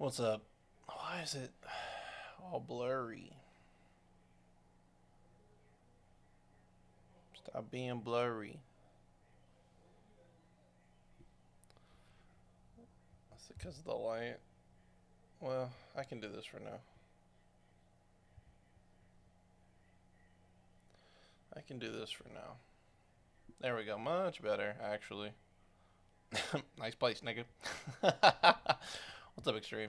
What's up? Why is it all blurry? Stop being blurry. Is it because of the light? Well, I can do this for now. I can do this for now. There we go. Much better, actually. Nice place, nigga. What's up, Extreme?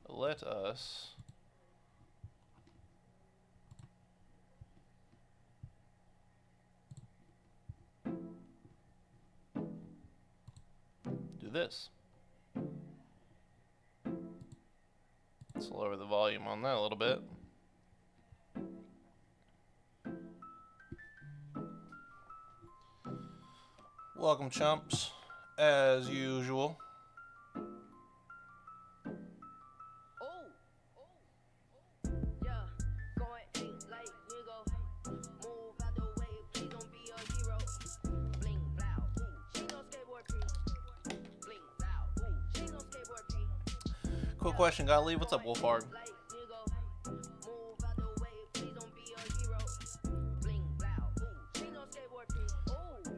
Let us do this. Let's lower the volume on that a little bit. Welcome, chumps, as usual. Quick question, gotta leave. What's up, Wolfhard?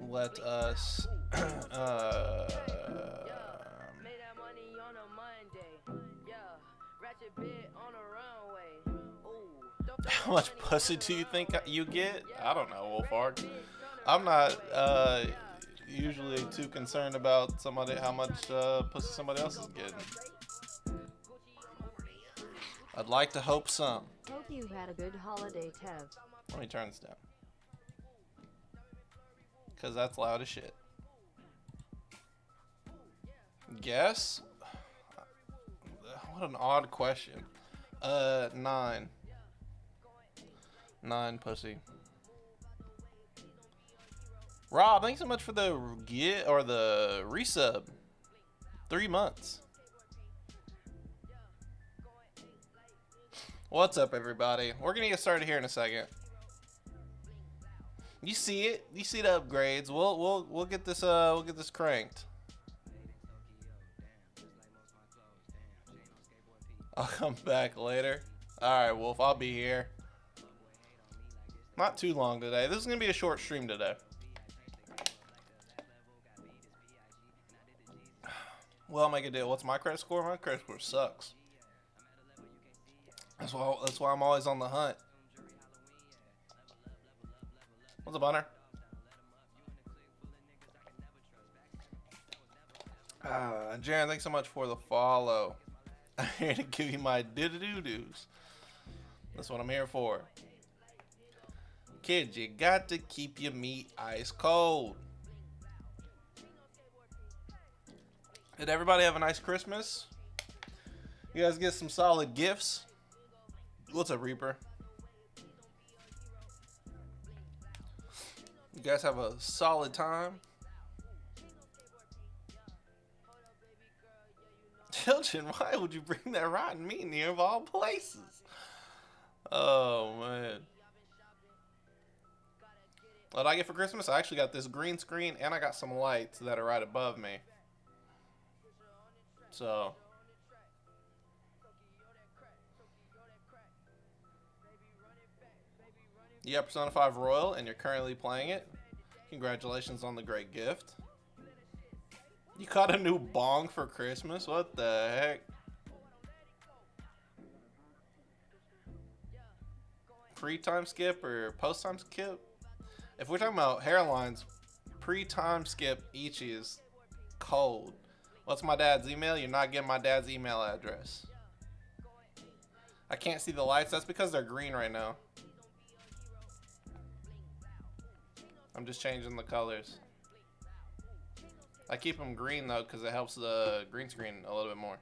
Let us how much pussy do you think you get? I don't know, Wolfhard. I'm not usually too concerned about how much pussy somebody else is getting. I'd like to hope some. Hope you had a good holiday, Tev. Let me turn this down, because that's loud as shit. Guess? What an odd question. 9. 9 pussy. Rob, thanks so much for the resub. 3 months. What's up, everybody? We're gonna get started here in a second. You see it? You see the upgrades? We'll get this cranked. I'll come back later. All right, Wolf. I'll be here. Not too long today. This is gonna be a short stream today. Well, make a deal. What's my credit score? My credit score sucks. That's why I'm always on the hunt. What's up, Hunter? Jaren, thanks so much for the follow. I'm here to give you my doo-doo-doos. That's what I'm here for. Kids, you got to keep your meat ice cold. Did everybody have a nice Christmas? You guys get some solid gifts? What's up, Reaper? You guys have a solid time? Children, why would you bring that rotten meat near of all places? Oh, man. What did I get for Christmas? I actually got this green screen, and I got some lights that are right above me. So... yeah, Persona 5 Royal, and you're currently playing it. Congratulations on the great gift. You got a new bong for Christmas? What the heck? Pre-time skip or post-time skip? If we're talking about hairlines, pre-time skip Ichi is cold. What's my dad's email? You're not getting my dad's email address. I can't see the lights. That's because they're green right now. I'm just changing the colors. I keep them green though because it helps the green screen a little bit more.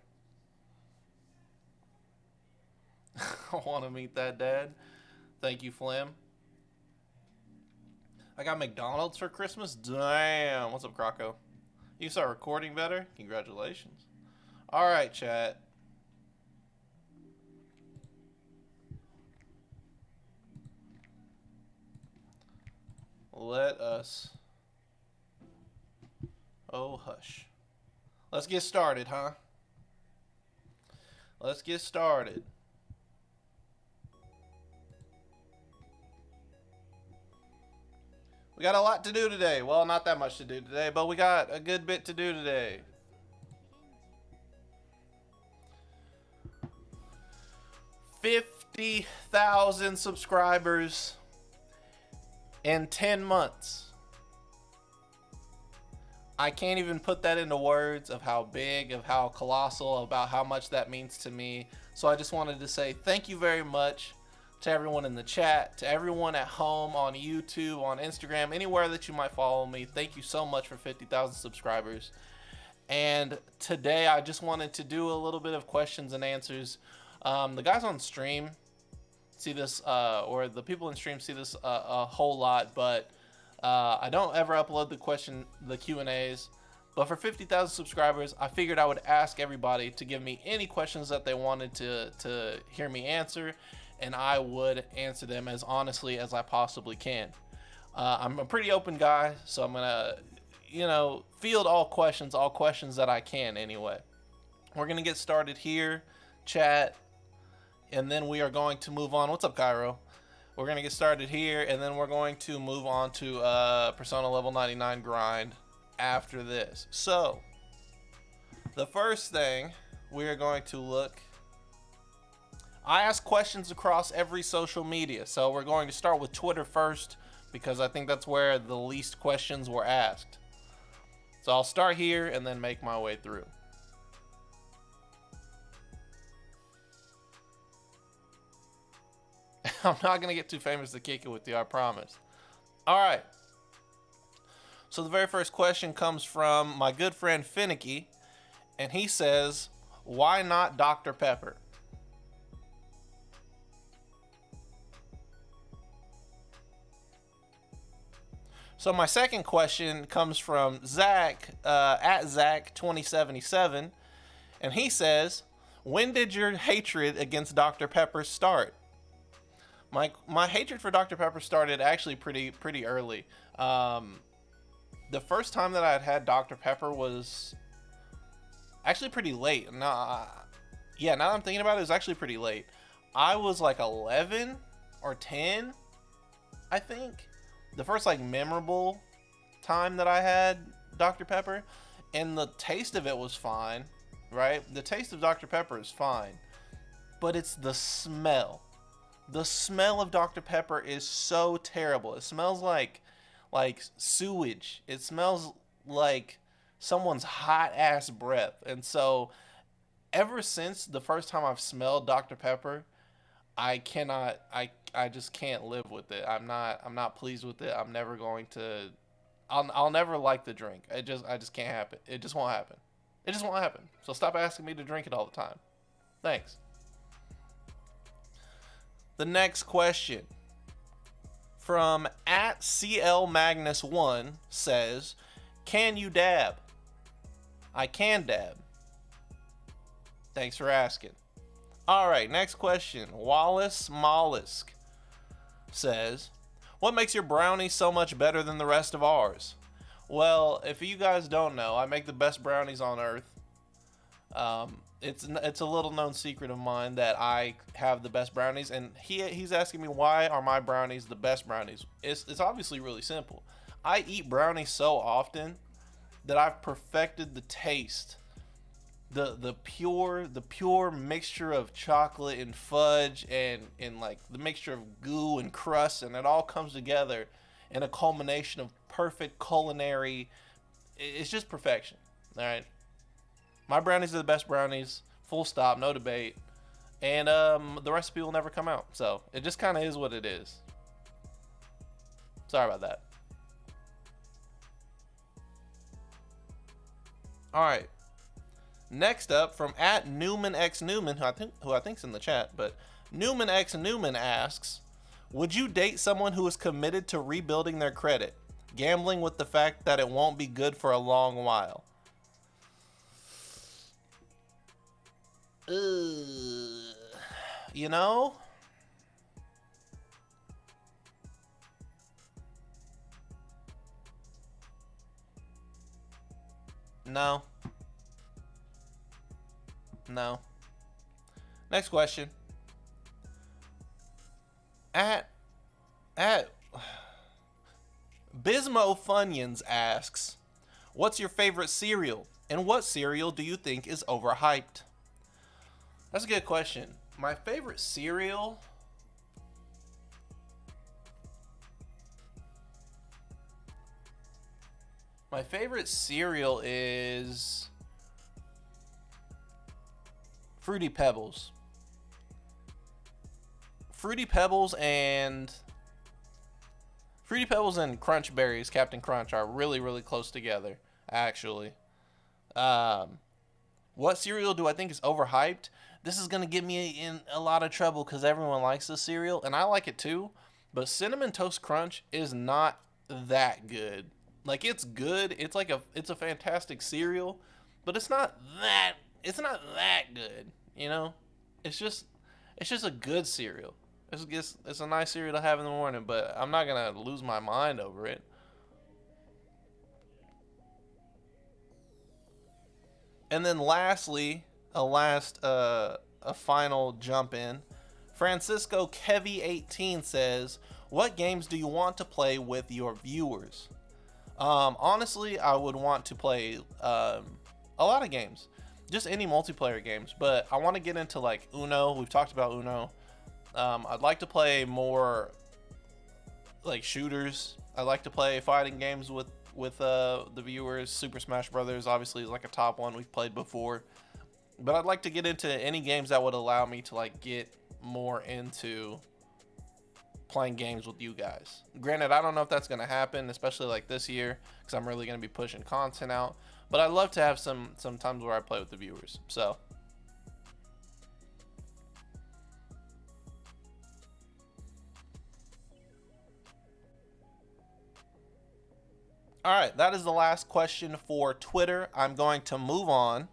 I want to meet that dad. Thank you, Flim. I got McDonald's for Christmas? Damn. What's up, Croco? You start recording better? Congratulations. Alright, chat. let us... Oh, hush. Let's get started, huh? Let's get started. We got a lot to do today. Well, not that much to do today, but we got a good bit to do today. $50,000 subscribers in 10 months. I can't even put that into words of how big, of how colossal, about how much that means to me. So I just wanted to say thank you very much to everyone in the chat, to everyone at home, on YouTube, on Instagram, anywhere that you might follow me. Thank you so much for 50,000 subscribers. And today I just wanted to do a little bit of questions and answers. The guys on stream see this, or the people in stream see this a whole lot, but I don't ever upload the Q&As, but for 50,000 subscribers, I figured I would ask everybody to give me any questions that they wanted to hear me answer, and I would answer them as honestly as I possibly can. I'm a pretty open guy, so I'm gonna, field all questions that I can anyway. We're gonna get started here, chat, and then we are going to move on. What's up, Cairo? We're going to get started here, and then we're going to move on to Persona Level 99 grind after this. So, the first thing we are going to look... I ask questions across every social media, so we're going to start with Twitter first, because I think that's where the least questions were asked. So I'll start here, and then make my way through. I'm not going to get too famous to kick it with you, I promise. All right. So the very first question comes from my good friend Finicky, and he says, why not Dr. Pepper? So my second question comes from Zach, at Zach2077, and he says, when did your hatred against Dr. Pepper start? My hatred for Dr. Pepper started actually pretty early. The first time that I had Dr. Pepper was actually pretty late. Now that I'm thinking about it, it was actually pretty late. I was like 11 or 10, I think. The first like memorable time that I had Dr. Pepper, and the taste of it was fine, right? The taste of Dr. Pepper is fine, but it's the smell. The smell of Dr. Pepper is so terrible. It smells like sewage. It smells like someone's hot ass breath. And so ever since the first time I've smelled Dr. Pepper, I just can't live with it. I'm not pleased with it. I'm never going to I'll never like the drink. I just can't happen. It just won't happen. It just won't happen. So stop asking me to drink it all the time. Thanks. The next question from at CLMagnus1 says, can you dab? I can dab. Thanks for asking. All right, next question. Wallace Mollusk says, what makes your brownie so much better than the rest of ours? Well, if you guys don't know, I make the best brownies on earth. It's a little known secret of mine that I have the best brownies, and he's asking me why are my brownies the best brownies. It's obviously really simple. I eat brownies so often that I've perfected the taste, the pure mixture of chocolate and fudge and like the mixture of goo and crust, and it all comes together in a culmination of perfect culinary. It's just perfection. All right. My brownies are the best brownies, full stop, no debate. And the recipe will never come out. So it just kind of is what it is. Sorry about that. All right. Next up, from at Newman X Newman, who I think's in the chat, but Newman X Newman asks, would you date someone who is committed to rebuilding their credit, gambling with the fact that it won't be good for a long while? You know, No. No. Next question. At Bismo Funyuns asks, what's your favorite cereal? And what cereal do you think is overhyped? That's a good question. My favorite cereal... My favorite cereal is Fruity Pebbles. Fruity Pebbles and Crunch Berries, Captain Crunch, are really, really close together, actually. What cereal do I think is overhyped? This is going to get me in a lot of trouble because everyone likes this cereal, and I like it too, but Cinnamon Toast Crunch is not that good. Like, it's good. It's a fantastic cereal, but it's not that good, you know? It's just a good cereal. It's a nice cereal to have in the morning, but I'm not going to lose my mind over it. And then lastly, a final jump in. Francisco Kevy18 says, what games do you want to play with your viewers? Honestly, I would want to play a lot of games, just any multiplayer games, but I want to get into like Uno. We've talked about Uno. I'd like to play more like shooters. I'd like to play fighting games with the viewers. Super Smash Brothers obviously is like a top one we've played before, but I'd like to get into any games that would allow me to like get more into playing games with you guys. Granted, I don't know if that's going to happen, especially like this year, because I'm really going to be pushing content out, but I'd love to have some times where I play with the viewers. So all right, that is the last question for Twitter. I'm going to move on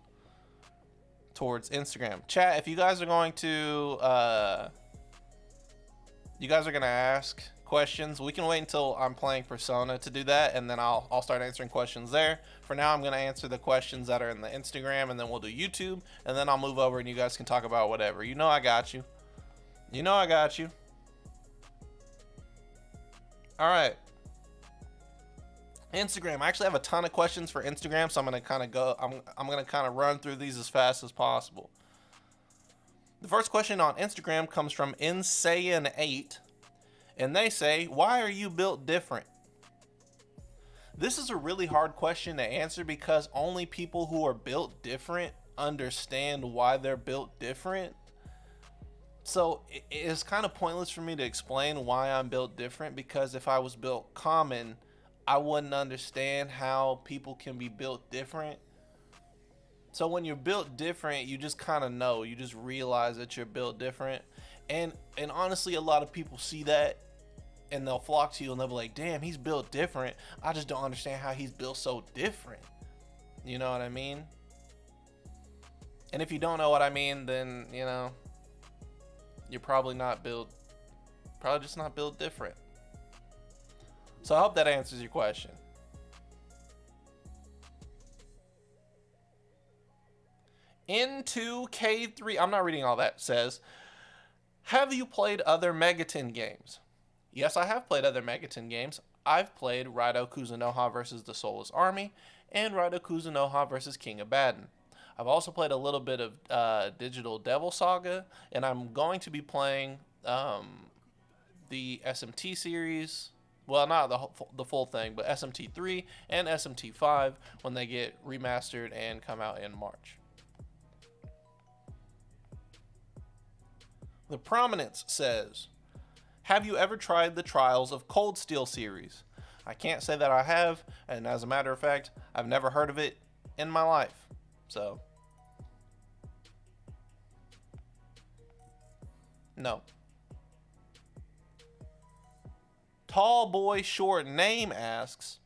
towards Instagram. Chat, if you guys are going to ask questions, we can wait until I'm playing Persona to do that, and then I'll start answering questions there. For now, I'm going to answer the questions that are in the Instagram, and then we'll do YouTube, and then I'll move over and you guys can talk about whatever. You know I got you. You know I got you. All right. Instagram. I actually have a ton of questions for Instagram, so I'm going to kind of go, I'm going to kind of run through these as fast as possible. The first question on Instagram comes from Insane8, and they say, why are you built different? This is a really hard question to answer because only people who are built different understand why they're built different. So it's kind of pointless for me to explain why I'm built different, because if I was built common, I wouldn't understand how people can be built different. So when you're built different, you just kind of know. You just realize that you're built different. And honestly, a lot of people see that and they'll flock to you and they'll be like, damn, he's built different. I just don't understand how he's built so different. You know what I mean? And if you don't know what I mean, then, you know, you're probably just not built different. So I hope that answers your question. Into K3, I'm not reading all that, says, have you played other Megaton games? Yes, I have played other Megaton games. I've played Raido Kuzunoha vs. the Soulless Army and Raido Kuzunoha vs. King of Badin. I've also played a little bit of Digital Devil Saga, and I'm going to be playing the SMT series. Well, not the full thing, but SMT3 and SMT5 when they get remastered and come out in March. The Prominence says, have you ever tried the Trials of Cold Steel series? I can't say that I have, and as a matter of fact, I've never heard of it in my life. So, no. Tall Boy Short Name asks,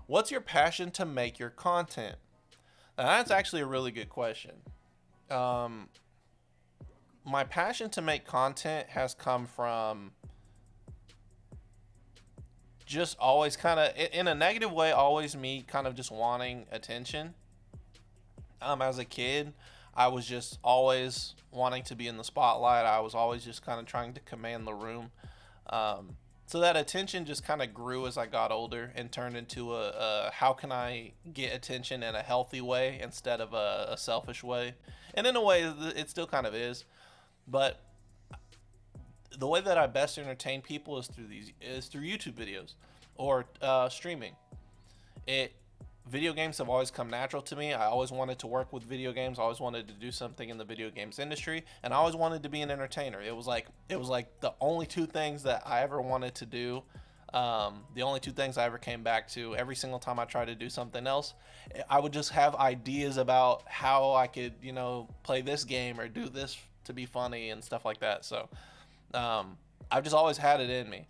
what's your passion to make your content? Now, that's actually a really good question. My passion to make content has come from just always kind of, in a negative way, always me kind of just wanting attention. As a kid, I was just always wanting to be in the spotlight. I was always just kind of trying to command the room. Um, so that attention just kind of grew as I got older and turned into a how can I get attention in a healthy way instead of a selfish way. And in a way, it still kind of is. But the way that I best entertain people is through YouTube videos or streaming. It Video games have always come natural to me. I always wanted to work with video games. I always wanted to do something in the video games industry, and I always wanted to be an entertainer. It was like the only two things that I ever wanted to do. The only two things I ever came back to. Every single time I tried to do something else, I would just have ideas about how I could, play this game or do this to be funny and stuff like that. So, I've just always had it in me.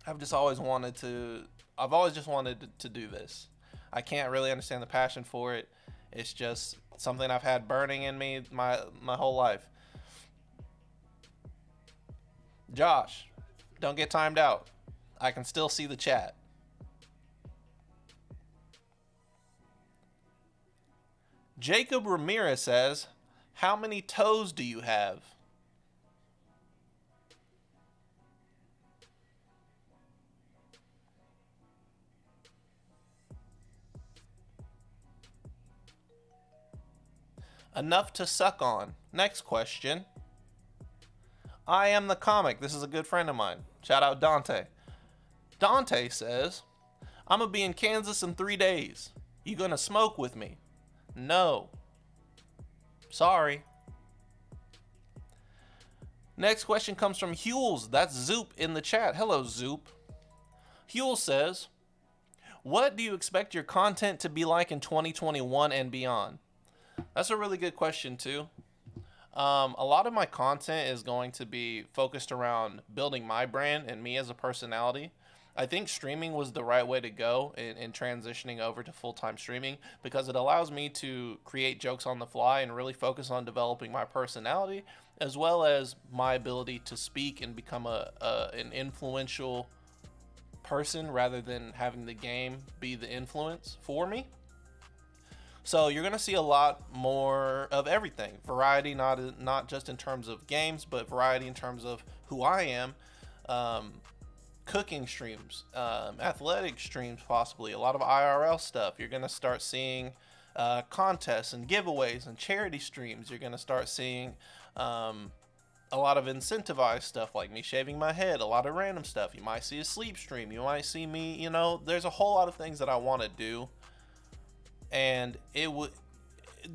I've just always wanted to. I've always just wanted to do this. I can't really understand the passion for it. It's just something I've had burning in me my whole life. Josh, don't get timed out. I can still see the chat. Jacob Ramirez says, "How many toes do you have?" Enough to suck on. Next question. I am the comic. This is a good friend of mine. Shout out Dante. Dante says, "I'm gonna be in Kansas in 3 days. You gonna smoke with me?" No. Sorry. Next question comes from Hules. That's Zoop in the chat. Hello, Zoop. Hules says, "What do you expect your content to be like in 2021 and beyond?" That's a really good question, too. A lot of my content is going to be focused around building my brand and me as a personality. I think streaming was the right way to go in transitioning over to full-time streaming because it allows me to create jokes on the fly and really focus on developing my personality as well as my ability to speak and become an influential person rather than having the game be the influence for me. So you're going to see a lot more of everything. Variety, not just in terms of games, but variety in terms of who I am. Cooking streams, athletic streams, possibly. A lot of IRL stuff. You're going to start seeing contests and giveaways and charity streams. You're going to start seeing a lot of incentivized stuff like me shaving my head, a lot of random stuff. You might see a sleep stream. You might see me, there's a whole lot of things that I want to do. And it would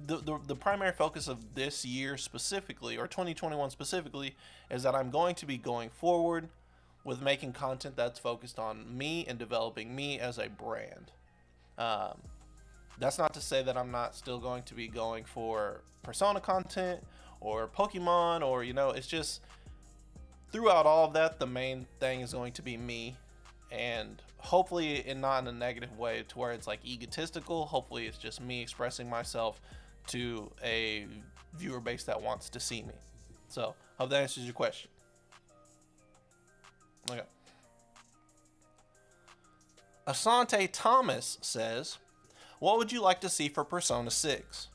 the primary focus of this year specifically, or 2021 specifically, is that I'm going to be going forward with making content that's focused on me and developing me as a brand. That's not to say that I'm not still going to be going for Persona content or Pokemon or, it's just throughout all of that, the main thing is going to be me. And hopefully not in a negative way to where it's like egotistical. Hopefully it's just me expressing myself to a viewer base that wants to see me. So hope that answers your question. Okay. Asante Thomas says, "What would you like to see for Persona 6?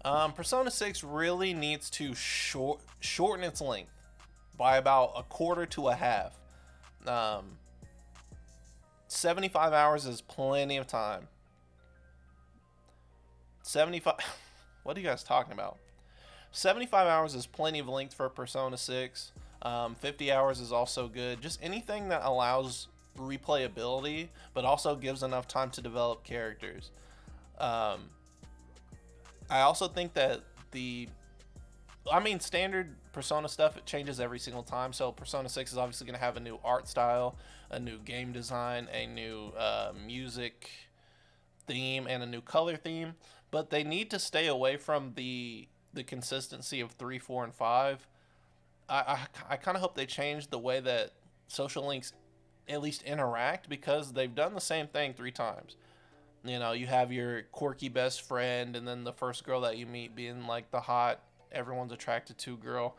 Persona 6 really needs to shorten its length by about a quarter to a half. 75 hours is plenty of time. 75... What are you guys talking about? 75 hours is plenty of length for Persona 6. 50 hours is also good. Just anything that allows replayability, but also gives enough time to develop characters. I also think that standard Persona stuff, it changes every single time. So Persona 6 is obviously going to have a new art style, a new game design, a new music theme, and a new color theme. But they need to stay away from the consistency of 3, 4, and 5. I kind of hope they change the way that social links at least interact, because they've done the same thing 3 times. You have your quirky best friend, and then the first girl that you meet being like the hot, everyone's attracted to girl.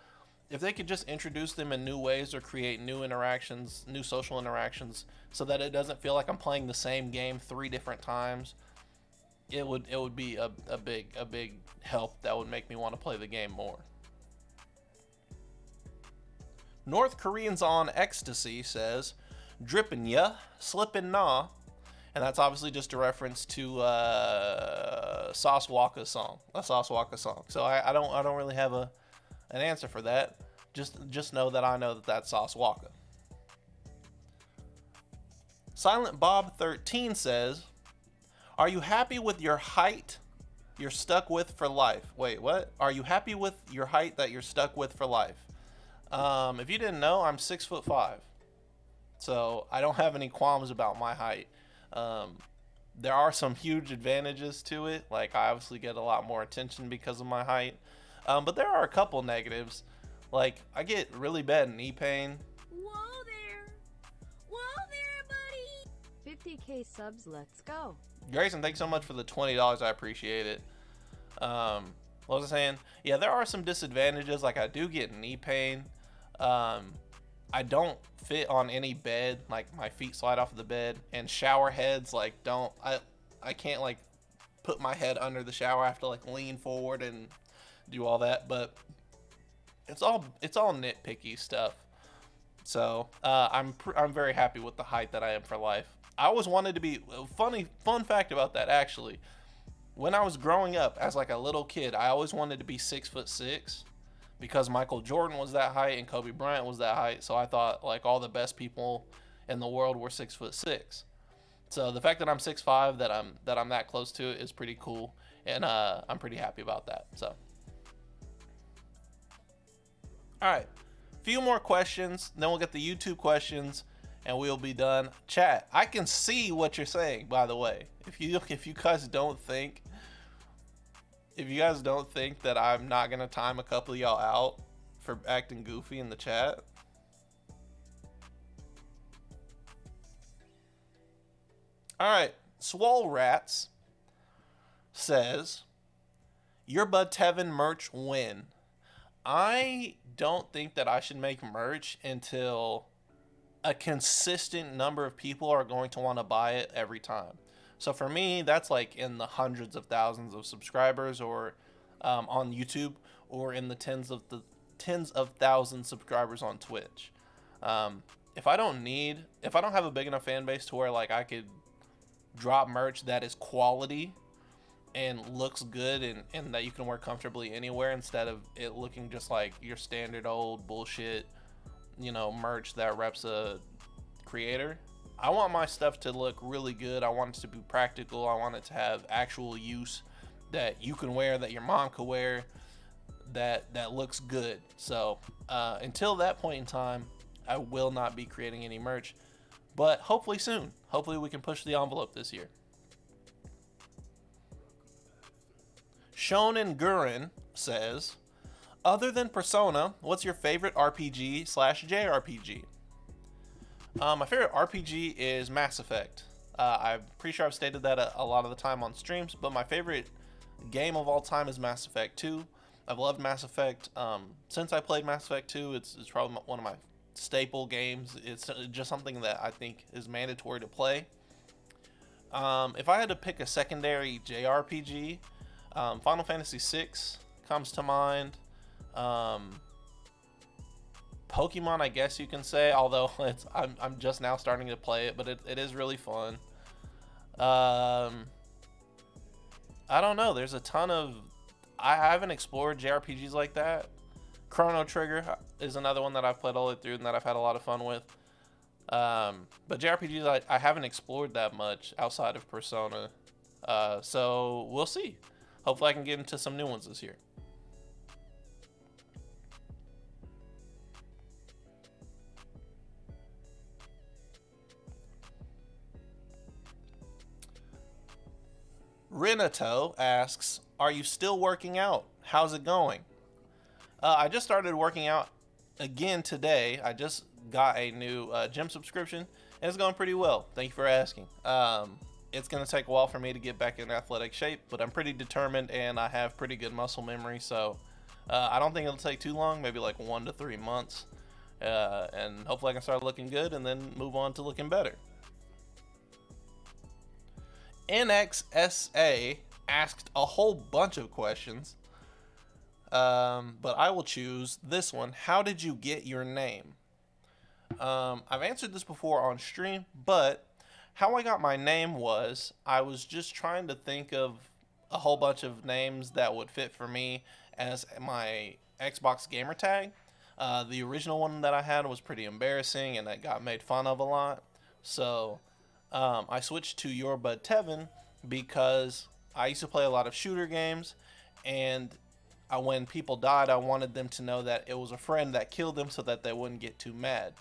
If they could just introduce them in new ways or create new interactions, new social interactions, so that it doesn't feel like I'm playing the same game 3 different times, it would be a big help that would make me want to play the game more. North Koreans on Ecstasy says, "Drippin' ya, slippin' nah," and that's obviously just a reference to Sauce Walka's song, a Sauce Walka song. So I don't really have an answer for that. Just know that I know that that's Sauce Walka. Silent Bob 13 says, "Are you happy with your height you're stuck with for life?" Wait, what? Are you happy with your height that you're stuck with for life? If you didn't know, I'm 6'5", so I don't have any qualms about my height. There are some huge advantages to it. Like, I obviously get a lot more attention because of my height, but there are a couple negatives. Like, I get really bad knee pain. Whoa there, buddy. 50k subs, let's go. Grayson, thanks so much for the $20. I appreciate it. What was I saying? Yeah, there are some disadvantages. Like, I do get knee pain. I don't fit on any bed. Like, my feet slide off of the bed, and shower heads I can't like put my head under the shower. I have to like lean forward and do all that. But it's all nitpicky stuff. So I'm very happy with the height that I am for life. I always wanted to be fun fact about that, actually. When I was growing up as like a little kid, I always wanted to be 6'6", because Michael Jordan was that height and Kobe Bryant was that height. So I thought like all the best people in the world were 6'6". So the fact that I'm 6'5", that I'm that close to it, is pretty cool, and I'm pretty happy about that. So, all right, few more questions, then we'll get the YouTube questions, and we'll be done. Chat, I can see what you're saying, by the way. If you guys don't think that I'm not gonna time a couple of y'all out for acting goofy in the chat. All right, Swole Rats says, "YourBudTevin merch when?" I don't think that I should make merch until a consistent number of people are going to want to buy it every time. So for me, that's like in the hundreds of thousands of subscribers, or on YouTube, or in the tens of thousands subscribers on Twitch. If I don't have a big enough fan base to where like I could drop merch that is quality and looks good, and that you can wear comfortably anywhere, instead of it looking just like your standard old bullshit, merch that reps a creator. I want my stuff to look really good. I want it to be practical. I want it to have actual use that you can wear, that your mom could wear, that looks good. So until that point in time, I will not be creating any merch, but hopefully soon. Hopefully we can push the envelope this year. Shonen Gurin says, "Other than Persona, what's your favorite RPG/JRPG?" My favorite RPG is Mass Effect. I'm pretty sure I've stated that a lot of the time on streams, but my favorite game of all time is Mass Effect 2. I've loved Mass Effect since I played Mass Effect 2. It's probably one of my staple games. It's just something that I think is mandatory to play. If I had to pick a secondary JRPG, Final Fantasy VI comes to mind. Pokemon, I guess you can say, although I'm just now starting to play it, but it is really fun. I don't know. There's a ton of... I haven't explored JRPGs like that. Chrono Trigger is another one that I've played all the way through and that I've had a lot of fun with. But JRPGs, I haven't explored that much outside of Persona. So we'll see. Hopefully I can get into some new ones this year. Renato asks, "Are you still working out? How's it going?" I just started working out again today. I just got a new gym subscription, and it's going pretty well. Thank you for asking. It's going to take a while for me to get back in athletic shape, but I'm pretty determined, and I have pretty good muscle memory, so I don't think it'll take too long, maybe like 1 to 3 months, and hopefully I can start looking good and then move on to looking better. NXSA asked a whole bunch of questions, but I will choose this one. How did you get your name? I've answered this before on stream, but how I got my name was I was just trying to think of a whole bunch of names that would fit for me as my Xbox gamer tag. The original one that I had was pretty embarrassing and it got made fun of a lot. So I switched to YourBudTevin because I used to play a lot of shooter games, and when people died, I wanted them to know that it was a friend that killed them so that they wouldn't get too mad.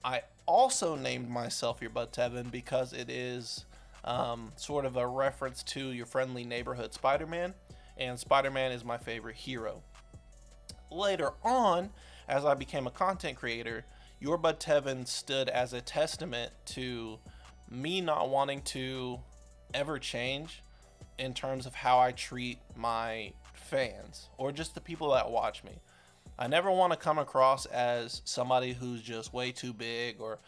I also named myself YourBudTevin because it is sort of a reference to your friendly neighborhood Spider-Man, and Spider-Man is my favorite hero. Later on, as I became a content creator, YourBudTevin stood as a testament to me not wanting to ever change in terms of how I treat my fans or just the people that watch me. I never want to come across as somebody who's just way too big or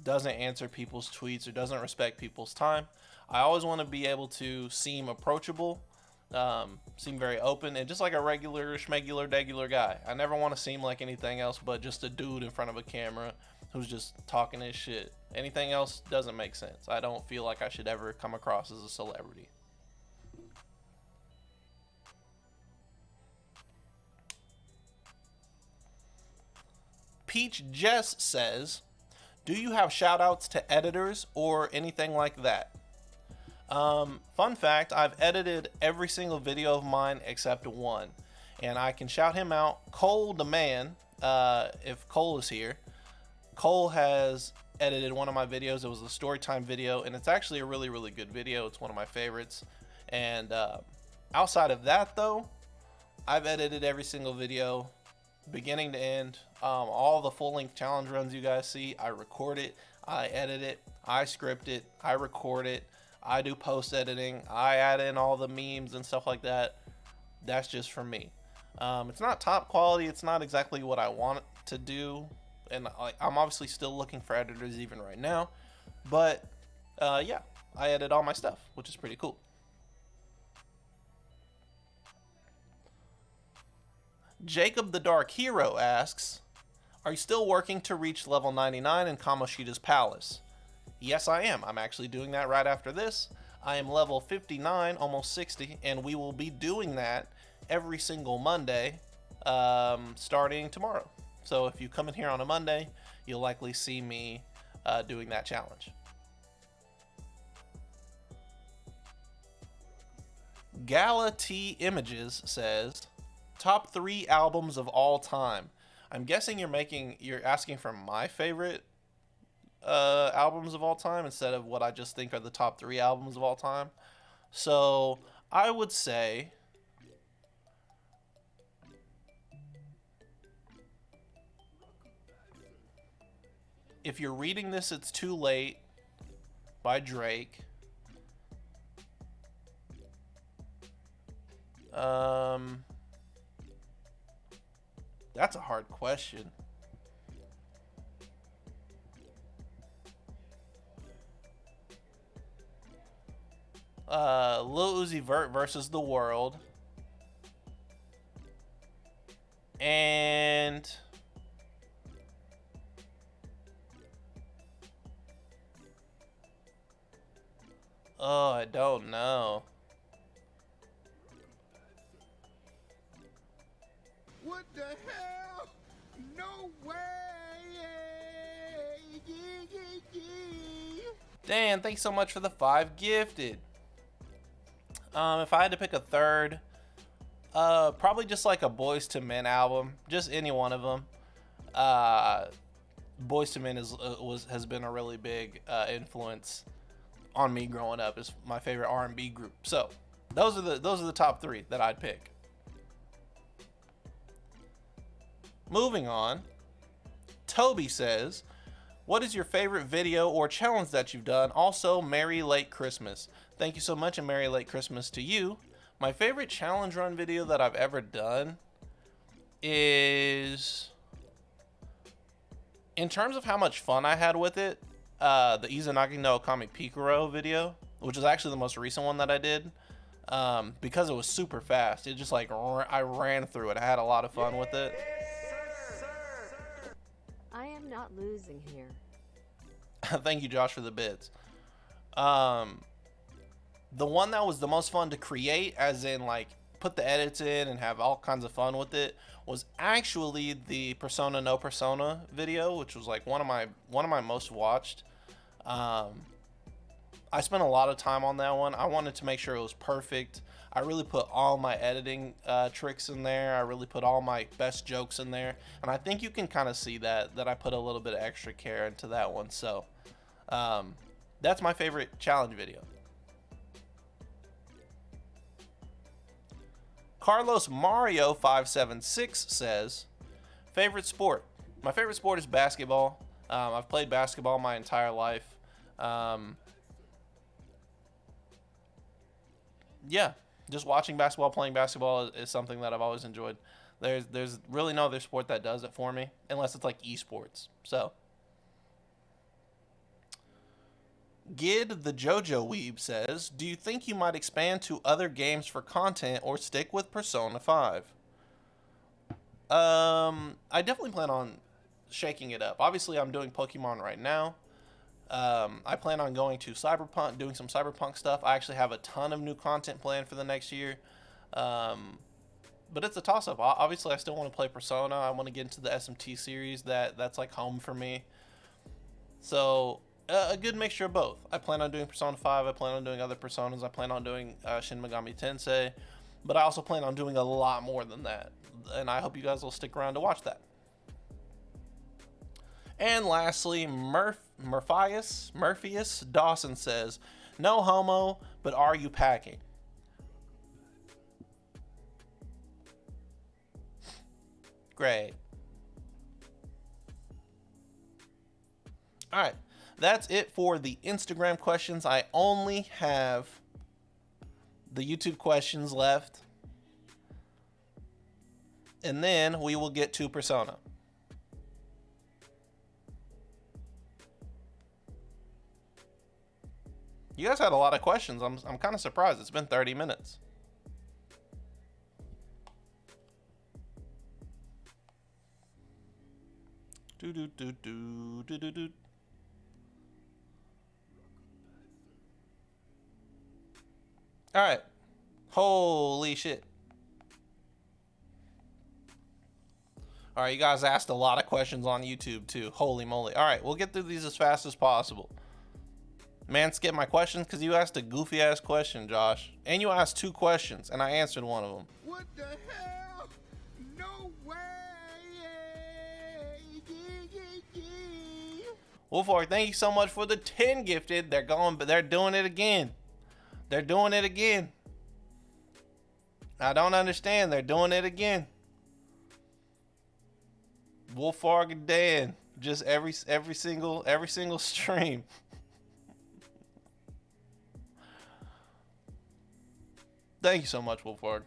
doesn't answer people's tweets or doesn't respect people's time. I always want to be able to seem approachable, seem very open, and just like a regular schmegular guy. I never want to seem like anything else but just a dude in front of a camera who's just talking his shit. Anything else doesn't make sense. I don't feel like I should ever come across as a celebrity. Peach Jess says, do you have shout outs to editors or anything like that? Fun fact, I've edited every single video of mine except one, and I can shout him out. Cole the man, if Cole is here. Cole has edited one of my videos. It was a story time video, and it's actually a really, really good video. It's one of my favorites. And outside of that, though, I've edited every single video, beginning to end. All the full-length challenge runs you guys see, I record it, I edit it, I script it, I record it, I do post-editing, I add in all the memes and stuff like that. That's just for me. It's not top quality, it's not exactly what I want to do, and I'm obviously still looking for editors even right now, but yeah, I edit all my stuff, which is pretty cool. Jacob the Dark Hero asks, are you still working to reach level 99 in Kamoshida's Palace? Yes, I am. I'm actually doing that right after this. I am level 59, almost 60, and we will be doing that every single Monday starting tomorrow. So if you come in here on a Monday, you'll likely see me doing that challenge. Gala T Images says, top 3 albums of all time. I'm guessing you're asking for my favorite albums of all time instead of what I just think are the top 3 albums of all time. So I would say If You're Reading This, It's Too Late by Drake. That's a hard question. Lil Uzi Vert versus The World. And oh, I don't know. What the hell? No way! Dan, thanks so much for the 5 gifted. If I had to pick a third, probably just like a Boyz II Men album, just any one of them. Boyz II Men has been a really big influence on me growing up. It's my favorite R&B group. So those are the top 3 that I'd pick. Moving on, Toby says, what is your favorite video or challenge that you've done? Also, Merry Late Christmas. Thank you so much, and Merry Late Christmas to you. My favorite challenge run video that I've ever done is, in terms of how much fun I had with it, the Izanagi no Kami Pikuro video. which is actually the most recent one that I did, because it was super fast. It just like I ran through it. I had a lot of fun with it. I am not losing here. Thank you, Josh, for the bits. The one that was the most fun to create, as in like put the edits in and have all kinds of fun with it, was actually the Persona No Persona video, which was like one of my most watched. I spent a lot of time on that one. I wanted to make sure it was perfect. I really put all my editing tricks in there. I really put all my best jokes in there, and I think you can kind of see that I put a little bit of extra care into that one. So that's my favorite challenge video. Carlos Mario 576 says, favorite sport. My favorite sport is basketball. I've played basketball my entire life. Yeah, just watching basketball, playing basketball is something that I've always enjoyed. There's really no other sport that does it for me, unless it's like esports. So, Gid the JoJo Weeb says, do you think you might expand to other games for content or stick with Persona 5? I definitely plan on shaking it up. Obviously, I'm doing Pokemon right now. I plan on going to Cyberpunk, doing some Cyberpunk stuff. I actually have a ton of new content planned for the next year. But it's a toss-up. Obviously, I still want to play Persona. I want to get into the SMT series. That's like home for me. So, a good mixture of both. I plan on doing Persona 5. I plan on doing other Personas. I plan on doing Shin Megami Tensei. But I also plan on doing a lot more than that. And I hope you guys will stick around to watch that. And lastly, Murpheus Dawson says, no homo, but are you packing? Great. All right, that's it for the Instagram questions. I only have the YouTube questions left. And then we will get to Persona. You guys had a lot of questions. I'm kind of surprised. It's been 30 minutes. All right. Holy shit. All right, you guys asked a lot of questions on YouTube too. Holy moly. All right, we'll get through these as fast as possible. Man, skip my questions because you asked a goofy ass question, Josh. And you asked 2 questions, and I answered one of them. What the hell? No way! Wolfhard, thank you so much for the 10 gifted. They're doing it again. They're doing it again. I don't understand. They're doing it again. Wolfhard and Dan, just every single stream. Thank you so much, Wolfhard.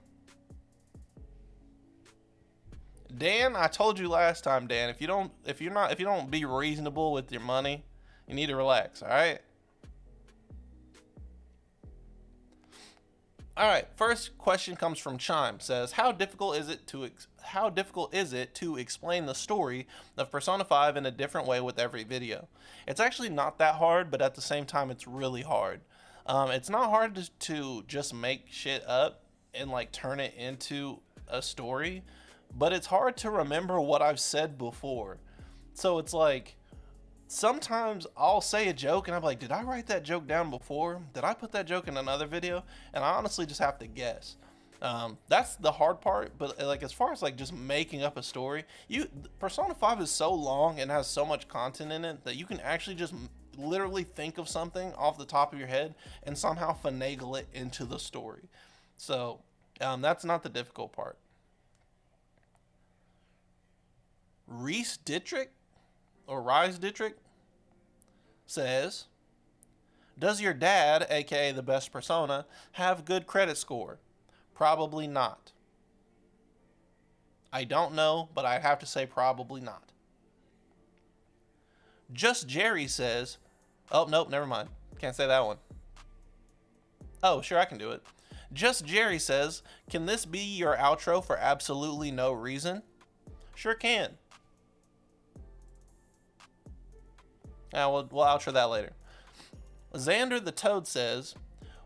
Dan, I told you last time, Dan, if you don't be reasonable with your money, you need to relax, all right? All right, first question comes from Chime. Says, how difficult is it to explain the story of Persona 5 in a different way with every video? It's actually not that hard, but at the same time, it's really hard. It's not hard to just make shit up and like turn it into a story, but it's hard to remember what I've said before. So it's like, sometimes I'll say a joke and I'm like, did I write that joke down before? Did I put that joke in another video? And I honestly just have to guess. That's the hard part, but like as far as like just making up a story, Persona 5 is so long and has so much content in it that you can actually just literally think of something off the top of your head and somehow finagle it into the story. So that's not the difficult part. Rise Dietrich says, does your dad, aka the best Persona, have good credit score? Probably not. I don't know, but I'd have to say probably not. Just Jerry says, oh, nope, never mind. Can't say that one. Oh, sure, I can do it. Just Jerry says, can this be your outro for absolutely no reason? Sure can. We'll outro that later. Xander the Toad says,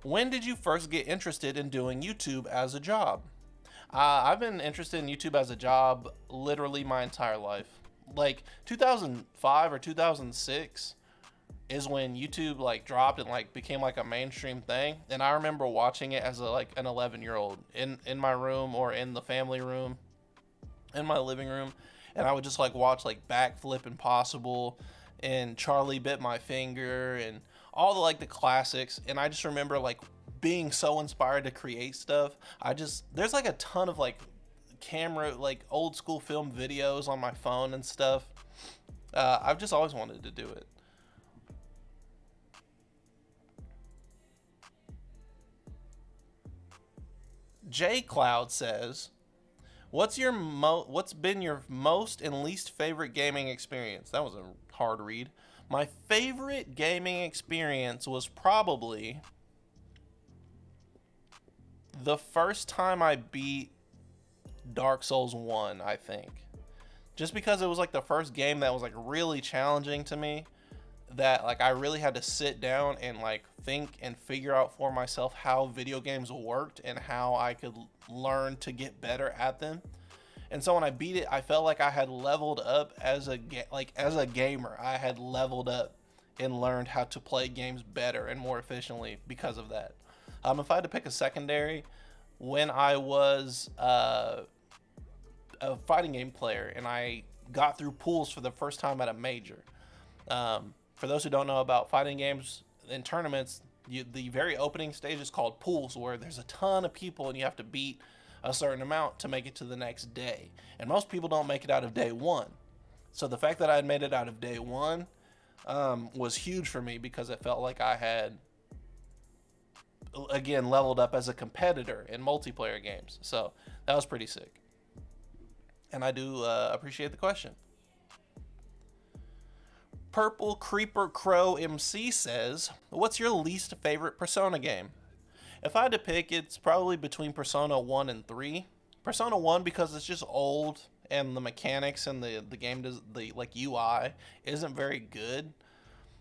when did you first get interested in doing YouTube as a job? I've been interested in YouTube as a job literally my entire life. Like 2005 or 2006 is when YouTube like dropped and like became like a mainstream thing. And I remember watching it as an 11-year-old in my room or in the family room, in my living room, and I would just like watch like Backflip Impossible and Charlie Bit My Finger and all the like the classics. And I just remember like being so inspired to create stuff. There's like a ton of like camera, like old school film videos on my phone and stuff. I've just always wanted to do it. J Cloud says, what's been your most and least favorite gaming experience? That was a hard read. My favorite gaming experience was probably the first time I beat Dark Souls 1, I think. Just because it was like the first game that was like really challenging to me, that like I really had to sit down and like think and figure out for myself how video games worked and how I could learn to get better at them. And so when I beat it, I felt like I had leveled up as a gamer. I had leveled up and learned how to play games better and more efficiently because of that. If I had to pick a secondary, when I was a fighting game player and I got through pools for the first time at a major. For those who don't know about fighting games in tournaments, the very opening stage is called pools, where there's a ton of people and you have to beat a certain amount to make it to the next day. And most people don't make it out of day one. So the fact that I had made it out of day one was huge for me, because it felt like I had, again, leveled up as a competitor in multiplayer games. So that was pretty sick. And I do appreciate the question. Purple Creeper Crow MC says, what's your least favorite Persona game? If I had to pick, it's probably between Persona 1 and 3. Persona 1 because it's just old and the mechanics and the game like UI isn't very good.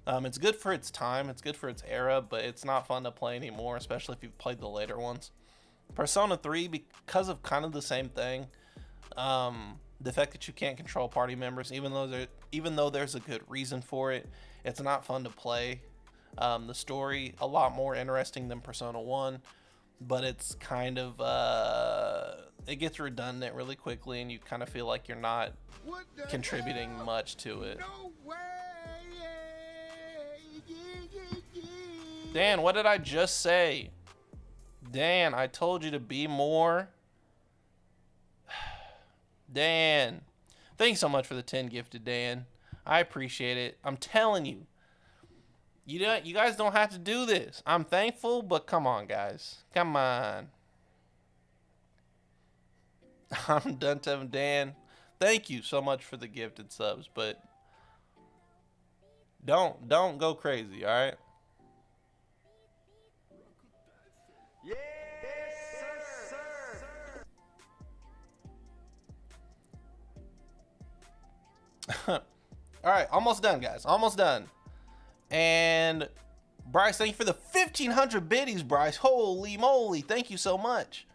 It's good for its time, it's good for its era, but it's not fun to play anymore, especially if you've played the later ones. Persona 3, because of kind of the same thing, the fact that you can't control party members, even though there's a good reason for it, it's not fun to play. The story a lot more interesting than Persona 1, but it's kind of it gets redundant really quickly, and you kind of feel like you're not contributing much to it. No way! Dan, what did I just say? Dan, I told you to be more. Dan, thanks so much for the 10 gifted, Dan. I appreciate it. I'm telling you, you guys don't have to do this. I'm thankful, but come on, guys. Come on. I'm done, Tevin. Dan, thank you so much for the gifted subs, but don't go crazy, all right? Yes, sir. All right, almost done, guys. Almost done. And Bryce, thank you for the 1,500 biddies, Bryce. Holy moly, thank you so much.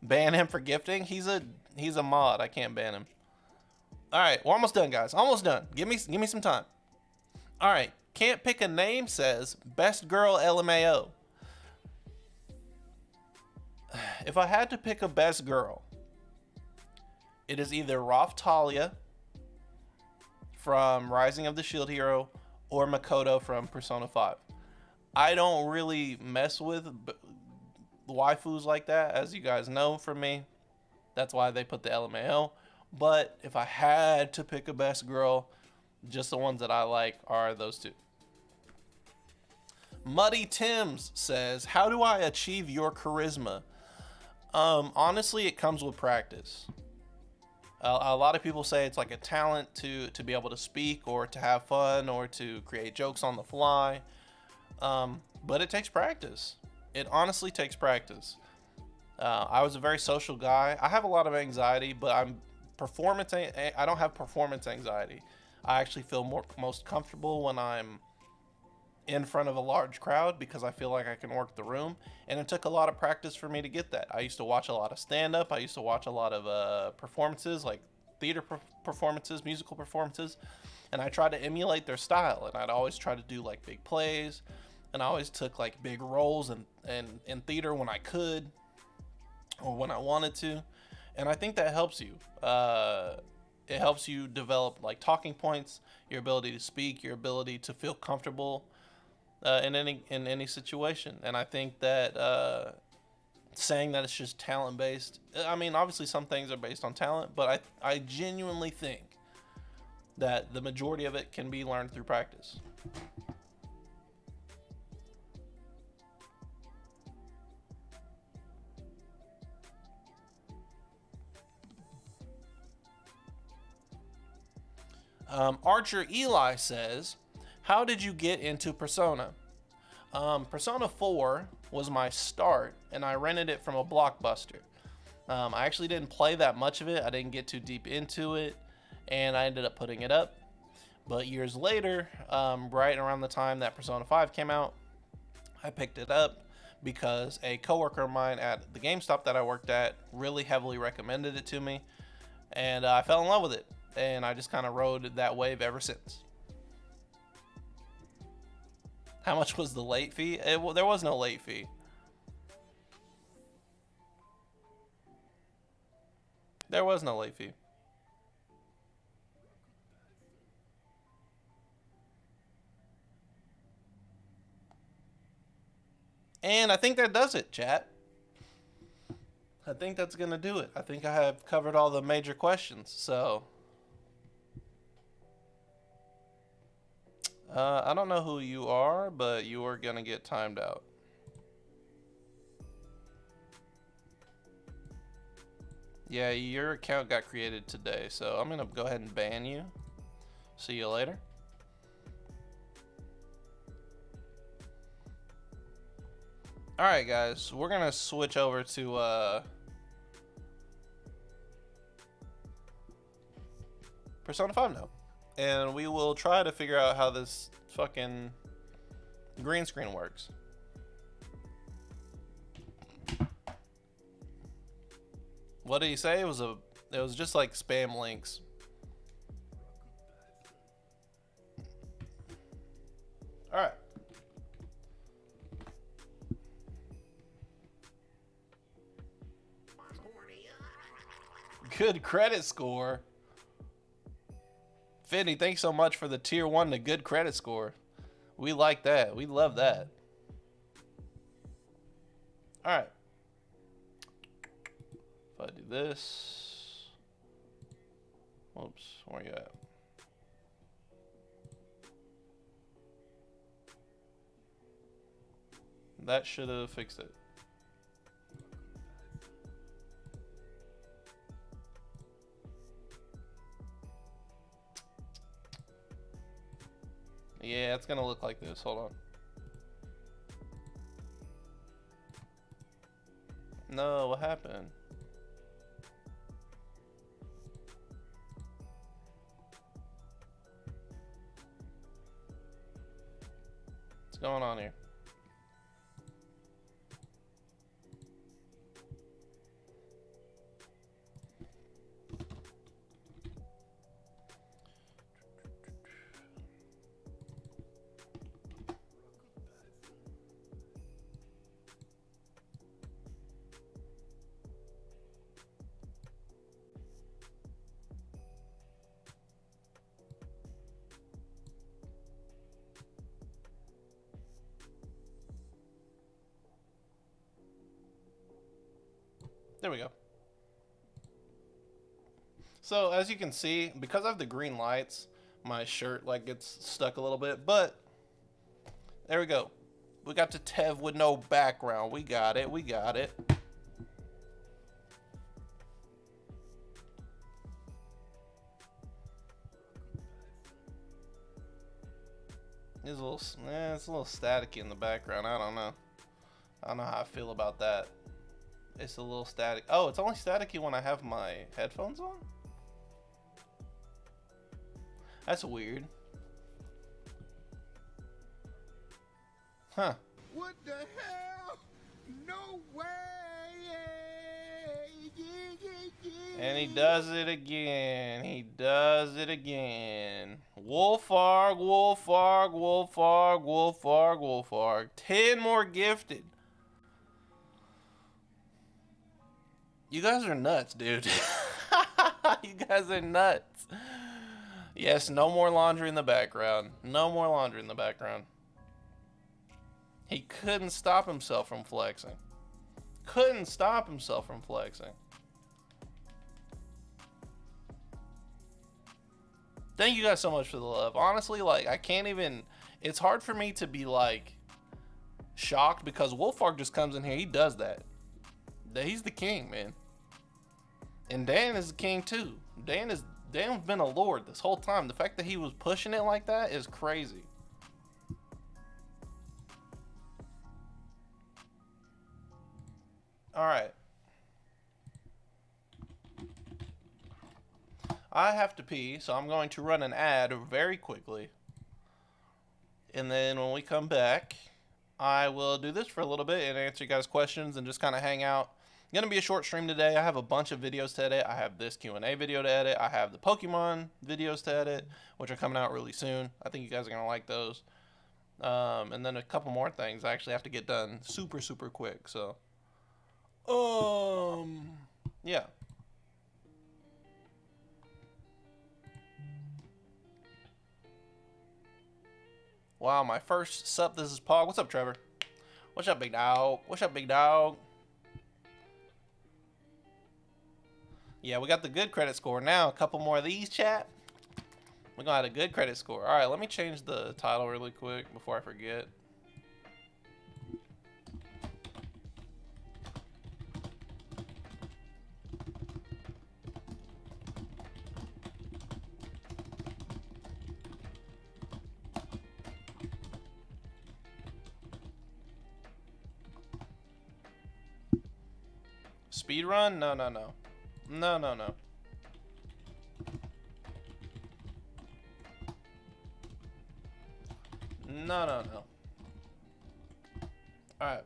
Ban him for gifting. He's a mod. I can't ban him. All right, we're almost done, guys. Almost done. Give me some time. All right, can't pick a name says best girl LMAO. If I had to pick a best girl, it is either Raphtalia from Rising of the Shield Hero or Makoto from Persona 5. I don't really mess with waifus like that, as you guys know from me. That's why they put the LMAO. But if I had to pick a best girl, just the ones that I like are those two. Muddy Timms says, how do I achieve your charisma? Honestly, it comes with practice. A lot of people say it's like a talent to be able to speak or to have fun or to create jokes on the fly. But it takes practice. It honestly takes practice. I was a very social guy. I have a lot of anxiety, but I don't have performance anxiety. I actually feel most comfortable when I'm in front of a large crowd because I feel like I can work the room. And it took a lot of practice for me to get that. I used to watch a lot of stand up. I used to watch a lot of performances, like theater performances, musical performances. And I tried to emulate their style. And I'd always try to do like big plays. And I always took like big roles in theater when I could or when I wanted to. And I think that helps you. It helps you develop like talking points, your ability to speak, your ability to feel comfortable in any situation. And I think that saying that it's just talent based. I mean, obviously some things are based on talent, but I genuinely think that the majority of it can be learned through practice. Archer Eli says, how did you get into Persona? Persona 4 was my start, and I rented it from a Blockbuster. I actually didn't play that much of it. I didn't get too deep into it, and I ended up putting it up. But years later, right around the time that Persona 5 came out, I picked it up because a coworker of mine at the GameStop that I worked at really heavily recommended it to me, and I fell in love with it. And I just kind of rode that wave ever since. How much was the late fee? There was no late fee. There was no late fee. And I think that does it, chat. I think that's going to do it. I think I have covered all the major questions, so... I don't know who you are, but you are going to get timed out. Yeah, your account got created today, so I'm going to go ahead and ban you. See you later. Alright, guys, we're going to switch over to Persona 5 now. And we will try to figure out how this fucking green screen works. What did he say? It was just like spam links. All right. Good credit score. Finny, thanks so much for the tier 1 to good credit score. We like that. We love that. All right. If I do this. Oops, where you at? That should have fixed it. Yeah, it's gonna look like this. Hold on. No, what happened? What's going on here? There we go. So as you can see, because I have the green lights, my shirt like gets stuck a little bit, but there we go. We got to Tev with no background. We got it. We got it. It's a little staticky in the background. I don't know. I don't know how I feel about that. It's a little static. Oh, it's only staticky when I have my headphones on? That's weird. Huh. What the hell? No way! And he does it again. He does it again. Wolfarg, Wolfarg, Wolfarg, Wolfarg, Wolfarg. 10 more gifted. You guys are nuts, dude. You guys are nuts. Yes, no more laundry in the background. No more laundry in the background. He couldn't stop himself from flexing. Couldn't stop himself from flexing. Thank you guys so much for the love. Honestly, like, I can't even... It's hard for me to be, like, shocked because Wolfarg just comes in here. He does that. He's the king, man. And Dan is the king, too. Dan's been a lord this whole time. The fact that he was pushing it like that is crazy. All right. I have to pee, so I'm going to run an ad very quickly. And then when we come back, I will do this for a little bit and answer you guys' questions and just kind of hang out. Going to be a short stream today. I have a bunch of videos to edit. I have this Q&A video to edit. I have the Pokemon videos to edit, which are coming out really soon. I think you guys are going to like those. And then a couple more things I actually have to get done super, super quick. So, yeah. Wow, my first sup. This is Pog. What's up, Trevor? What's up, big dog? What's up, big dog? Yeah, we got the good credit score now. A couple more of these, chat. We're gonna have a good credit score. All right, let me change the title really quick before I forget. Speed run? No, no, no. No, no, no. No, no, no. Alright.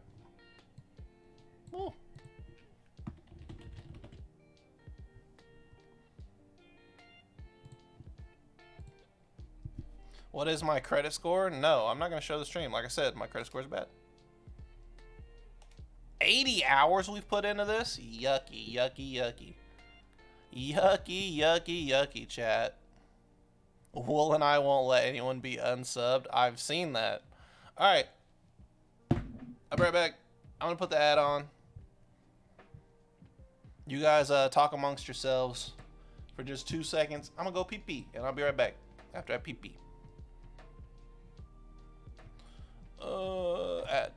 Woo. What is my credit score? No, I'm not going to show the stream. Like I said, my credit score is bad. 80 hours we've put into this? Yucky, yucky, yucky. Yucky, yucky, yucky, chat. Wool and I won't let anyone be unsubbed. I've seen that. Alright. I'll be right back. I'm going to put the ad on. You guys talk amongst yourselves for just 2 seconds. I'm going to go pee-pee, and I'll be right back after I pee-pee. Ad.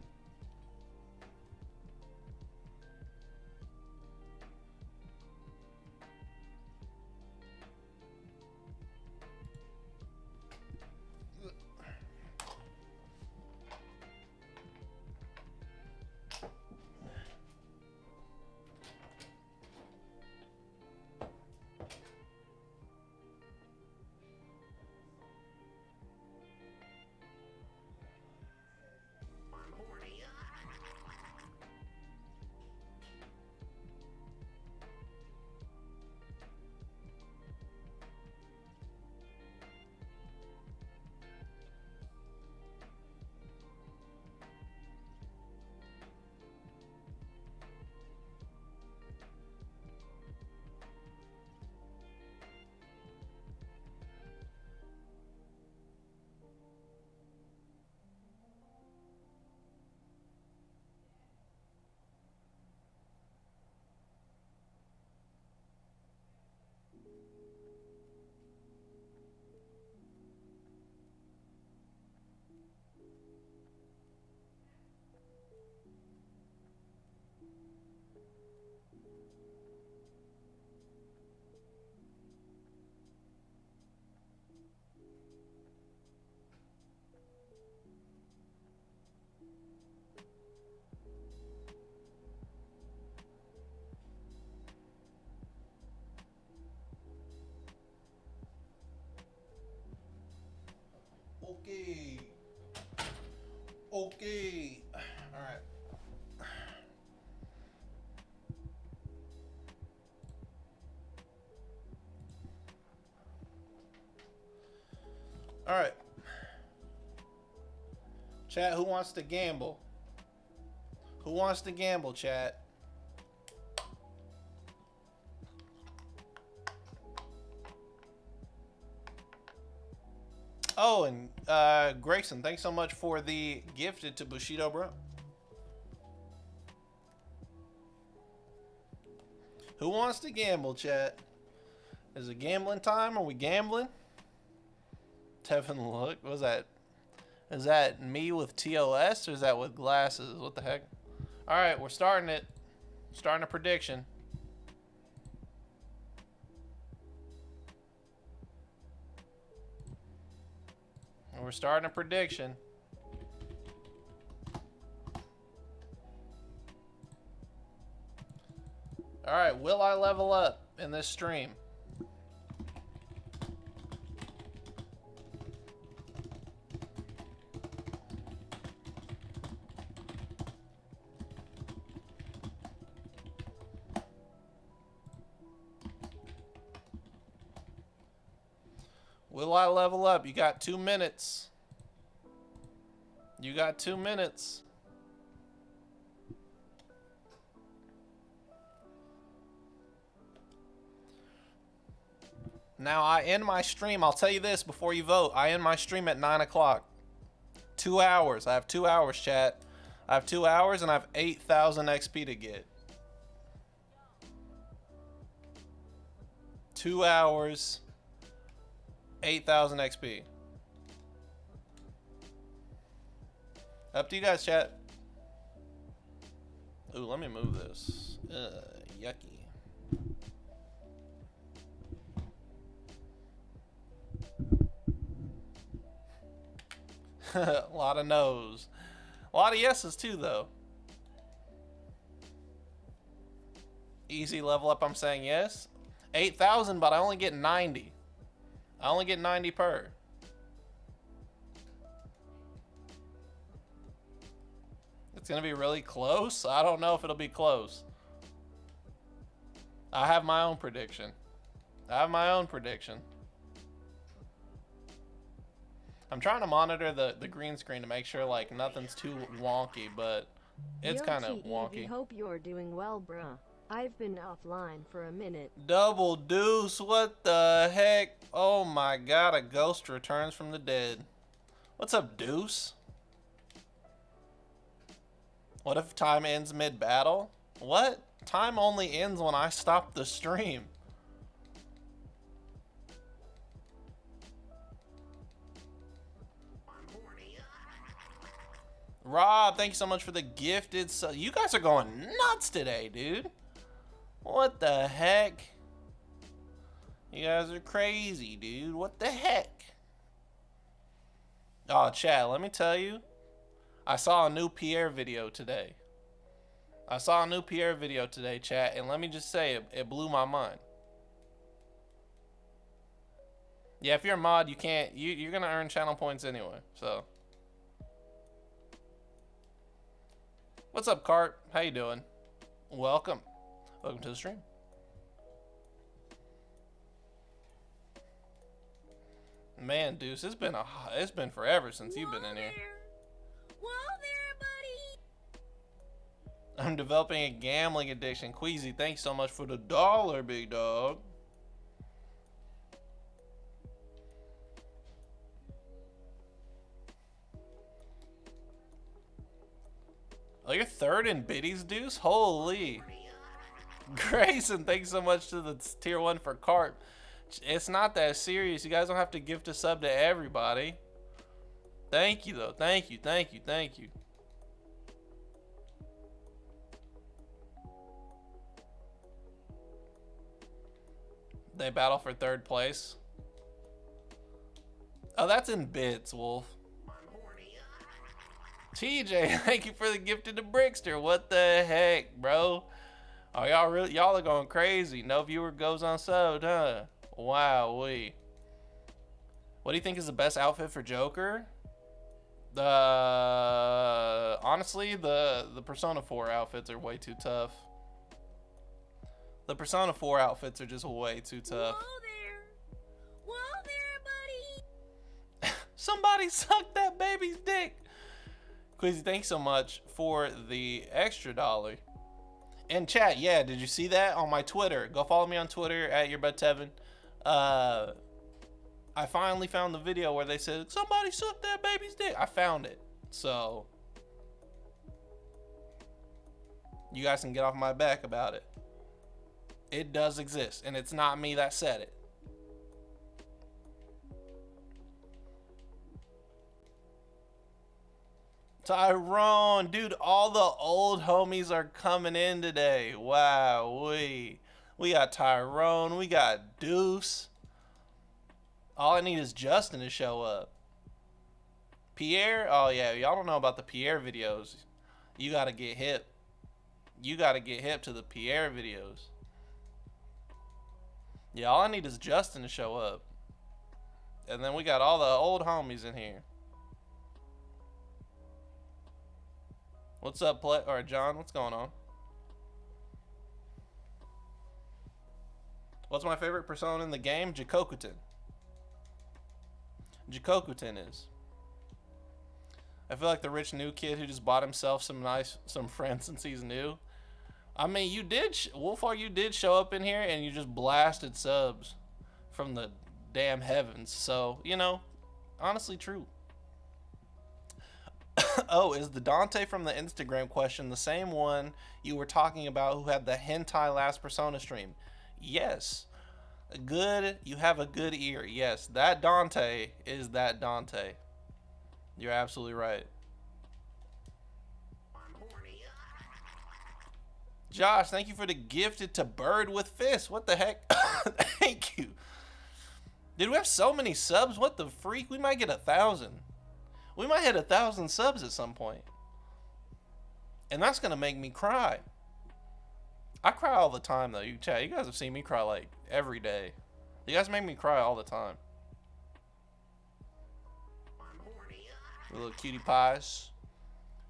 I'm horny. All right. Chat, who wants to gamble? Who wants to gamble, chat? Oh, and Grayson, thanks so much for the gifted to Bushido, bro. Who wants to gamble, chat? Is it gambling time? Are we gambling? Tevin, look. What was that? Is that me with TOS or is that with glasses? What the heck? All right, we're starting it. Starting a prediction. We're starting a prediction. All right, will I level up in this stream? Will I level up? You got 2 minutes. You got 2 minutes. Now, I end my stream. I'll tell you this before you vote. I end my stream at 9 o'clock. 2 hours. I have 2 hours, chat. I have 2 hours and I have 8,000 XP to get. 2 hours. 8,000 XP. Up to you guys, chat. Ooh, let me move this. Yucky. A lot of no's. A lot of yeses too, though. Easy level up, I'm saying yes. 8,000, but I only get 90. I only get 90 per. It's gonna be really close. I don't know if it'll be close. I have my own prediction. I'm trying to monitor the green screen to make sure like nothing's too wonky, but it's kind of wonky. Hope you're doing well, bruh. I've been offline for a minute. Double deuce, what the heck? Oh my god, a ghost returns from the dead. What's up, Deuce? What if time ends mid-battle? What? Time only ends when I stop the stream. Rob, thank you so much for the gifted. So you guys are going nuts today, dude. What the heck? You guys are crazy, dude. What the heck? Oh, chat, let me tell you. I saw a new Pierre video today. Chat, and let me just say, it blew my mind. Yeah, if you're a mod, you can't, you're gonna earn channel points anyway, so. What's up, Cart? How you doing? Welcome. Welcome to the stream. Man, Deuce, it's been forever since you've been in here. Whoa there, buddy. I'm developing a gambling addiction. Queasy, thanks so much for the $1, big dog. Oh, you're third in biddies, Deuce? Holy. Grayson, thanks so much to the tier 1 for Carp. It's not that serious. You guys don't have to gift a sub to everybody. Thank you, though. Thank you. They battle for 3rd place. Oh, that's in bits, Wolf. TJ, thank you for the gifted to Brickster. What the heck, bro? Oh, y'all are going crazy. No viewer goes unsubbed, huh? Wow-wee. What do you think is the best outfit for Joker? Honestly, the Persona 4 outfits are way too tough. The Persona 4 outfits are just way too tough. Whoa there, buddy. Somebody suck that baby's dick. Quizzy, thanks so much for the extra $1. And chat, yeah, did you see that on my Twitter? Go follow me on Twitter at YourBudTevin. I finally found the video where they said, somebody suck that baby's dick. I found it. So, you guys can get off my back about it. It does exist, and it's not me that said it. Tyrone, dude, all the old homies are coming in today. Wow, we got Tyrone, we got Deuce. All I need is Justin to show up. Pierre, oh yeah, y'all don't know about the Pierre videos. You gotta get hip. You gotta get hip to the Pierre videos. Yeah, all I need is Justin to show up. And then we got all the old homies in here. What's up, John? What's going on? What's my favorite persona in the game? Jikokutin. Jikokutin is. I feel like the rich new kid who just bought himself some friends since he's new. I mean, you did, Wolfar, you did show up in here and you just blasted subs from the damn heavens. So, you know, honestly true. Oh, is the Dante from the Instagram question the same one you were talking about who had the hentai last Persona stream? Yes. Good. You have a good ear. Yes, that Dante is that Dante. You're absolutely right. Josh, thank you for the gifted to Bird with Fist. What the heck? Thank you. Dude, we have so many subs. What the freak? We might get 1,000. We might hit 1,000 subs at some point. And that's going to make me cry. I cry all the time, though. You guys have seen me cry, like, every day. You guys make me cry all the time. Little cutie pies.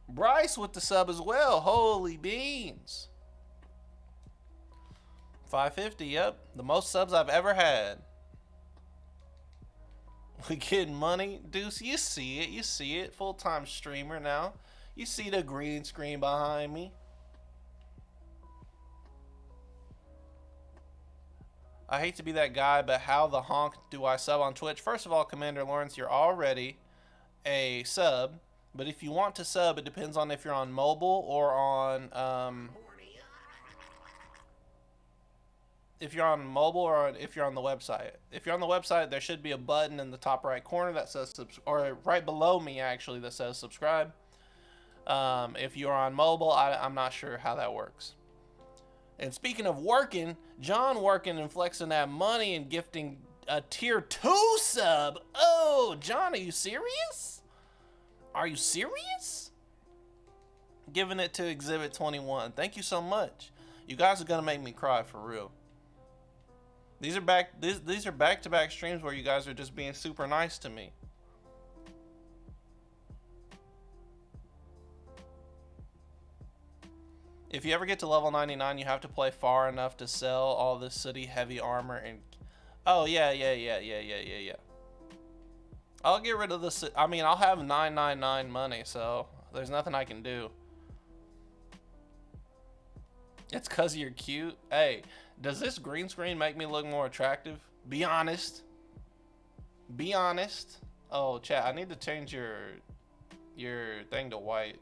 Bryce with the sub as well. Holy beans. 550, yep. The most subs I've ever had. We getting money? Deuce, you see it. You see it. Full-time streamer now. You see the green screen behind me. I hate to be that guy, but how the honk do I sub on Twitch? First of all, Commander Lawrence, you're already a sub. But if you want to sub, it depends on if you're on mobile or on... if you're on mobile or if you're on the website. If you're on the website, there should be a button in the top right corner that says or right below me actually that says subscribe. If you're on mobile, I'm not sure how that works. And speaking of working, John working and flexing that money and gifting a tier 2 sub. Oh, John, are you serious? Are you serious? Giving it to Exhibit 21. Thank you so much. You guys are gonna make me cry for real. These are back-to-back streams where you guys are just being super nice to me. If you ever get to level 99, you have to play far enough to sell all the city heavy armor and... Oh, yeah. I'll get rid of the... I mean, I'll have 999 money, so there's nothing I can do. It's 'cause you're cute. Hey, does this green screen make me look more attractive? Be honest. Be honest. Oh, chat, I need to change your thing to white.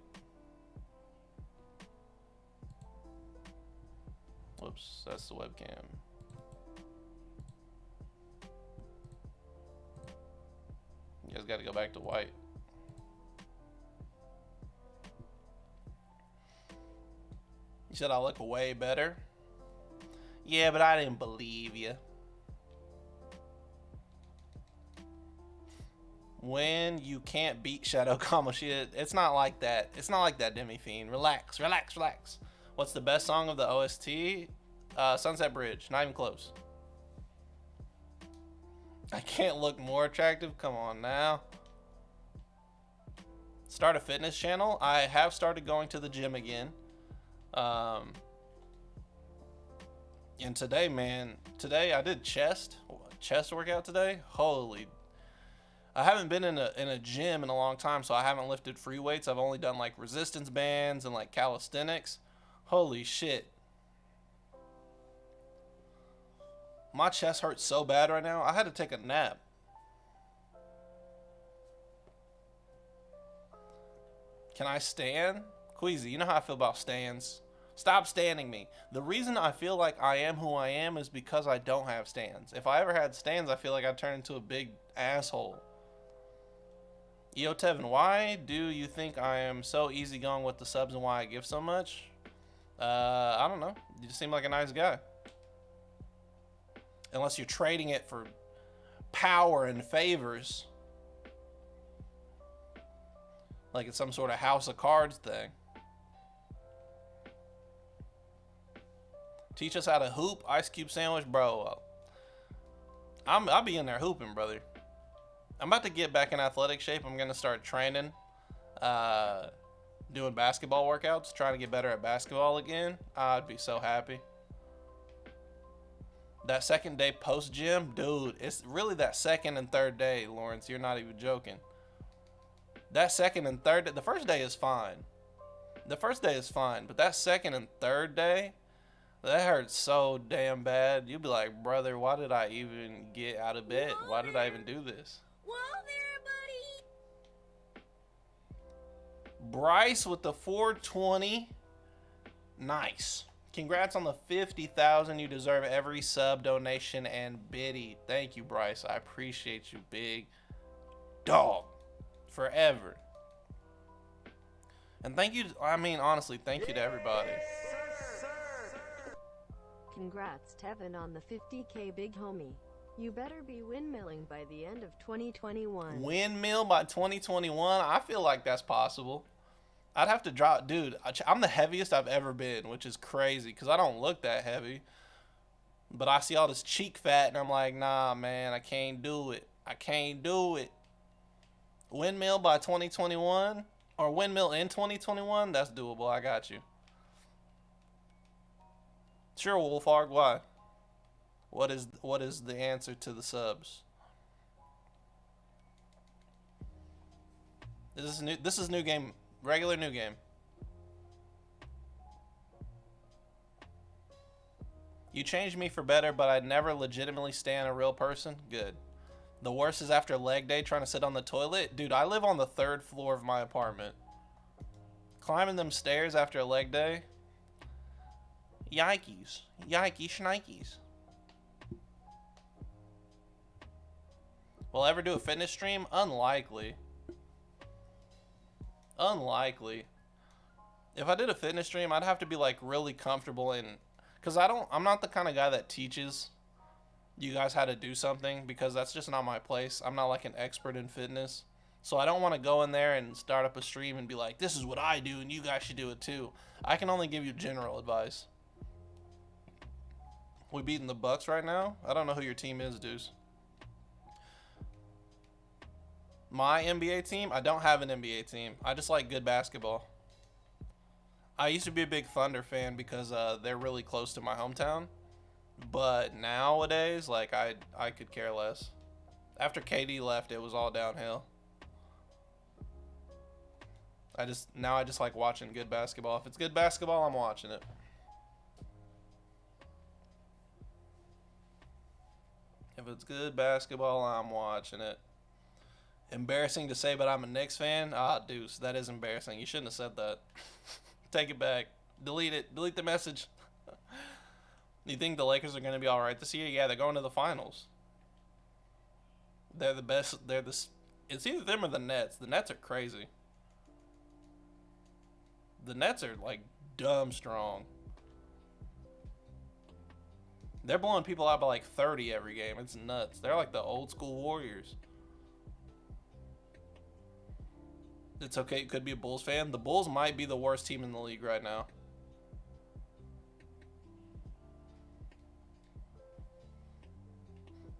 Whoops, that's the webcam. You guys gotta go back to white. You said I look way better? Yeah, but I didn't believe you. When you can't beat Shadow Kamoshida, it's not like that. It's not like that, Demi Fiend. Relax, relax, relax. What's the best song of the OST? Sunset Bridge. Not even close. I can't look more attractive. Come on now. Start a fitness channel. I have started going to the gym again. And today, man, I did chest workout today. Holy, I haven't been in a gym in a long time, so I haven't lifted free weights. I've only done like resistance bands and like calisthenics. Holy shit. My chest hurts so bad right now. I had to take a nap. Can I stand? Queasy, you know how I feel about stands. Stop standing me. The reason I feel like I am who I am is because I don't have stands. If I ever had stands, I feel like I'd turn into a big asshole. Tevin, why do you think I am so easygoing with the subs and why I give so much? I don't know. You just seem like a nice guy. Unless you're trading it for power and favors. Like it's some sort of House of Cards thing. Teach us how to hoop. Ice cube sandwich, bro. I'll be in there hooping, brother. I'm about to get back in athletic shape. I'm gonna start training, doing basketball workouts, trying to get better at basketball again. I'd be so happy. That second day post gym, dude, it's really that second and third day, Lawrence. You're not even joking. That second and third day, the first day is fine. The first day is fine, but that second and third day, that hurts so damn bad. You'll be like, brother, why did I even get out of bed? Why did I even do this? Whoa there, buddy. Bryce with the 420. Nice. Congrats on the 50,000. You deserve every sub, donation, and biddy. Thank you, Bryce. I appreciate you, big dog. Forever. And thank you, I mean, honestly, thank you to everybody. Congrats, Tevin, on the 50K, big homie. You better be windmilling by the end of 2021. Windmill by 2021? I feel like that's possible. I'd have to drop, dude, I'm the heaviest I've ever been, which is crazy because I don't look that heavy. But I see all this cheek fat and I'm like, nah, man, I can't do it. I can't do it. Windmill by 2021 or windmill in 2021? That's doable. I got you. Sure, Wolfarg, why? What is the answer to the subs? This is new game. Regular new game. You changed me for better, but I'd never legitimately stand a real person. Good. The worst is after leg day trying to sit on the toilet. Dude, I live on the 3rd floor of my apartment. Climbing them stairs after a leg day. Yikes. Yikes shnikes. Will I ever do a fitness stream? Unlikely. Unlikely. If I did a fitness stream, I'd have to be like really comfortable in, because I'm not the kind of guy that teaches you guys how to do something, because that's just not my place. I'm not like an expert in fitness. So I don't want to go in there and start up a stream and be like, this is what I do and you guys should do it too. I can only give you general advice. We beating the Bucks right now? I don't know who your team is, dudes. My NBA team? I don't have an NBA team. I just like good basketball. I used to be a big Thunder fan because they're really close to my hometown. But nowadays, like, I could care less. After KD left, it was all downhill. Now I just like watching good basketball. If it's good basketball, I'm watching it. If it's good basketball, I'm watching it. Embarrassing to say, but I'm a Knicks fan. Ah, Deuce, that is embarrassing. You shouldn't have said that. Take it back. Delete it. Delete the message. You think the Lakers are going to be all right this year? Yeah, they're going to the finals. They're the best. It's either them or the Nets. The Nets are crazy. The Nets are like dumb strong. They're blowing people out by like 30 every game. It's nuts. They're like the old school Warriors. It's okay. It could be a Bulls fan. The Bulls might be the worst team in the league right now.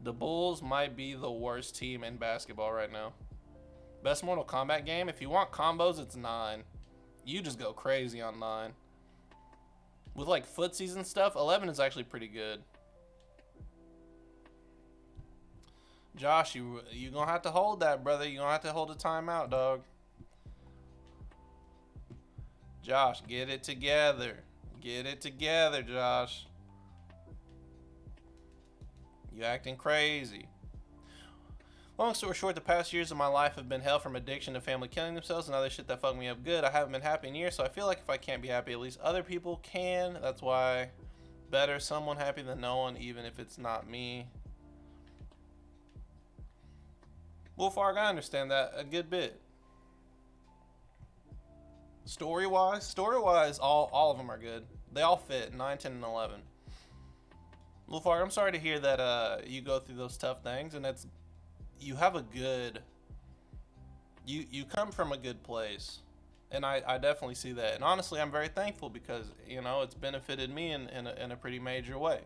The Bulls might be the worst team in basketball right now. Best Mortal Kombat game? If you want combos, it's 9. You just go crazy on 9. With like footsies and stuff, 11 is actually pretty good. Josh, you gonna have to hold that, brother. You gonna have to hold a timeout, dog. Josh, get it together. Get it together, Josh. You acting crazy. Long story short, the past years of my life have been hell, from addiction to family killing themselves and other shit that fucked me up good. I haven't been happy in years, so I feel like if I can't be happy, at least other people can. That's why better someone happy than no one, even if it's not me. Wolfarg, I understand that a good bit. Story-wise, all of them are good. They all fit, 9, 10, and 11. Wolfarg, I'm sorry to hear that you go through those tough things, and it's you have a good you come from a good place, and I definitely see that. And honestly, I'm very thankful because it's benefited me in a pretty major way.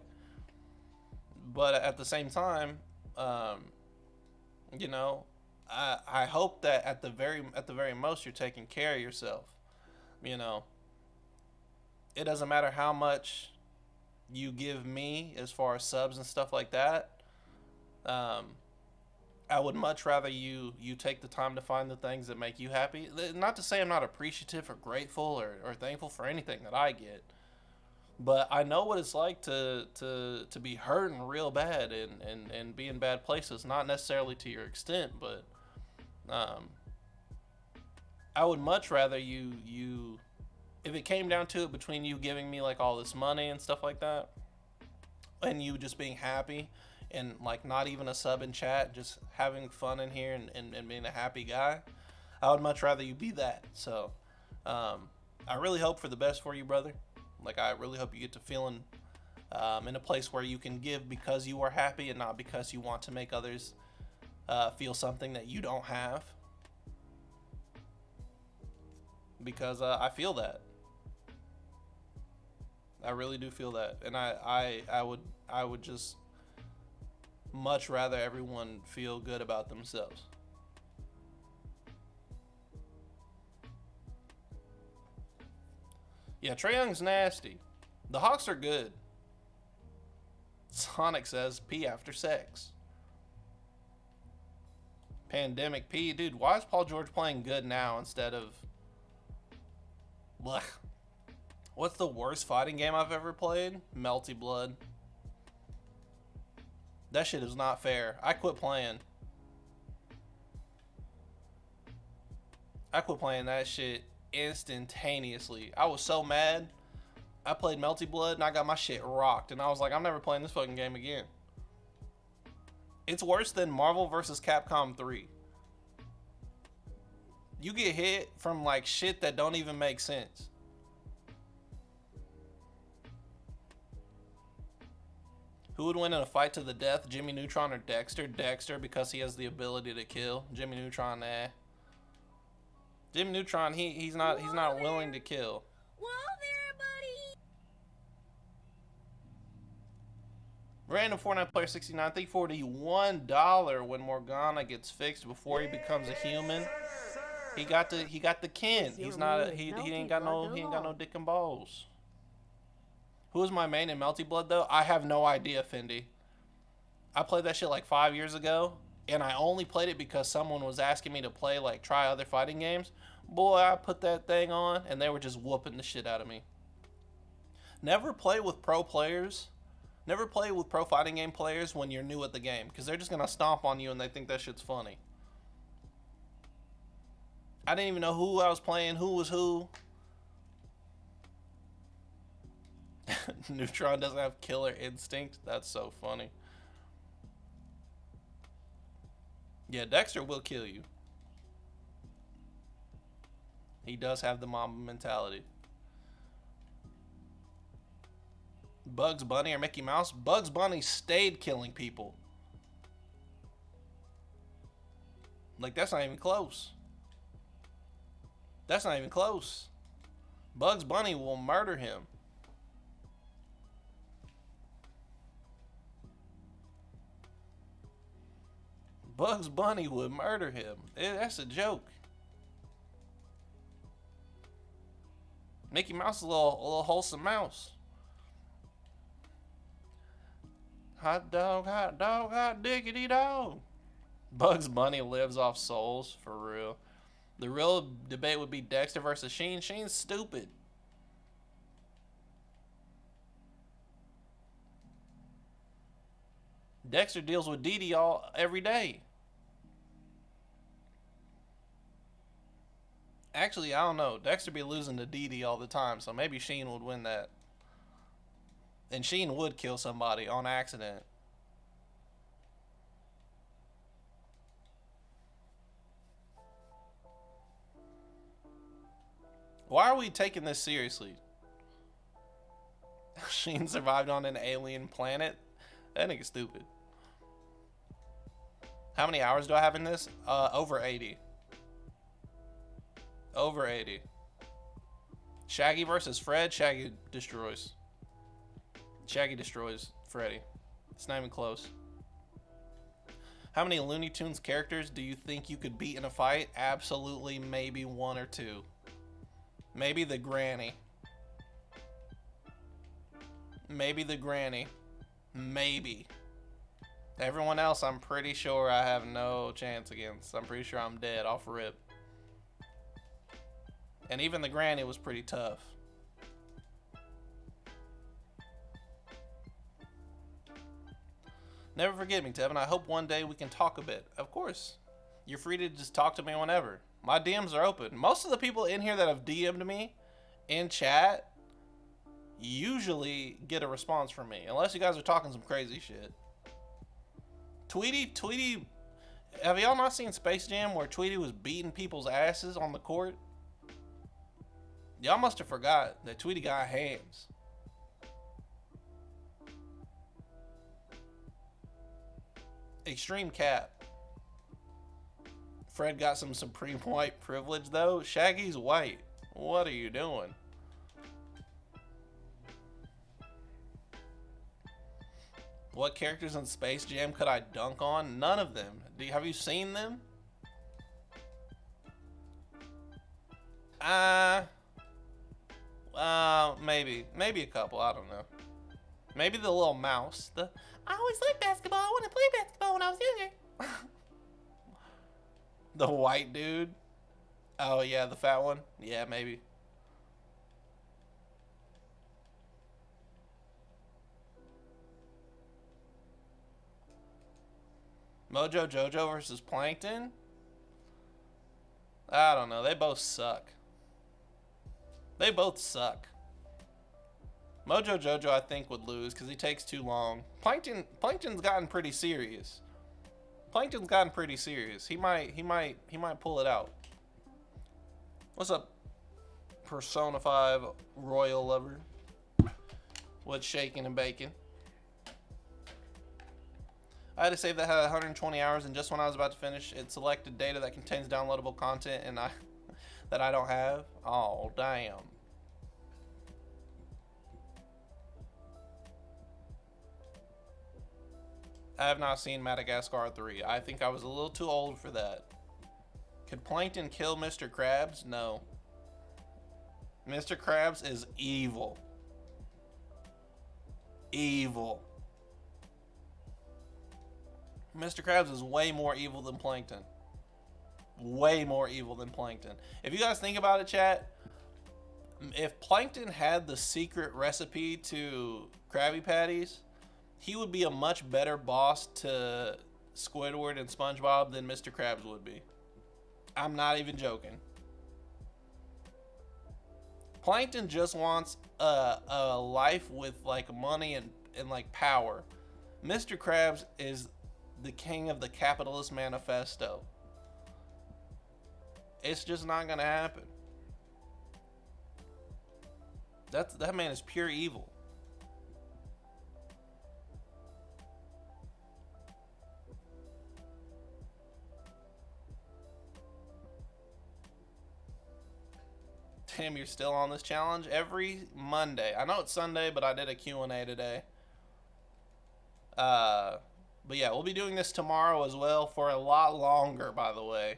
But at the same time, I hope that at the very most you're taking care of yourself. It doesn't matter how much you give me as far as subs and stuff like that. I would much rather you take the time to find the things that make you happy. Not to say I'm not appreciative or grateful or thankful for anything that I get, but I know what it's like to be hurting real bad and be in bad places. Not necessarily to your extent, but I would much rather you if it came down to it, between you giving me like all this money and stuff like that, and you just being happy and like not even a sub in chat, just having fun in here and being a happy guy, I would much rather you be that. So I really hope for the best for you, brother. Like, I really hope you get to feeling in a place where you can give because you are happy and not because you want to make others feel something that you don't have. Because I feel that. I really do feel that. And I would just much rather everyone feel good about themselves. Yeah, Trae Young's nasty. The Hawks are good. Sonic says pee after sex. Pandemic pee. Dude, why is Paul George playing good now instead of... Blech. What's the worst fighting game I've ever played? Melty Blood. That shit is not fair. I quit playing. I quit playing that shit instantaneously. I was so mad. I played Melty Blood and I got my shit rocked. And I was like, I'm never playing this fucking game again. It's worse than Marvel vs. Capcom 3. You get hit from like shit that don't even make sense. Who would win in a fight to the death, Jimmy Neutron or Dexter? Dexter, because he has the ability to kill. Jimmy Neutron, nah. Jimmy Neutron, he's not willing to kill. Whoa there, buddy! Random Fortnite player 69, thank you for the $1 when Morgana gets fixed before he becomes a human. He got the kin. He's not he ain't got no dick and balls. Who is my main in Melty Blood though? I have no idea, Fendi. I played that shit like 5 years ago, and I only played it because someone was asking me to play, like, try other fighting games. Boy, I put that thing on, and they were just whooping the shit out of me. Never play with pro players. Never play with pro fighting game players when you're new at the game, because they're just gonna stomp on you and they think that shit's funny. I didn't even know who I was playing, who was who. Neutron doesn't have killer instinct. That's so funny. Yeah, Dexter will kill you. He does have the Mamba mentality. Bugs Bunny or Mickey Mouse? Bugs Bunny stayed killing people. Like, that's not even close. That's not even close. Bugs Bunny will murder him. Bugs Bunny would murder him. That's a joke. Mickey Mouse is a little wholesome mouse. Hot dog, hot diggity dog. Bugs Bunny lives off souls, for real. The real debate would be Dexter versus Sheen. Sheen's stupid. Dexter deals with Dee Dee every day. Actually, I don't know. Dexter be losing to Dee Dee all the time, so maybe Sheen would win that. And Sheen would kill somebody on accident. Why are we taking this seriously? Sheen survived on an alien planet? That nigga's stupid. How many hours do I have in this? Over 80. Over 80. Shaggy versus Fred. Shaggy destroys. Shaggy destroys Freddy. It's not even close. How many Looney Tunes characters do you think you could beat in a fight? Absolutely, maybe one or two. Maybe the granny. Maybe the granny. Maybe. Everyone else, I'm pretty sure I have no chance against. I'm pretty sure I'm dead off rip. And even the granny was pretty tough. Never forget me, Tevin. I hope one day we can talk a bit. Of course. You're free to just talk to me whenever. My DMs are open. Most of the people in here that have DM'd me in chat usually get a response from me. Unless you guys are talking some crazy shit. Tweety, have y'all not seen Space Jam where Tweety was beating people's asses on the court? Y'all must have forgot that Tweety got hands. Extreme cap. Fred got some supreme white privilege though. Shaggy's white. What are you doing? What characters in Space Jam could I dunk on? None of them. Have you seen them? Maybe a couple. I don't know. Maybe the little mouse. I always liked basketball. I want to play basketball when I was younger. The white dude. Oh yeah, the fat one. Yeah, maybe. Mojo Jojo versus Plankton? I don't know. They both suck. They both suck. Mojo Jojo, I think, would lose because he takes too long. Plankton's gotten pretty serious. Plankton's gotten pretty serious. He might pull it out. What's up, Persona 5 Royal Lover? What's shaking and baking? I had a save that had 120 hours, and just when I was about to finish, it selected data that contains downloadable content, and that I don't have. Oh, damn. I have not seen Madagascar 3. I think I was a little too old for that. Could Plankton kill Mr. Krabs? No. Mr. Krabs is evil. Evil. Mr. Krabs is way more evil than Plankton. Way more evil than Plankton. If you guys think about it, chat, if Plankton had the secret recipe to Krabby Patties, he would be a much better boss to Squidward and SpongeBob than Mr. Krabs would be. I'm not even joking. Plankton just wants a life with like money and like power. Mr. Krabs is the king of the capitalist manifesto. It's just not gonna happen. That man is pure evil. Damn, you're still on this challenge every Monday. I know it's Sunday, but I did a Q&A today. But yeah, we'll be doing this tomorrow as well for a lot longer, by the way.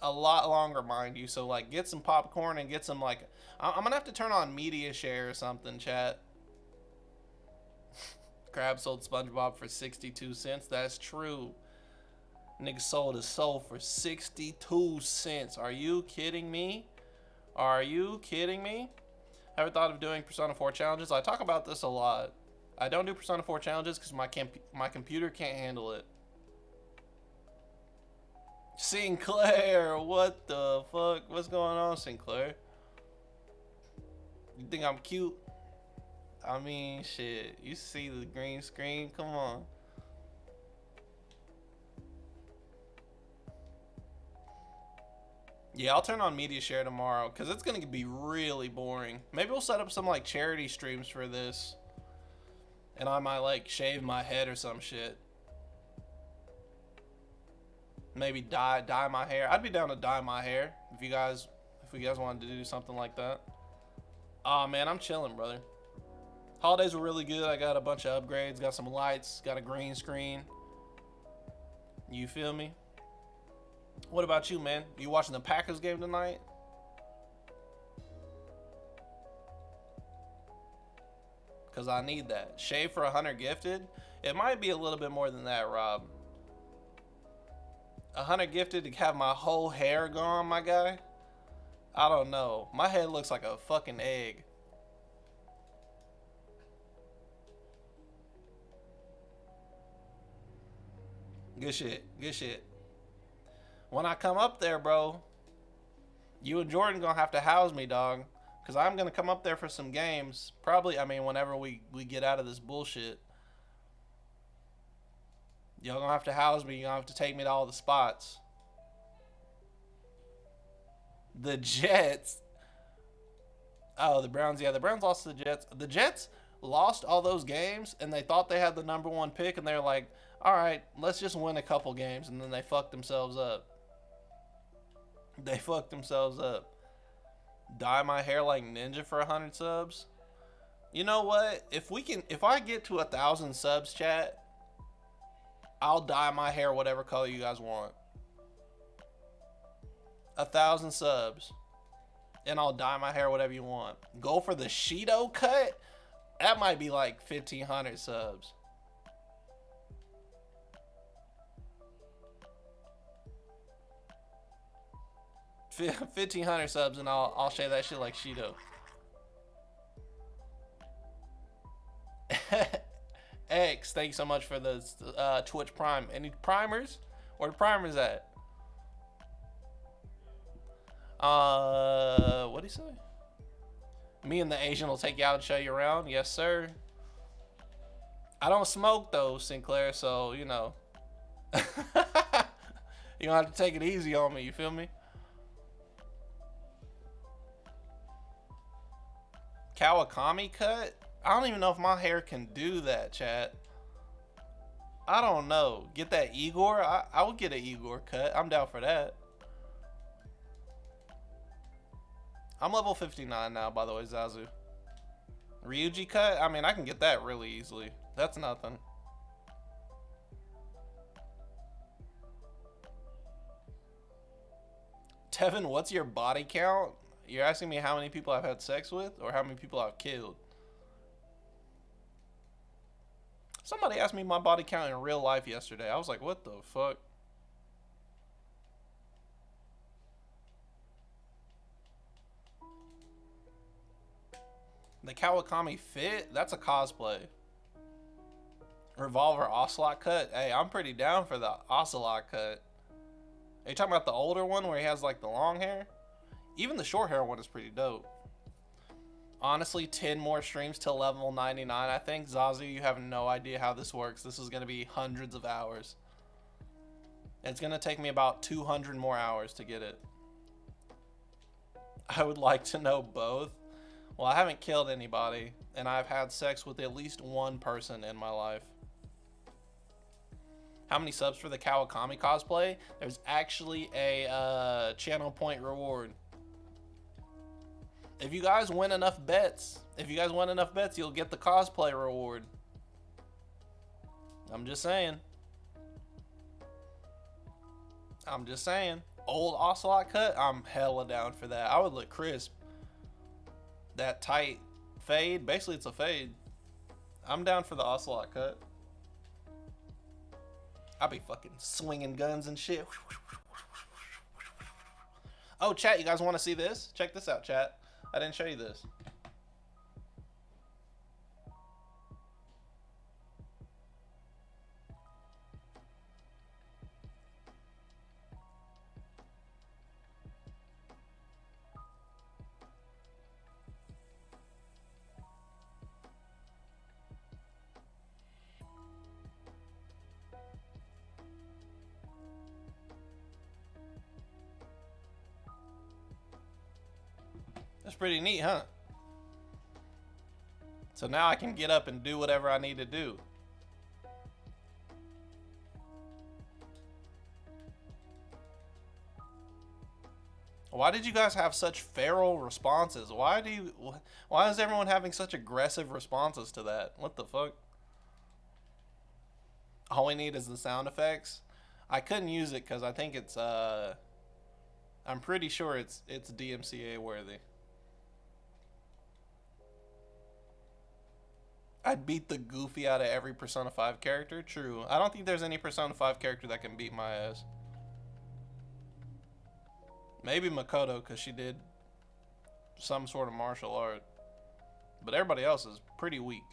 A lot longer, mind you. So, like, get some popcorn and get some, like... I'm going to have to turn on media share or something, chat. Krabs sold SpongeBob for 62 cents. That's true. Nigga sold his soul for 62 cents. Are you kidding me? Are you kidding me? Ever thought of doing Persona 4 challenges? I talk about this a lot. I don't do Persona 4 challenges because my computer can't handle it. Sinclair, what the fuck? What's going on, Sinclair? You think I'm cute? I mean, shit. You see the green screen? Come on. Yeah, I'll turn on media share tomorrow because it's going to be really boring. Maybe we'll set up some like charity streams for this. And I might like shave my head or some shit. Maybe dye my hair. I'd be down to dye my hair if you guys wanted to do something like that. Aw, man, I'm chilling, brother. Holidays were really good. I got a bunch of upgrades, got some lights, got a green screen. You feel me? What about you, man? You watching the Packers game tonight? Because I need that. Shave for 100 gifted? It might be a little bit more than that, Rob. 100 gifted to have my whole hair gone, my guy? I don't know. My head looks like a fucking egg. Good shit. Good shit. When I come up there, bro, you and Jordan gonna have to house me, dog. Because I'm gonna come up there for some games. Probably, I mean, whenever we get out of this bullshit. Y'all gonna have to house me. You're gonna have to take me to all the spots. The Jets. Oh, the Browns. Yeah, the Browns lost to the Jets. The Jets lost all those games, and they thought they had the #1 pick, and they're like, all right, let's just win a couple games, and then they fucked themselves up. They fucked themselves up. Dye my hair like Ninja for 100 subs. You know what? If I get to 1,000 subs, chat, I'll dye my hair whatever color you guys want. 1,000 subs. And I'll dye my hair whatever you want. Go for the Shido cut? That might be like 1,500 subs. $1,500 subs and I'll shave that shit like Shido. X, thank you so much for the Twitch Prime. Any primers? Where the primers at? What'd he say? Me and the Asian will take you out and show you around. Yes, sir. I don't smoke though, Sinclair, so you know. You don't have to take it easy on me, you feel me? Kawakami cut? I don't even know if my hair can do that, chat. I don't know. Get that Igor? I would get an Igor cut. I'm down for that. I'm level 59 now, by the way, Zazu. Ryuji cut? I mean, I can get that really easily. That's nothing. Tevin, what's your body count? You're asking me how many people I've had sex with or how many people I've killed? Somebody asked me my body count in real life yesterday. I was like, what the fuck? The Kawakami fit? That's a cosplay. Revolver Ocelot cut? Hey, I'm pretty down for the Ocelot cut. Are you talking about the older one where he has like the long hair? Even the short hair one is pretty dope. Honestly, 10 more streams till level 99, I think. Zazu, you have no idea how this works. This is going to be hundreds of hours. It's going to take me about 200 more hours to get it. I would like to know both. Well, I haven't killed anybody, and I've had sex with at least one person in my life. How many subs for the Kawakami cosplay? There's actually a channel point reward. If you guys win enough bets, you'll get the cosplay reward. I'm just saying. Old Ocelot cut? I'm hella down for that. I would look crisp. That tight fade, basically it's a fade. I'm down for the Ocelot cut. I'll be fucking swinging guns and shit. Oh, chat, you guys want to see this? Check this out, chat. I didn't show you this. That's pretty neat, huh? So now I can get up and do whatever I need to do. Why did you guys have such feral responses? Why is everyone having such aggressive responses to that? What the fuck? All we need is the sound effects. I couldn't use it because I think it's I'm pretty sure it's DMCA worthy. I'd beat the goofy out of every Persona 5 character. True. I don't think there's any Persona 5 character that can beat my ass. Maybe Makoto, because she did some sort of martial art. But everybody else is pretty weak.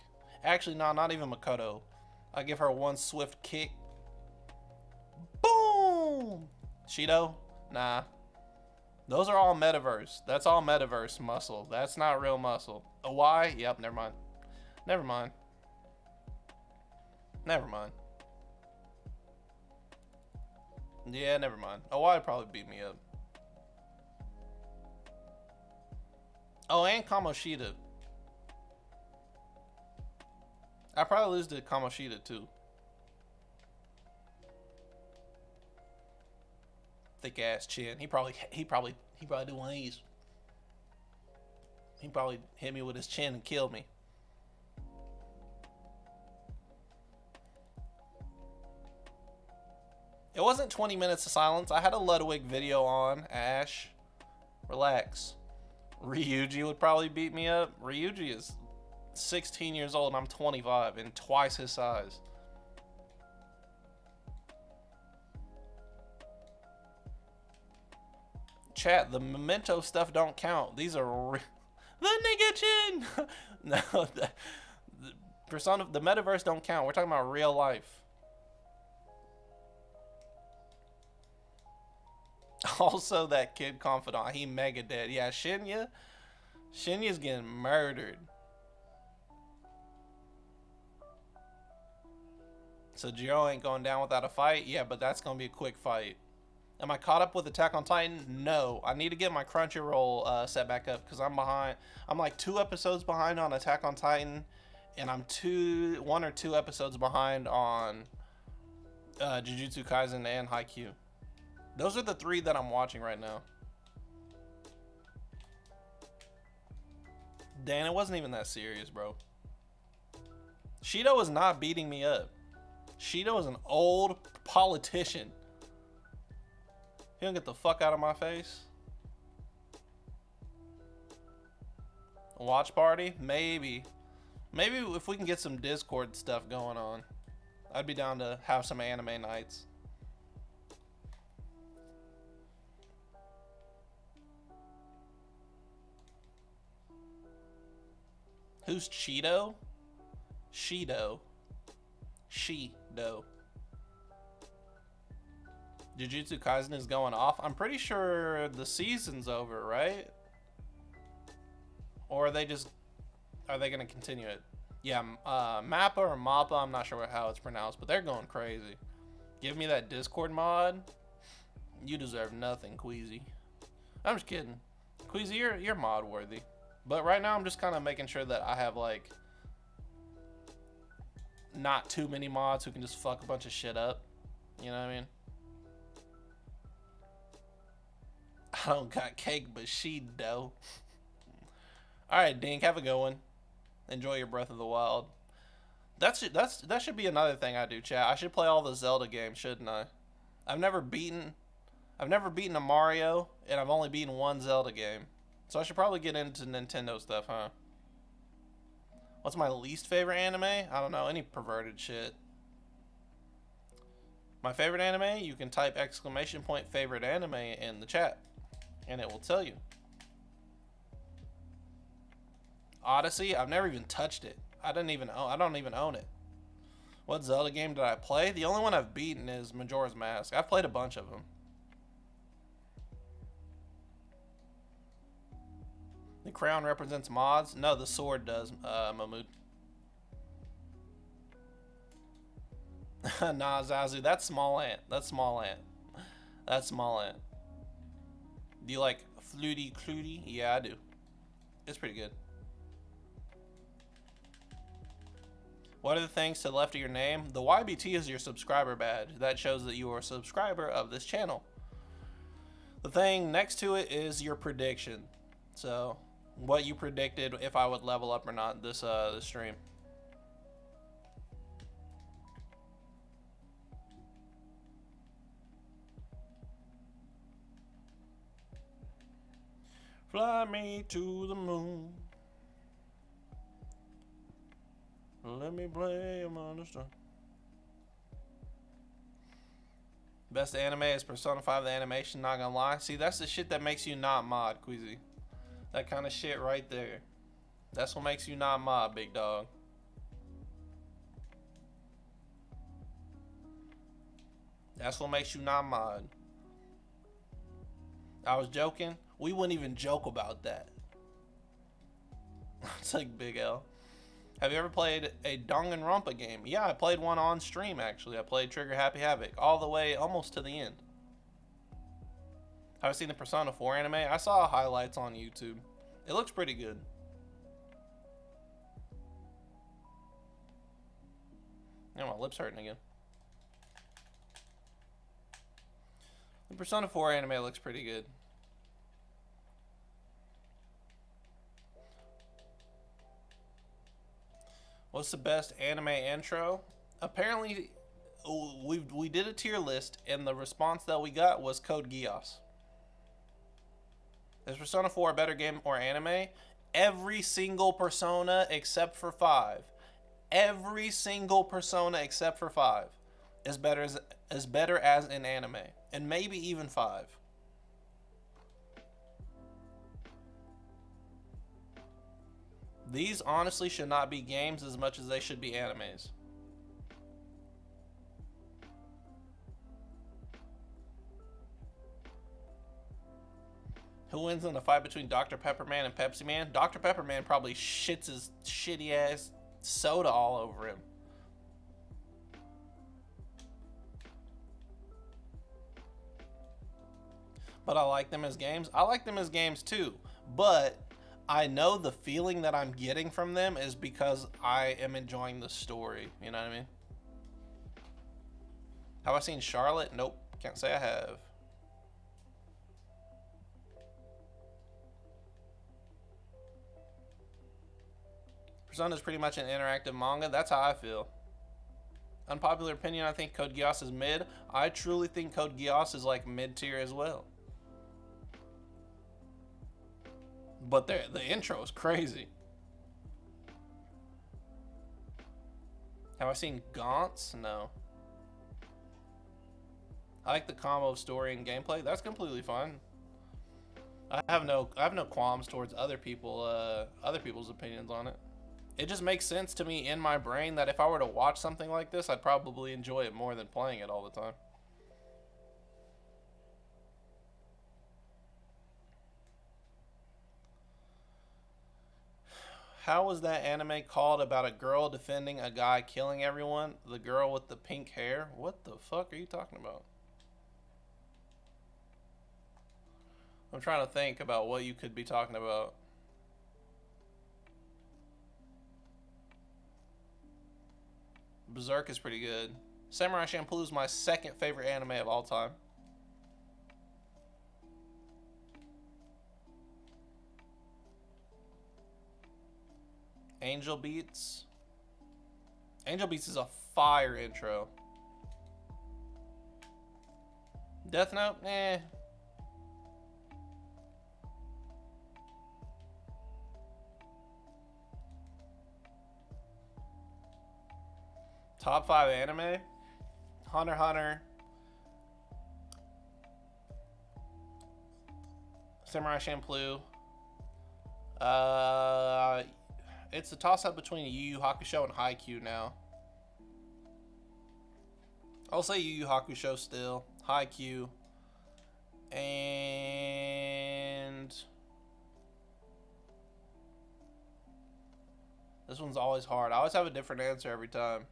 Actually, no, not even Makoto. I give her one swift kick. Boom! Shido? Nah. Those are all metaverse. That's all metaverse muscle. That's not real muscle. A Y? Yep, never mind. Never mind. Never mind. Yeah, never mind. A Y would probably beat me up. Oh, and Kamoshida. I probably lose to Kamoshida too. Thick ass chin. He probably do one of these. He probably hit me with his chin and killed me. It wasn't 20 minutes of silence. I had a Ludwig video on. Ash, relax. Ryuji would probably beat me up. Ryuji is 16 years old and I'm 25 and twice his size. Chat, the memento stuff don't count. These are the nigga chin. No, the Persona, the metaverse don't count. We're talking about real life. Also, that kid confidant, he mega dead. Yeah, Shinya's getting murdered. So Jiro ain't going down without a fight? Yeah, but that's gonna be a quick fight. Am I caught up with Attack on Titan? No. I need to get my Crunchyroll set back up because I'm behind. I'm like 2 episodes behind on Attack on Titan, and I'm 1 or 2 episodes behind on Jujutsu Kaisen and Haikyuu. Those are the 3 that I'm watching right now. Dan, it wasn't even that serious, bro. Shido is not beating me up. Shido is an old politician. He don't get the fuck out of my face. Watch party? Maybe. Maybe if we can get some Discord stuff going on. I'd be down to have some anime nights. Who's Cheeto? Shido. Shido. Jujutsu Kaisen is going off. I'm pretty sure the season's over, right? Or are they gonna continue it? Yeah, Mappa or Mappa, I'm not sure how it's pronounced, but they're going crazy. Give me that Discord mod. You deserve nothing, Queasy. I'm just kidding. Queasy, you're mod worthy. But right now I'm just kind of making sure that I have like not too many mods who can just fuck a bunch of shit up. You know what I mean? I don't got cake, but she dough. Alright, Dink, have a good one. Enjoy your Breath of the Wild. That should be another thing I do, chat. I should play all the Zelda games, shouldn't I? I've never beaten a Mario, and I've only beaten 1 Zelda game. So I should probably get into Nintendo stuff, huh? What's my least favorite anime? I don't know, any perverted shit. My favorite anime, you can type !! favorite anime in the chat and it will tell you. Odyssey, I've never even touched it. I don't even own it. What Zelda game did I play? The only one I've beaten is Majora's Mask. I've played a bunch of them. The crown represents mods. No, the sword does, Mahmood. Nah, Zazu, that's small ant. That's small ant. That's small ant. Do you like Flutie Clutie? Yeah, I do. It's pretty good. What are the things to the left of your name? The YBT is your subscriber badge. That shows that you are a subscriber of this channel. The thing next to it is your prediction. So, what you predicted if I would level up or not this stream. Fly me to the moon. Let me play among the stars. Best anime is Persona 5 the animation, not gonna lie. See, that's the shit that makes you not mod, Queasy. That kind of shit right there. That's what makes you not mod, big dog. That's what makes you not mod. I was joking. We wouldn't even joke about that. It's like Big L. Have you ever played a Danganronpa game? Yeah, I played one on stream, actually. I played Trigger Happy Havoc all the way almost to the end. Have I seen the Persona 4 anime? I saw highlights on YouTube. It looks pretty good. Yeah, my lip's hurting again. The Persona 4 anime looks pretty good. What's the best anime intro? Apparently, we did a tier list, and the response that we got was Code Geass. Is Persona 4 a better game or anime? Every single Persona except for 5. Every single Persona except for 5 is better as an anime, and maybe even 5. These honestly should not be games as much as they should be animes. Who wins in the fight between Dr. Pepperman and Pepsi Man? Dr. Pepperman probably shits his shitty ass soda all over him. But I like them as games. I like them as games too. But I know the feeling that I'm getting from them is because I am enjoying the story. You know what I mean? Have I seen Charlotte? Nope. Can't say I have. Persona is pretty much an interactive manga. That's how I feel. Unpopular opinion, I think Code Geass is mid. I truly think Code Geass is like mid-tier as well. But the intro is crazy. Have I seen Gaunt's? No. I like the combo of story and gameplay. That's completely fine. I have no qualms towards other people's opinions on it. It just makes sense to me in my brain that if I were to watch something like this, I'd probably enjoy it more than playing it all the time. How was that anime called about a girl defending a guy killing everyone? The girl with the pink hair? What the fuck are you talking about? I'm trying to think about what you could be talking about. Berserk is pretty good. Samurai Champloo is my second favorite anime of all time. Angel Beats. Angel Beats is a fire intro. Death Note? Eh. Top 5 anime? Hunter x Hunter, Samurai Champloo. It's a toss-up between Yu Yu Hakusho and Haikyuu now. I'll say Yu Yu Hakusho still. Haikyuu. And... this one's always hard. I always have a different answer every time.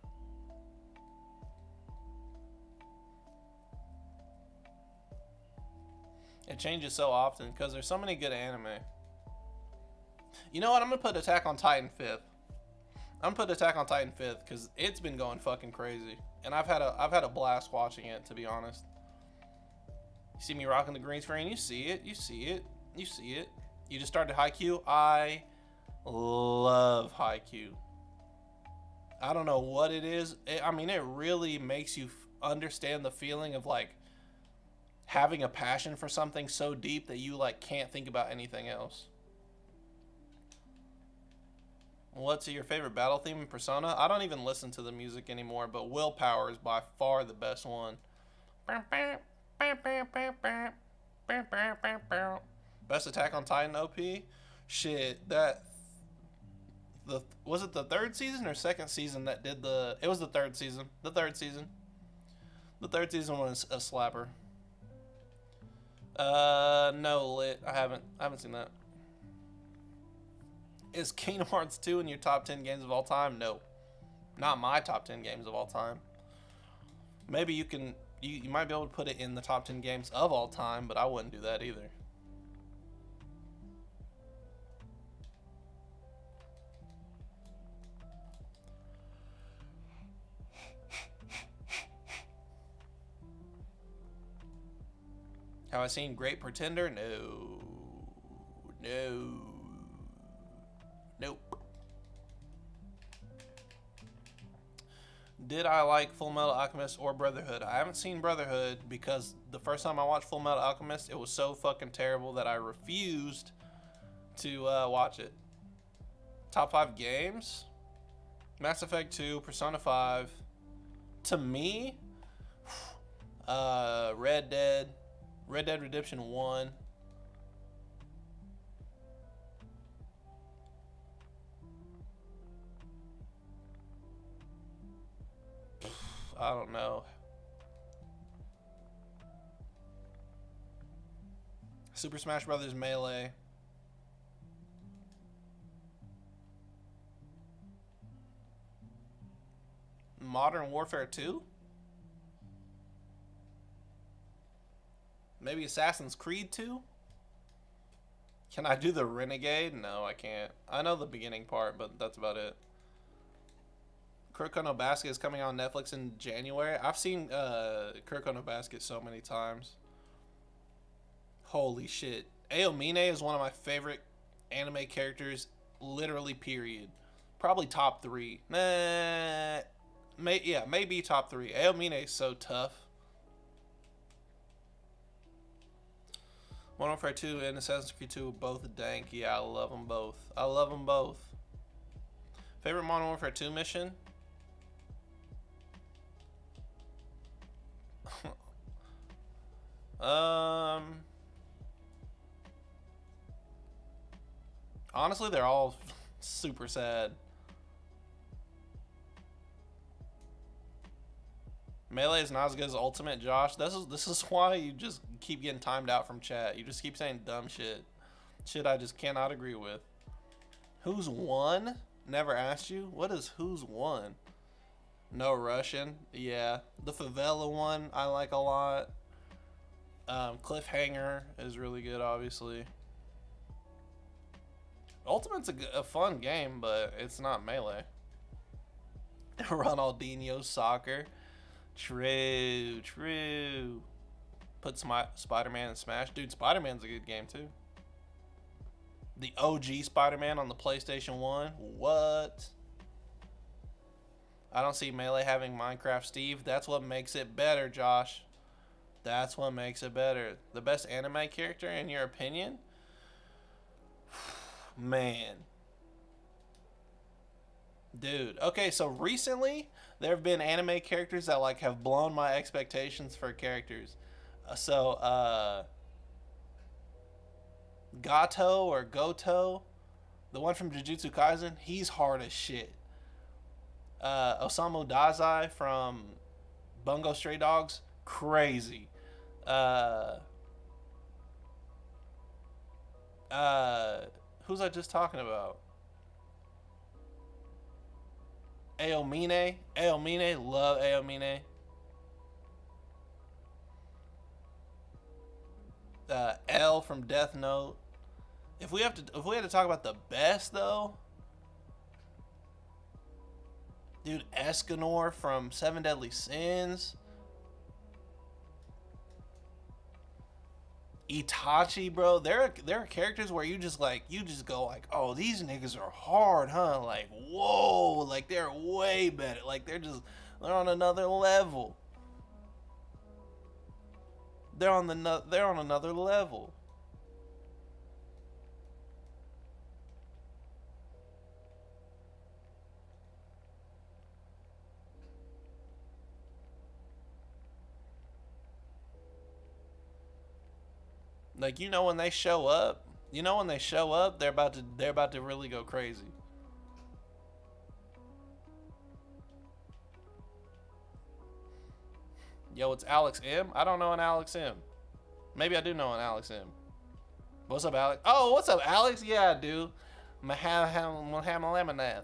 It changes so often because there's so many good anime. You know what? I'm gonna put Attack on Titan 5th. I'm gonna put Attack on Titan 5th because it's been going fucking crazy, and I've had a blast watching it, to be honest. You see me rocking the green screen? You see it. You see it. You see it. You just started Haikyuu. I love Haikyuu. I don't know what it is. I mean, it really makes you understand the feeling of like having a passion for something so deep that you like can't think about anything else. What's your favorite battle theme in Persona? I don't even listen to the music anymore, but Willpower is by far the best one. Best Attack on Titan OP? Shit, was it the third season or second season that did the... It was the third season. The third season. The third season was a slapper. No, Lit. I haven't seen that. Is Kingdom Hearts 2 in your top 10 games of all time? No. Not my top 10 games of all time. Maybe you can... You might be able to put it in the top 10 games of all time, but I wouldn't do that either. Have I seen Great Pretender? No. No. Nope. Did I like Full Metal Alchemist or Brotherhood? I haven't seen Brotherhood because the first time I watched Full Metal Alchemist, it was so fucking terrible that I refused to watch it. Top 5 games? Mass Effect 2, Persona 5. To me, Red Dead Redemption 1. I don't know. Super Smash Brothers Melee. Modern Warfare 2? Maybe Assassin's Creed 2? Can I do the Renegade? No, I can't. I know the beginning part, but that's about it. Kuroko no Basket is coming on Netflix in January. I've seen Kuroko no Basket so many times. Holy shit. Aomine is one of my favorite anime characters, literally, period. Probably top 3. Nah, maybe top 3. Aomine is so tough. Modern Warfare 2 and Assassin's Creed 2 both dank. Yeah, I love them both. I love them both. Favorite Modern Warfare 2 mission? Honestly, they're all super sad. Melee is not as good as Ultimate, Josh. This is why you just keep getting timed out from chat. You just keep saying dumb shit. Shit I just cannot agree with. Who's won? Never asked you. What is who's won? No Russian. Yeah. The Favela one I like a lot. Cliffhanger is really good, obviously. Ultimate's a fun game, but it's not Melee. Ronaldinho soccer. True. Put Spider-Man in Smash. Dude, Spider-Man's a good game, too. The OG Spider-Man on the PlayStation 1. What? I don't see Melee having Minecraft Steve. That's what makes it better, Josh. That's what makes it better. The best anime character, in your opinion? Man. Dude. Okay, so recently, there have been anime characters that, like, have blown my expectations for characters. Gato or Goto, the one from Jujutsu Kaisen, he's hard as shit. Osamu Dazai from Bungo Stray Dogs, crazy. Uh, who's I just talking about? Aomine, love Aomine. L from Death Note. If we had to talk about the best though, dude, Escanor from Seven Deadly Sins. Itachi, bro. There are characters where you just go like, oh, these niggas are hard, huh? Like, whoa, like they're way better. Like they're on another level. They're on another level. Like, when they show up, they're about to really go crazy. Yo, it's Alex M. I don't know an Alex M. Maybe I do know an Alex M. What's up, Alex? Oh, what's up, Alex? Yeah, I do. Mahamalamanath.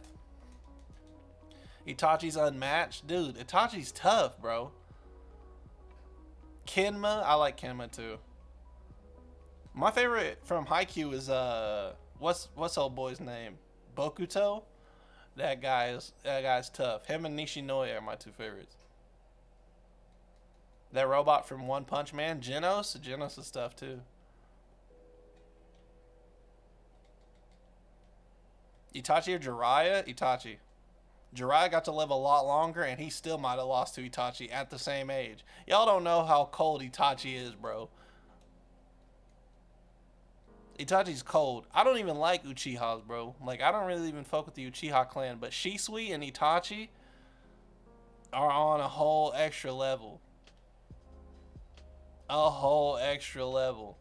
Itachi's unmatched. Dude, Itachi's tough, bro. Kenma, I like Kenma too. My favorite from Haikyuu is what's old boy's name? Bokuto? That guy's tough. Him and Nishinoya are my two favorites. That robot from One Punch Man, Genos is tough too. Itachi or Jiraiya? Itachi. Jiraiya got to live a lot longer, and he still might have lost to Itachi at the same age. Y'all don't know how cold Itachi is, bro. Itachi's cold. I don't even like Uchihas, bro. Like, I don't really even fuck with the Uchiha clan, but Shisui and Itachi are on a whole extra level. A whole extra level.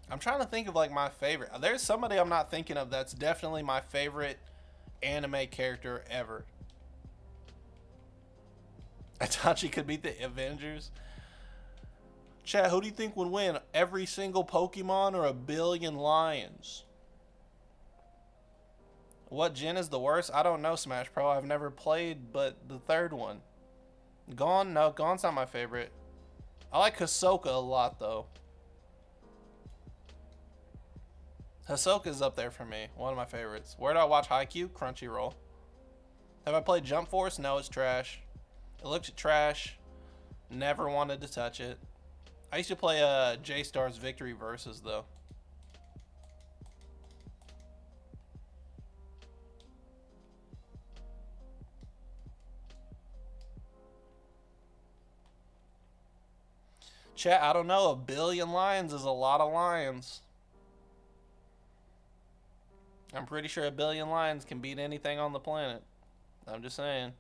I'm trying to think of like my favorite. There's somebody I'm not thinking of that's definitely my favorite anime character ever. Itachi could beat the Avengers. Chat, who do you think would win? Every single Pokemon or a billion lions? What gen is the worst? I don't know, Smash Pro. I've never played but the third one. Gon? No, Gon's not my favorite. I like Hisoka a lot though. Hisoka's up there for me. One of my favorites. Where do I watch Haikyuu? Crunchyroll. Have I played Jump Force? No, it's trash. It looks trash. Never wanted to touch it. I used to play J-Star's Victory Versus though. Chat, I don't know. A billion lions is a lot of lions. I'm pretty sure a billion lions can beat anything on the planet. I'm just saying.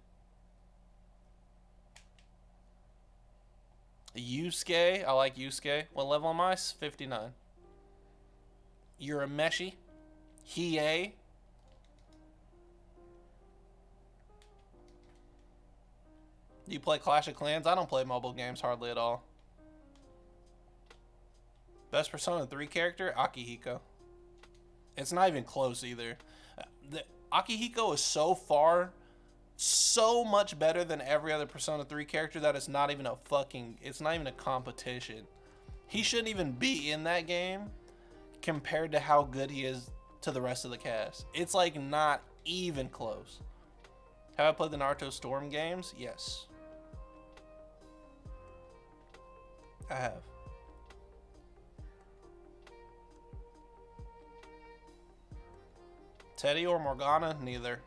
Yusuke. I like Yusuke. What level am I? 59. Urameshi. Hiei. You play Clash of Clans? I don't play mobile games hardly at all. Best Persona 3 character? Akihiko. It's not even close either. Akihiko is so much better than every other Persona 3 character that it's not even a competition. He shouldn't even be in that game compared to how good he is to the rest of the cast. It's like not even close. Have I played the Naruto Storm games? Yes. I have. Teddy or Morgana? Neither.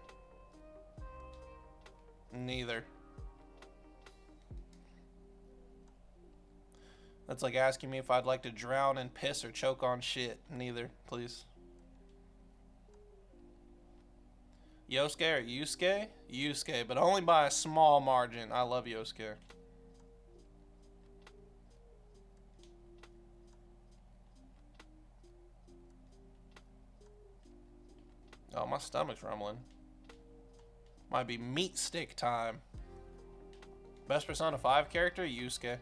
Neither. That's like asking me if I'd like to drown in piss or choke on shit. Neither, please. Yosuke or Yusuke? Yusuke, but only by a small margin. I love Yosuke. Oh, my stomach's rumbling. Might be meat stick time. Best Persona 5 character? Yusuke.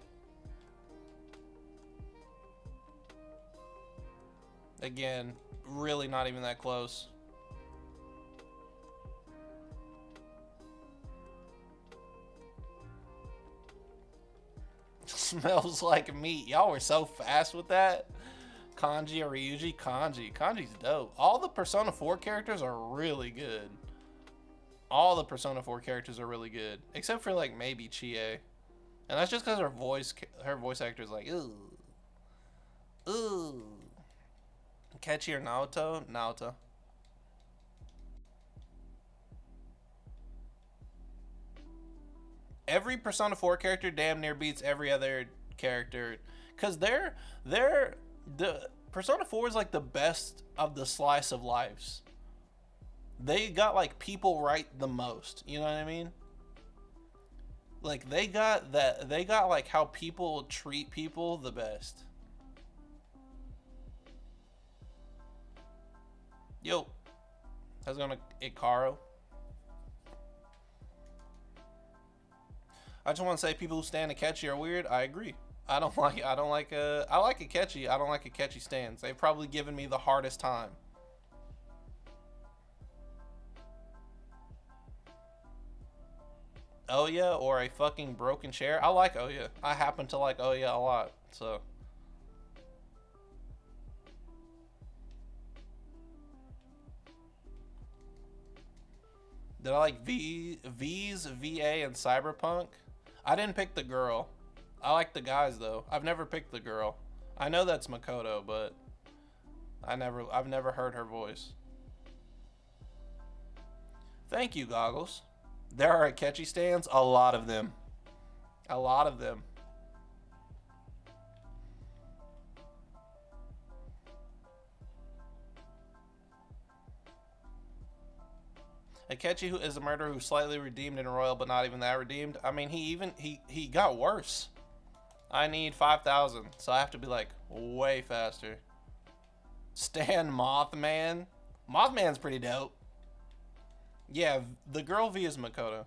Again, really not even that close. Smells like meat. Y'all were so fast with that. Kanji or Ryuji? Kanji. Kanji's dope. All the Persona 4 characters are really good. All the Persona 4 characters are really good. Except for, like, maybe Chie. And that's just because her voice actor is like, ooh. Ooh. Kechi or Naoto? Naoto. Every Persona 4 character damn near beats every other character. Because the Persona 4 is like the best of the slice of lives. They got like people right the most. You know what I mean? Like they got like how people treat people the best. Yo, how's it going, Ikaro? I just want to say people who stand Akechi are weird. I agree. I like Akechi. I don't like Akechi stands. They've probably given me the hardest time. Ouya or a fucking broken chair. I like Ouya. I happen to like Ouya a lot. So. Did I like V's, VA, and Cyberpunk? I didn't pick the girl. I like the guys though. I've never picked the girl. I know that's Makoto, but I've never heard her voice. Thank you, Goggles. There are Akechi stands, a lot of them. A lot of them. Akechi who is a murderer who's slightly redeemed and royal, but not even that redeemed. I mean, he got worse. I need 5,000, so I have to be like way faster. Stan Mothman. Mothman's pretty dope. Yeah, the girl V is Makoto.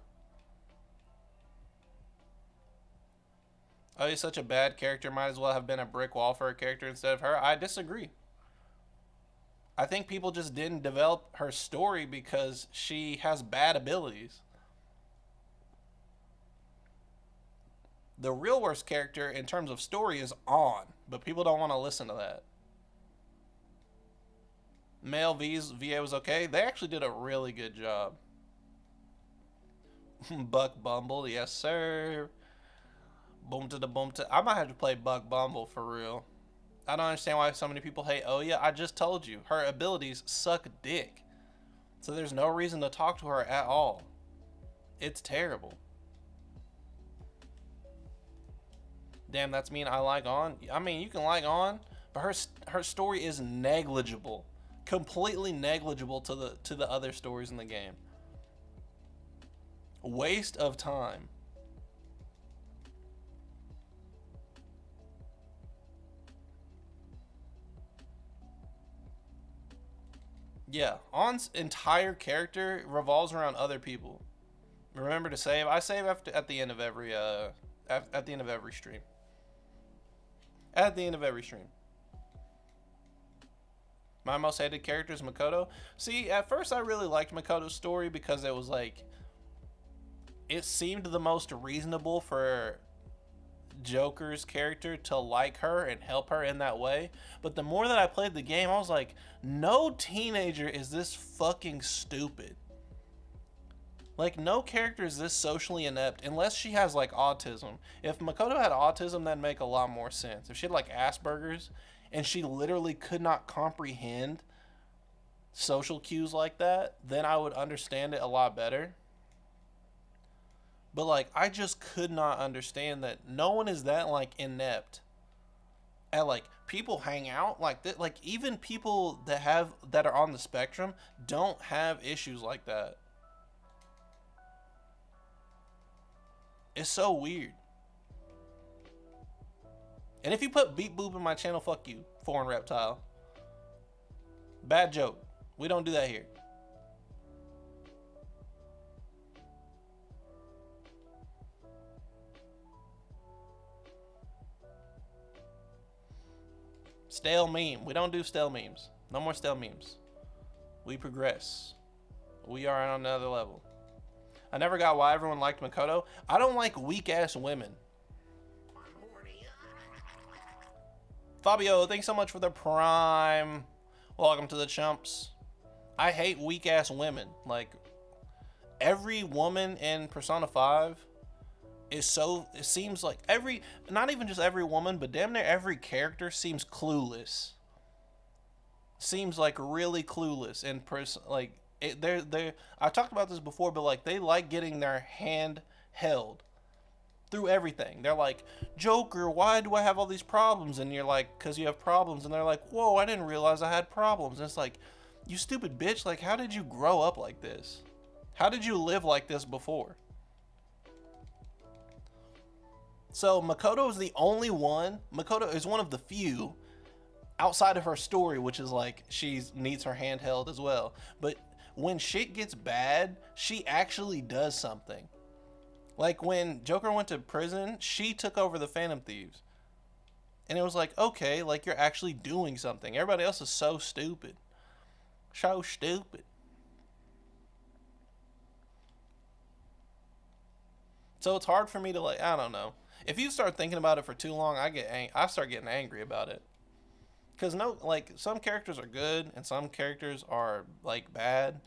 Oh, he's such a bad character. Might as well have been a brick wall for a character instead of her. I disagree. I think people just didn't develop her story because she has bad abilities. The real worst character in terms of story is On, but people don't want to listen to that. Male VA was okay. They actually did a really good job. Buck Bumble, yes sir. Boom to the boom to. I might have to play Buck Bumble for real. I don't understand why so many people hate Ouya. I just told you, her abilities suck dick. So there's no reason to talk to her at all. It's terrible. Damn, that's mean. I like On. I mean, you can like On, but her story is negligible. Completely negligible to the other stories in the game. Waste of time. Yeah, On's entire character revolves around other people. Remember to save. I save at the end of every at the end of every stream. At the end of every stream. My most hated character is Makoto. See, at first I really liked Makoto's story because it was like, it seemed the most reasonable for Joker's character to like her and help her in that way. But the more that I played the game, I was like, no teenager is this fucking stupid. Like, no character is this socially inept unless she has like autism. If Makoto had autism, that'd make a lot more sense. If she had like Asperger's and she literally could not comprehend social cues like that, then I would understand it a lot better. But like, I just could not understand that no one is that like inept. And like, people hang out like that. Like, even people that are on the spectrum don't have issues like that. It's so weird. And if you put beep boop in my channel, fuck you, foreign reptile. Bad joke. We don't do that here. Stale meme. We don't do stale memes. No more stale memes. We progress. We are on another level. I never got why everyone liked Makoto. I don't like weak ass women. Fabio, thanks so much for the prime. Welcome to the chumps. I hate weak ass women. Like, every woman in Persona 5 is so, it seems like every, not even just every woman, but damn near every character seems clueless. Seems like really clueless and like they're I talked about this before, but like they like getting their hand held through everything. They're like, Joker, why do I have all these problems? And you're like, because you have problems. And they're like, whoa, I didn't realize I had problems. And it's like, you stupid bitch, like, how did you grow up like this? How did you live like this before? So Makoto is the only one. Makoto is one of the few outside of her story, which is like she needs her hand held as well. But when shit gets bad, she actually does something. Like when Joker went to prison, she took over the Phantom Thieves. And it was like, okay, like you're actually doing something. Everybody else is so stupid. So stupid. So it's hard for me to, like, I don't know. If you start thinking about it for too long, I start getting angry about it. Because like some characters are good and some characters are like bad,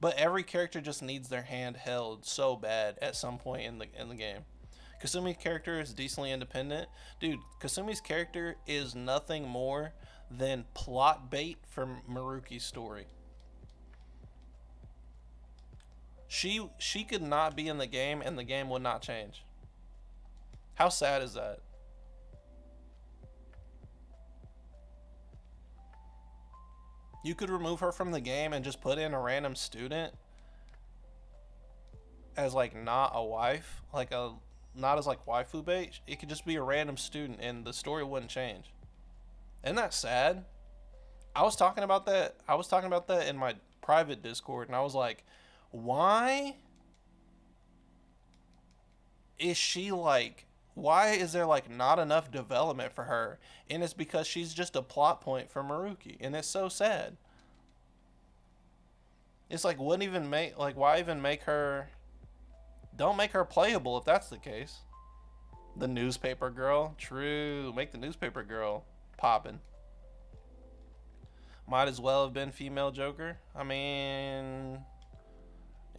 but every character just needs their hand held so bad at some point in the game. Kasumi's character is decently independent. Dude, Kasumi's character is nothing more than plot bait for Maruki's story. She could not be in the game and the game would not change. How sad is that? You could remove her from the game and just put in a random student as like not a wife, like not as like waifu bait. It could just be a random student and the story wouldn't change. Isn't that sad? I was talking about that in my private Discord, and I was like, why is she like, why is there like not enough development for her? And it's because she's just a plot point for Maruki, and it's so sad. It's like, wouldn't even make, like, why even make her, don't make her playable if that's the case. The newspaper girl, true, make the newspaper girl poppin'. Might as well have been female Joker. I mean,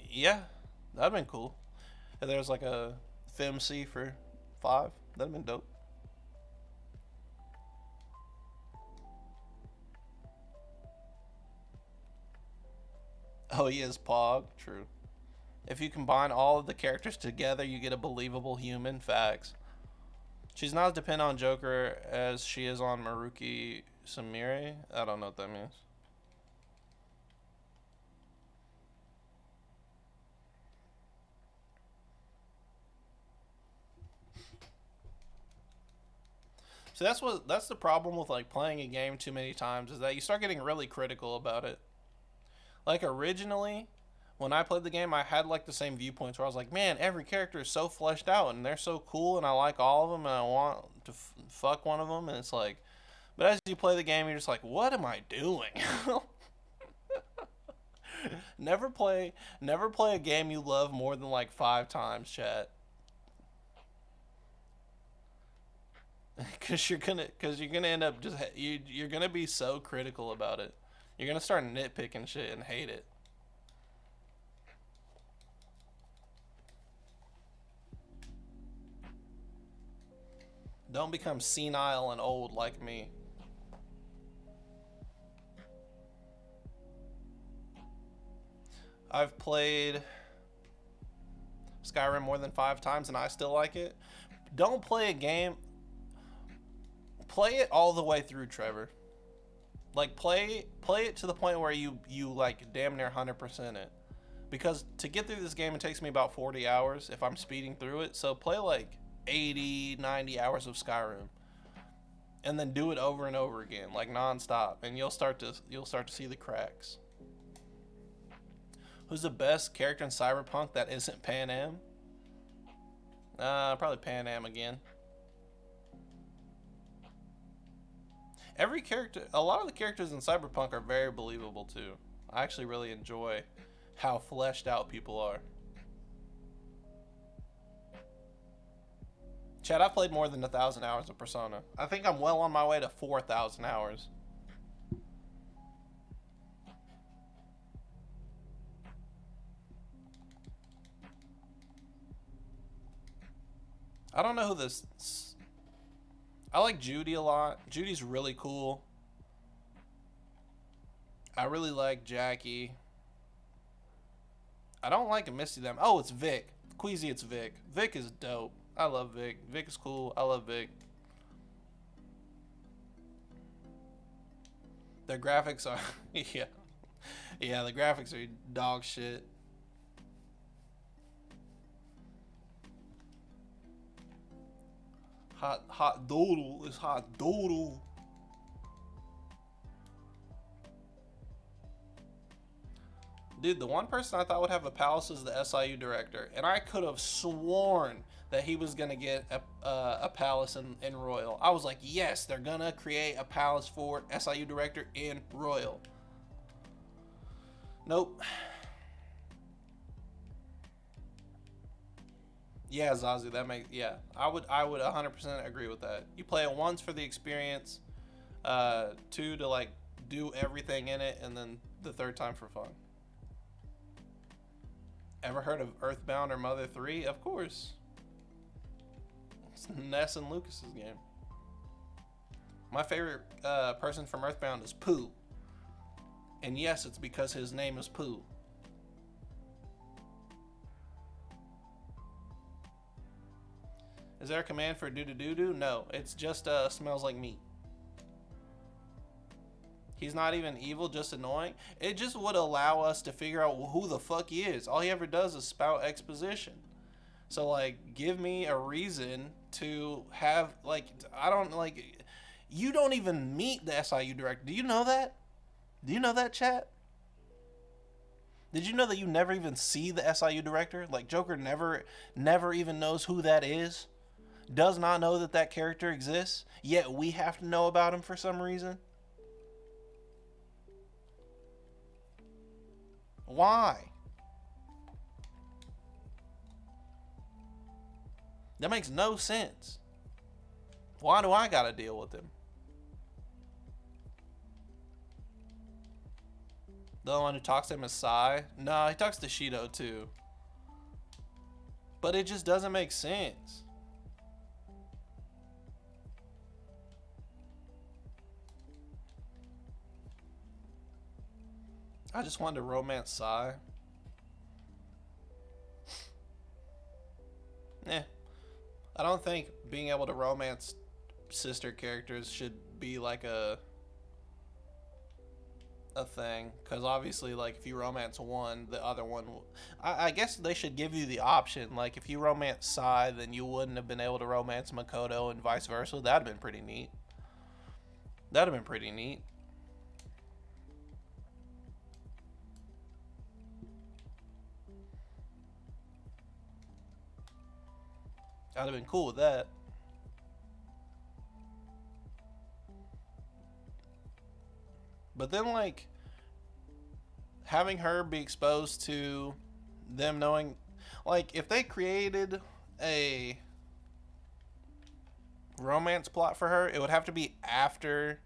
yeah, that'd been cool. If there's like a FemC for 5, that'd been dope. Oh, he is Pog, true. If you combine all of the characters together, you get a believable human. Facts. She's not as dependent on Joker as she is on Maruki Sumire. I don't know what that means. So that's the problem with like playing a game too many times, is that you start getting really critical about it. Like originally, when I played the game, I had like the same viewpoints where I was like, man, every character is so fleshed out and they're so cool and I like all of them and I want to fuck one of them. And it's like, but as you play the game, you're just like, what am I doing? Never play a game you love more than like 5 times, chat. Because you're gonna end up just, you're gonna be so critical about it. You're gonna start nitpicking shit and hate it. Don't become senile and old like me. I've played Skyrim more than 5 times and I still like it. Don't play a game. Play it all the way through, Trevor. Like play it to the point where you like damn near 100% it. Because to get through this game, it takes me about 40 hours if I'm speeding through it. So play like 80, 90 hours of Skyrim, and then do it over and over again, like nonstop, and you'll start to see the cracks. Who's the best character in Cyberpunk that isn't Pan Am? Probably Pan Am again. Every character, a lot of the characters in Cyberpunk are very believable too. I actually really enjoy how fleshed out people are. Chad, I've played more than 1,000 hours of Persona. I think I'm well on my way to 4,000 hours. I don't know who this... I like Judy a lot. Judy's really cool. I really like Jackie. I don't like Misty them. Oh, it's Vic. Queasy, it's Vic. Vic is dope. I love Vic. Vic is cool. I love Vic. The graphics are... yeah. Yeah, the graphics are dog shit. Hot doodle. It's hot doodle. Dude, the one person I thought would have a palace is the SIU director, and I could have sworn that he was gonna get a palace in Royal. I was like, yes, they're gonna create a palace for SIU director in Royal. Nope. Yeah, Zazu, that makes, yeah. I would 100% agree with that. You play it once for the experience, 2 to like do everything in it, and then the 3rd time for fun. Ever heard of Earthbound or Mother 3? Of course. It's Ness and Lucas's game. My favorite person from Earthbound is Pooh. And yes, it's because his name is Pooh. Is there a command for do-do-do-do? No, it's just smells like meat. He's not even evil, just annoying. It just would allow us to figure out who the fuck he is. All he ever does is spout exposition. So, like, give me a reason to have, like, I don't, like, you don't even meet the SIU director. Do you know that? Do you know that, chat? Did you know that you never even see the SIU director? Like, Joker never even knows who that is. Does not know that that character exists. Yet we have to know about him for some reason. Why? That makes no sense. Why do I gotta deal with him? The one who talks to him is Sai? No, he talks to Shido too. But it just doesn't make sense. I just wanted to romance Sai. I don't think being able to romance sister characters should be like a thing, because obviously, like, if you romance one, the other one I guess they should give you the option. Like, if you romance Sai, then you wouldn't have been able to romance Makoto and vice versa. That'd have been pretty neat. That'd have been pretty neat. I'd have been cool with that. But then, like, having her be exposed to them knowing, like, if they created a romance plot for her, it would have to be after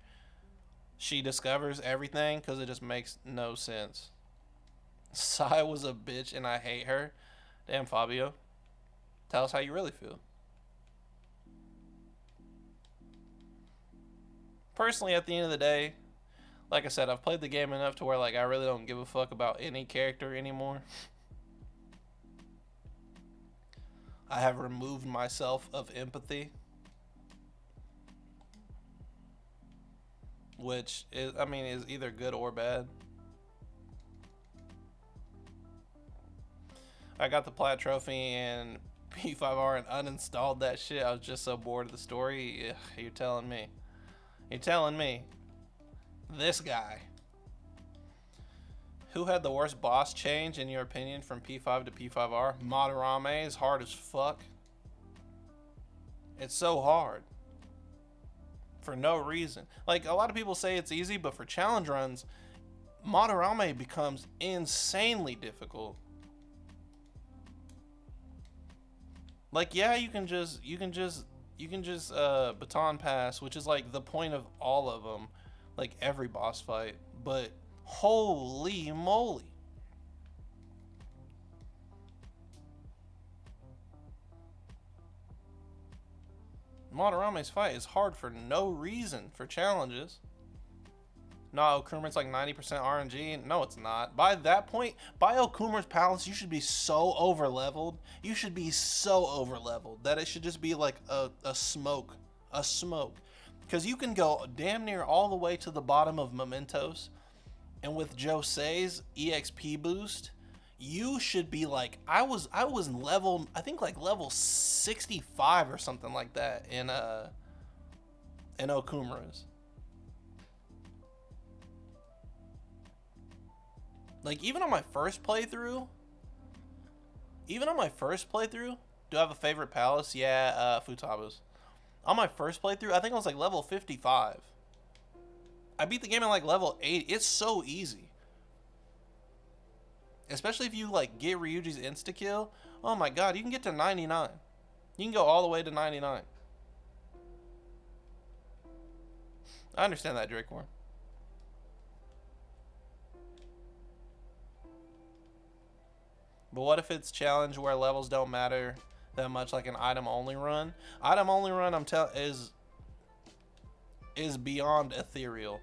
she discovers everything, because it just makes no sense. Sai was a bitch and I hate her. Damn, Fabio. Tell us how you really feel. Personally, at the end of the day, like I said, I've played the game enough to where, like, I really don't give a fuck about any character anymore. I have removed myself of empathy. Which is, I mean, is either good or bad. I got the plat trophy and P5R and uninstalled that shit. I was just so bored of the story. Ugh, you're telling me. You're telling me. This guy. Who had the worst boss change, in your opinion, from P5 to P5R? Madarame is hard as fuck. It's so hard. For no reason. Like, a lot of people say it's easy, but for challenge runs, Madarame becomes insanely difficult. Like, yeah, you can just baton pass, which is like the point of all of them, like every boss fight, but holy moly. Madarame's fight is hard for no reason for challenges. No, Okuma's like 90% RNG. No, it's not. By that point, by Okuma's Palace, you should be so over-leveled. You should be so over-leveled that it should just be like a smoke. A smoke. Because you can go damn near all the way to the bottom of Mementos. And with Jose's EXP boost, you should be like, I was level, I think like level 65 or something like that in Okuma's. Like, even on my first playthrough, do I have a favorite palace? Yeah, Futaba's. On my first playthrough, I think I was like level 55. I beat the game at like level 80. It's so easy. Especially if you like get Ryuji's insta-kill. Oh my god, you can get to 99. You can go all the way to 99. I understand that, Drakeborn. But what if it's challenge where levels don't matter that much, like an item only run? Item only run, is beyond ethereal.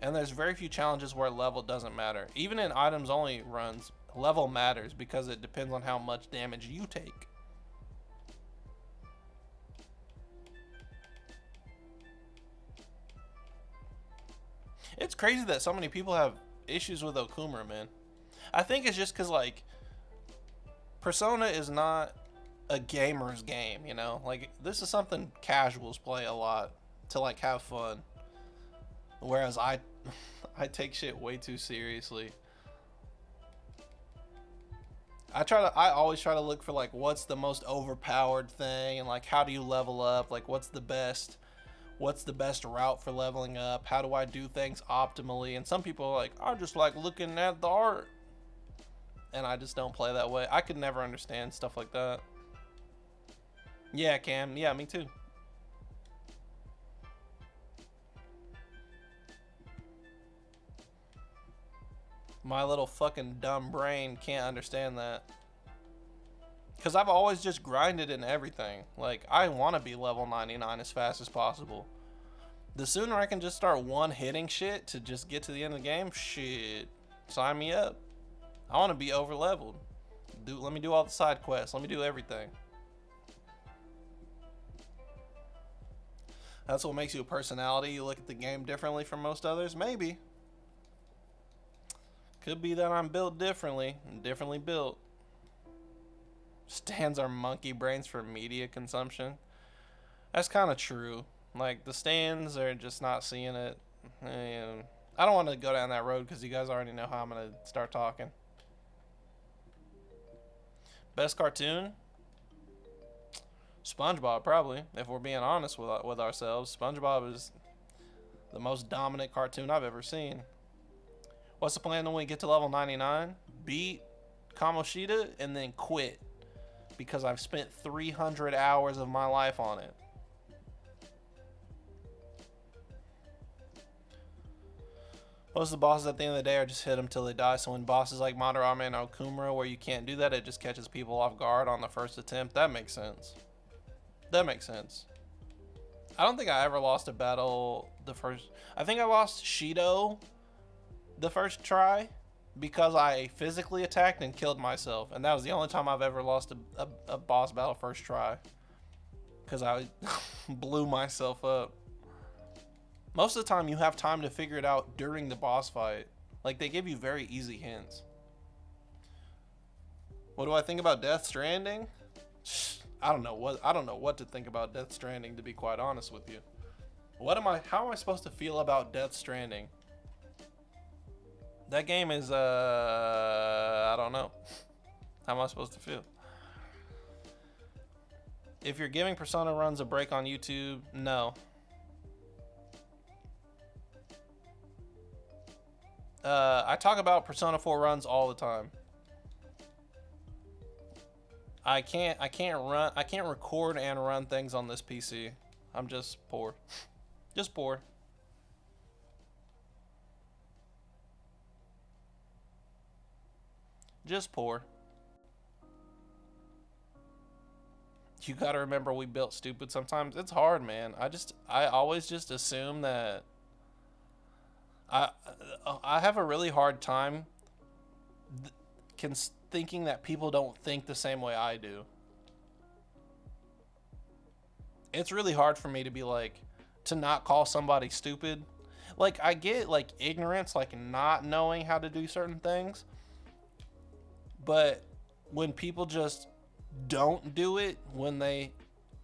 And there's very few challenges where level doesn't matter. Even in items only runs, level matters because it depends on how much damage you take. It's crazy that so many people have issues with Okuma, man. I think it's just because, like, Persona is not a gamer's game, you know? Like, this is something casuals play a lot to, like, have fun. Whereas I take shit way too seriously. I always try to look for, like, what's the most overpowered thing, and, like, how do you level up? Like, what's the best route for leveling up? How do I do things optimally? And some people are like, I just like looking at the art. And I just don't play that way. I could never understand stuff like that. Yeah, Cam. Yeah, me too. My little fucking dumb brain can't understand that. Because I've always just grinded in everything. Like, I want to be level 99 as fast as possible. The sooner I can just start one-hitting shit to just get to the end of the game, shit, sign me up. I want to be over-leveled. Let me do all the side quests. Let me do everything. That's what makes you a personality. You look at the game differently from most others? Maybe. Could be that I'm built differently. Differently built. Stands are monkey brains for media consumption. That's kind of true. Like, the stands are just not seeing it. And I don't want to go down that road because you guys already know how I'm going to start talking. Best cartoon? SpongeBob, probably. If we're being honest with ourselves, SpongeBob is the most dominant cartoon I've ever seen. What's the plan when we get to level 99? Beat Kamoshida and then quit. Because I've spent 300 hours of my life on it. Most of the bosses at the end of the day are just hit them till they die. So when bosses like Madarame and Okuma, where you can't do that, it just catches people off guard on the first attempt. That makes sense. That makes sense. I don't think I ever lost a battle the first... I think I lost Shido the first try because I physically attacked and killed myself. And that was the only time I've ever lost a boss battle first try. Because I blew myself up. Most of the time, you have time to figure it out during the boss fight. Like, they give you very easy hints. What do I think about Death Stranding? I don't know what to think about Death Stranding, to be quite honest with you. How am I supposed to feel about Death Stranding? That game is I don't know. How am I supposed to feel? If you're giving Persona runs a break on YouTube, no. I talk about Persona 4 runs all the time. I can't record and run things on this PC. I'm just poor. Just poor. Just poor. You gotta remember we built stupid sometimes. It's hard, man. I always just assume that I have a really hard time thinking that people don't think the same way I do. It's really hard for me to be like, to not call somebody stupid. Like, I get like ignorance, like not knowing how to do certain things. But when people just don't do it when they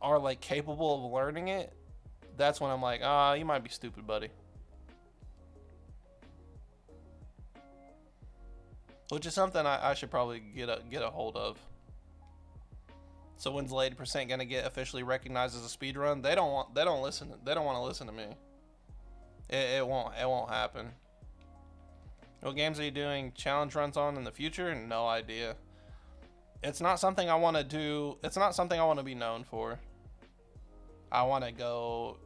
are like capable of learning it, that's when I'm like, you might be stupid, buddy. Which is something I should probably get a hold of. So when's the 80% gonna get officially recognized as a speedrun? They don't want to listen to me. It won't happen. What games are you doing challenge runs on in the future? No idea. It's not something I want to do. It's not something I want to be known for. I want to go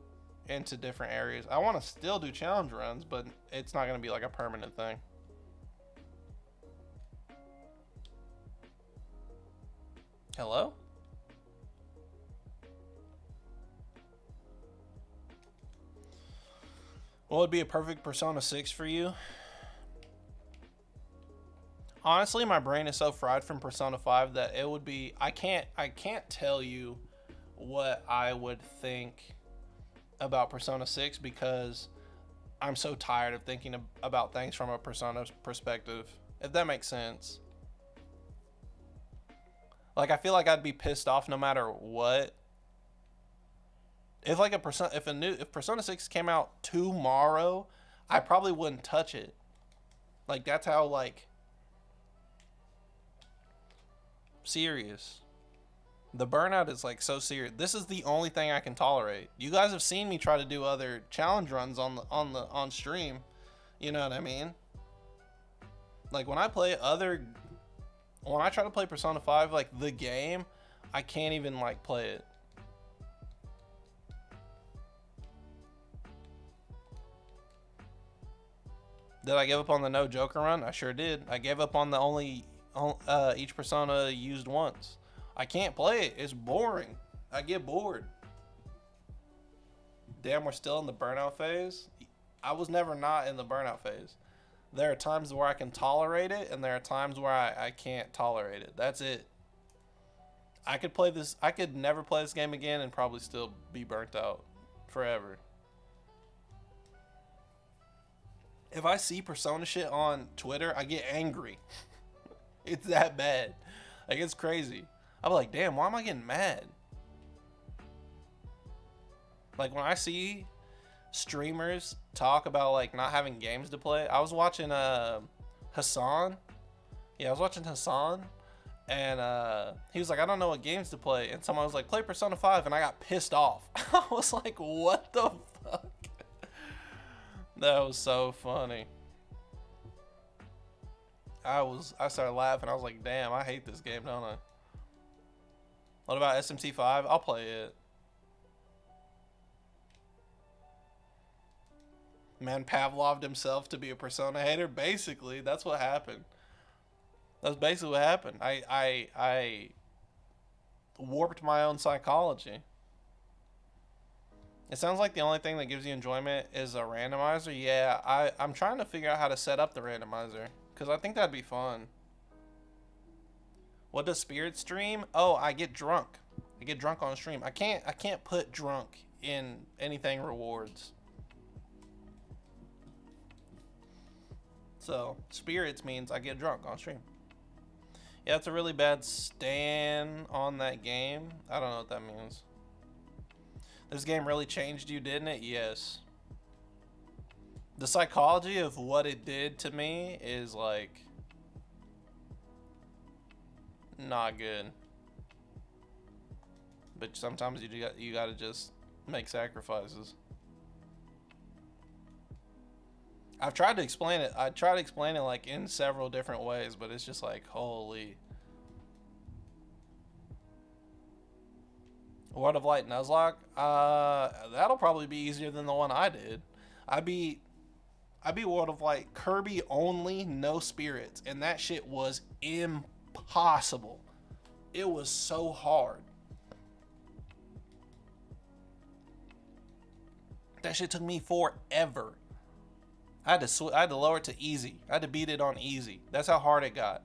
into different areas. I want to still do challenge runs, but it's not going to be like a permanent thing. Hello? What would be a perfect Persona 6 for you? Honestly, my brain is so fried from Persona 5 that it would be... I can't tell you what I would think about Persona 6 because I'm so tired of thinking about things from a Persona perspective, if that makes sense. Like, I feel like I'd be pissed off no matter what. If like if Persona 6 came out tomorrow, I probably wouldn't touch it. Like, that's how like serious. The burnout is like so serious. This is the only thing I can tolerate. You guys have seen me try to do other challenge runs on stream. You know what I mean? Like when I try to play Persona 5, like the game, I can't even like play it. Did I give up on the no Joker run? I sure did. I gave up on the only each persona used once. I can't play it. It's boring. I get bored. Damn, we're still in the burnout phase. I was never not in the burnout phase. There are times where I can tolerate it, and there are times where I can't tolerate it. That's it. I could never play this game again and probably still be burnt out forever. If I see Persona shit on Twitter, I get angry. It's that bad. Like, it's crazy. I'm like, damn, why am I getting mad? Like, when I see streamers talk about, like, not having games to play. I was watching Hassan. Yeah, I was watching Hassan. And he was like, I don't know what games to play. And someone was like, play Persona 5. And I got pissed off. I was like, what the fuck? That was so funny. I started laughing. I was like, damn, I hate this game, don't I? What about SMT5? I'll play it. Man, Pavloved himself to be a Persona hater. Basically, that's what happened. That's basically what happened. I warped my own psychology. It sounds like the only thing that gives you enjoyment is a randomizer. Yeah, I'm trying to figure out how to set up the randomizer, because I think that'd be fun. What does Spirit stream? Oh, I get drunk. I get drunk on stream. I can't put drunk in anything rewards. So, spirits means I get drunk on stream. Yeah, it's a really bad stand on that game. I don't know what that means. This game really changed you, didn't it? Yes. The psychology of what it did to me is like not good. But sometimes you gotta just make sacrifices. I've tried to explain it. I tried to explain it like in several different ways, but it's just like holy. World of Light Nuzlocke. That'll probably be easier than the one I did. I beat World of Light Kirby only, no spirits, and that shit was impossible. It was so hard. That shit took me forever. I had to lower it to easy. I had to beat it on easy. That's how hard it got.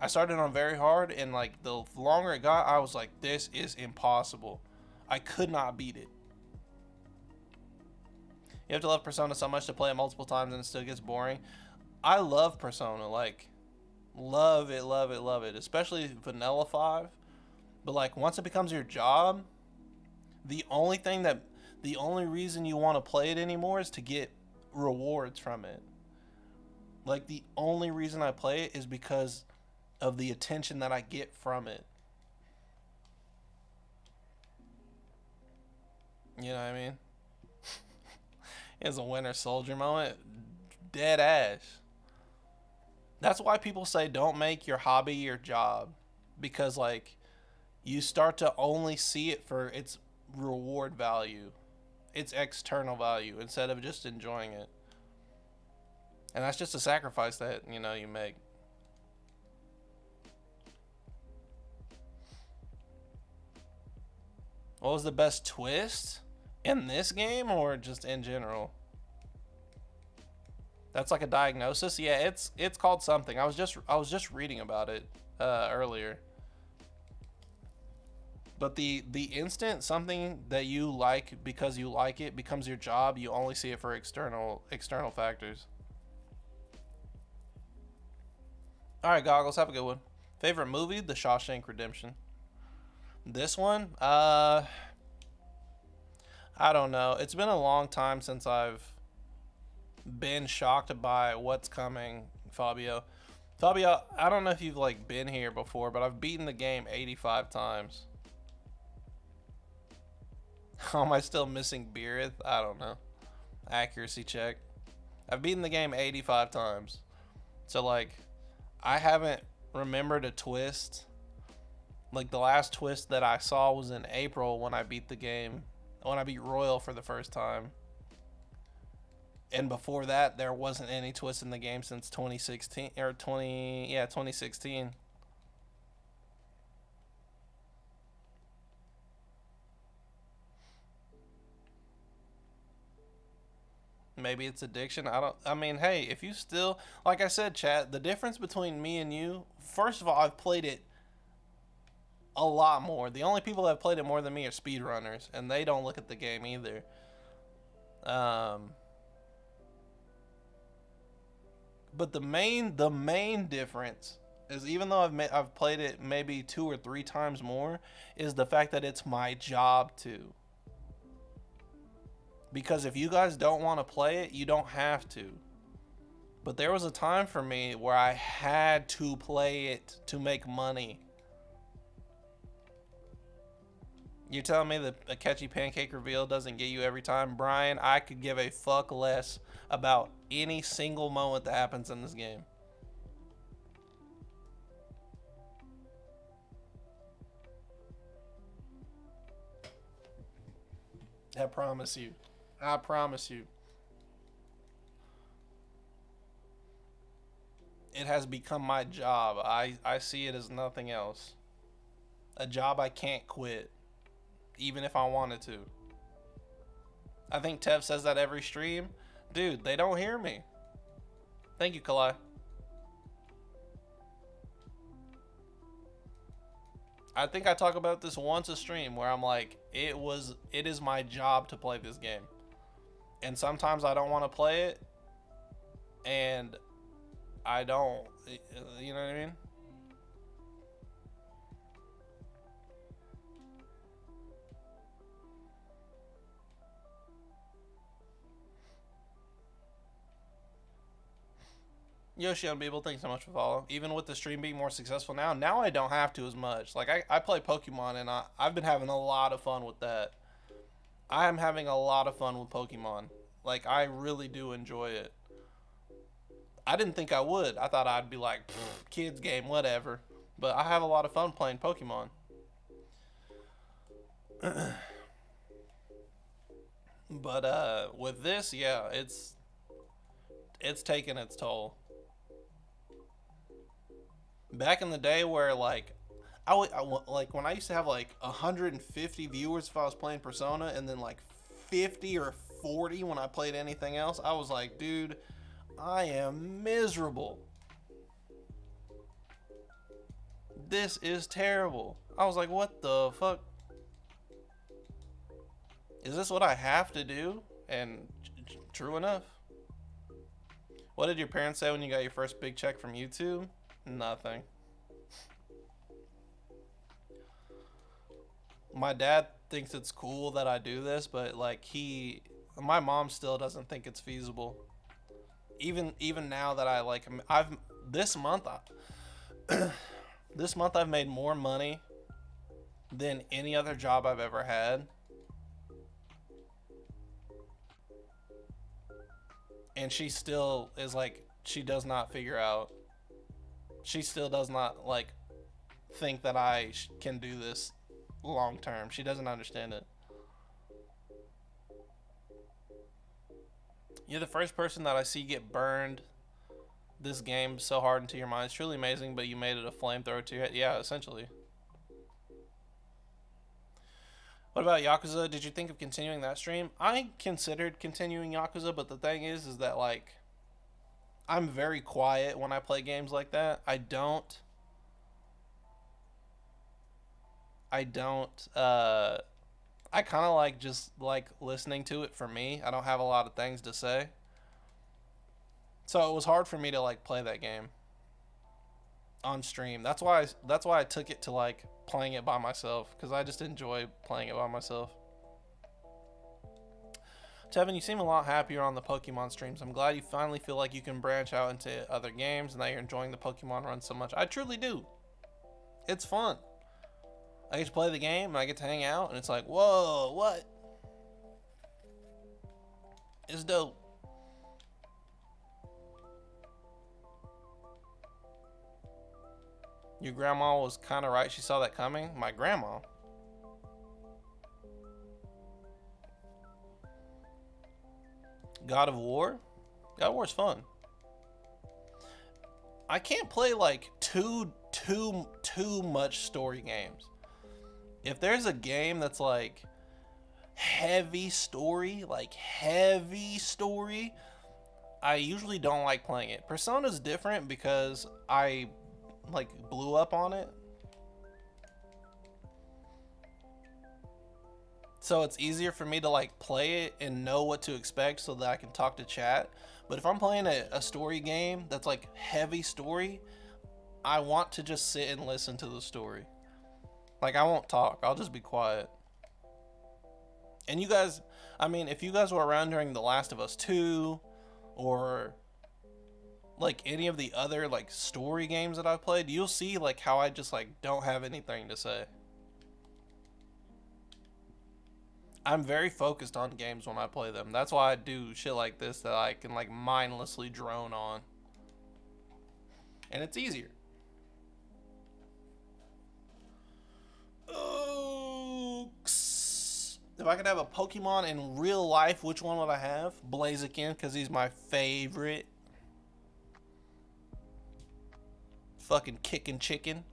I started on very hard, and like the longer it got, I was like, this is impossible. I could not beat it. You have to love Persona so much to play it multiple times and it still gets boring. I love Persona, like love it, love it, love it. Especially Vanilla 5. But like once it becomes your job, the only reason you want to play it anymore is to get rewards from it. Like the only reason I play it is because of the attention that I get from it. You know what I mean? It's a Winter Soldier moment. Dead ass. That's why people say don't make your hobby your job. Because like you start to only see it for its reward value. Its external value instead of just enjoying it. And that's just a sacrifice that, you know, you make. What was the best twist in this game or just in general? That's like a diagnosis. Yeah, it's called something. I was just reading about it earlier. But the instant something that you like because you like it becomes your job, you only see it for external factors. All right, Goggles, have a good one. Favorite movie? The Shawshank Redemption. This one, I don't know. It's been a long time since I've been shocked by what's coming, Fabio. Fabio, I don't know if you've like been here before, but I've beaten the game 85 times. How am I still missing Beereth? I don't know. Accuracy check. I've beaten the game 85 times. So like, I haven't remembered a twist. Like the last twist that I saw was in April when I beat the game. When I beat Royal for the first time. And before that, there wasn't any twist in the game since 2016 or 2016. Maybe it's addiction. I mean, hey, if you still, like I said, chat, the difference between me and you, first of all, I've played it a lot more. The only people that have played it more than me are speedrunners, and they don't look at the game either. But the main difference is, even though I've played it maybe 2 or 3 times more, is the fact that it's my job to. Because if you guys don't want to play it, you don't have to. But there was a time for me where I had to play it to make money. You're telling me that a catchy pancake reveal doesn't get you every time? Brian, I could give a fuck less about any single moment that happens in this game. I promise you. I promise you. It has become my job. I see it as nothing else. A job I can't quit, even if I wanted to. I think Tev says that every stream. Dude, they don't hear me. Thank you, Kalai. I think I talk about this once a stream where I'm like, it is my job to play this game. And sometimes I don't want to play it. And I don't, you know what I mean? Yoshi Unbeatable, thanks so much for following. Even with the stream being more successful now I don't have to as much. Like, I play Pokemon, and I've been having a lot of fun with that. I am having a lot of fun with Pokemon. Like, I really do enjoy it. I didn't think I would. I thought I'd be like, kids game, whatever. But I have a lot of fun playing Pokemon. But with this, yeah, it's taking its toll. Back in the day where like like when I used to have like 150 viewers if I was playing Persona, and then like 50 or 40 when I played anything else, I was like, dude, I am miserable. This is terrible. I was like, what the fuck? Is this what I have to do? And true enough. What did your parents say when you got your first big check from YouTube? Nothing. My dad thinks it's cool that I do this, but like my mom still doesn't think it's feasible. Even now that this month I've made more money than any other job I've ever had. And she still is like, she does not figure out. She still does not like think that I can do this long term. She doesn't understand it. You're the first person that I see get burned this game so hard into your mind. It's truly amazing, but you made it a flamethrower to your head. Yeah, essentially. What about Yakuza? Did you think of continuing that stream? I considered continuing Yakuza, but the thing is that like, I'm very quiet when I play games like that. I kind of like just like listening to it for me. I don't have a lot of things to say. So it was hard for me to like play that game on stream. That's why I took it to like playing it by myself, because I just enjoy playing it by myself. Tevin, you seem a lot happier on the Pokemon streams. I'm glad you finally feel like you can branch out into other games and that you're enjoying the Pokemon run so much. I truly do. It's fun. I get to play the game and I get to hang out, and it's like, whoa, what? It's dope. Your grandma was kind of right. She saw that coming. My grandma. God of War? God of War is fun. I can't play like too much story games. If there's a game that's like heavy story, I usually don't like playing it. Persona's different because I like blew up on it. So it's easier for me to like play it and know what to expect so that I can talk to chat. But if I'm playing a story game that's like heavy story, I want to just sit and listen to the story. Like, I won't talk. I'll just be quiet. And you guys, I mean, if you guys were around during The Last of Us 2 or like any of the other like story games that I've played, you'll see like how I just like don't have anything to say. I'm very focused on games when I play them. That's why I do shit like this that I can like mindlessly drone on. And it's easier. Ooks. If I could have a Pokemon in real life, which one would I have? Blaziken, because he's my favorite. Fucking kicking chicken.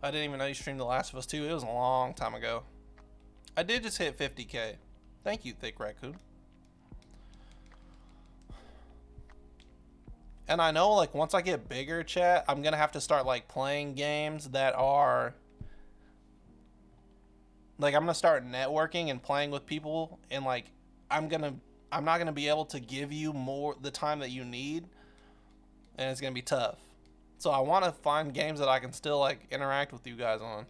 I didn't even know you streamed The Last of Us 2. It was a long time ago. I did just hit 50K. Thank you, Thick Raccoon. And I know, like, once I get bigger, chat, I'm gonna have to start, like, playing games that are... Like, I'm gonna start networking and playing with people, and, like, I'm not gonna be able to give you the time that you need, and it's gonna be tough. So I want to find games that I can still, like, interact with you guys on.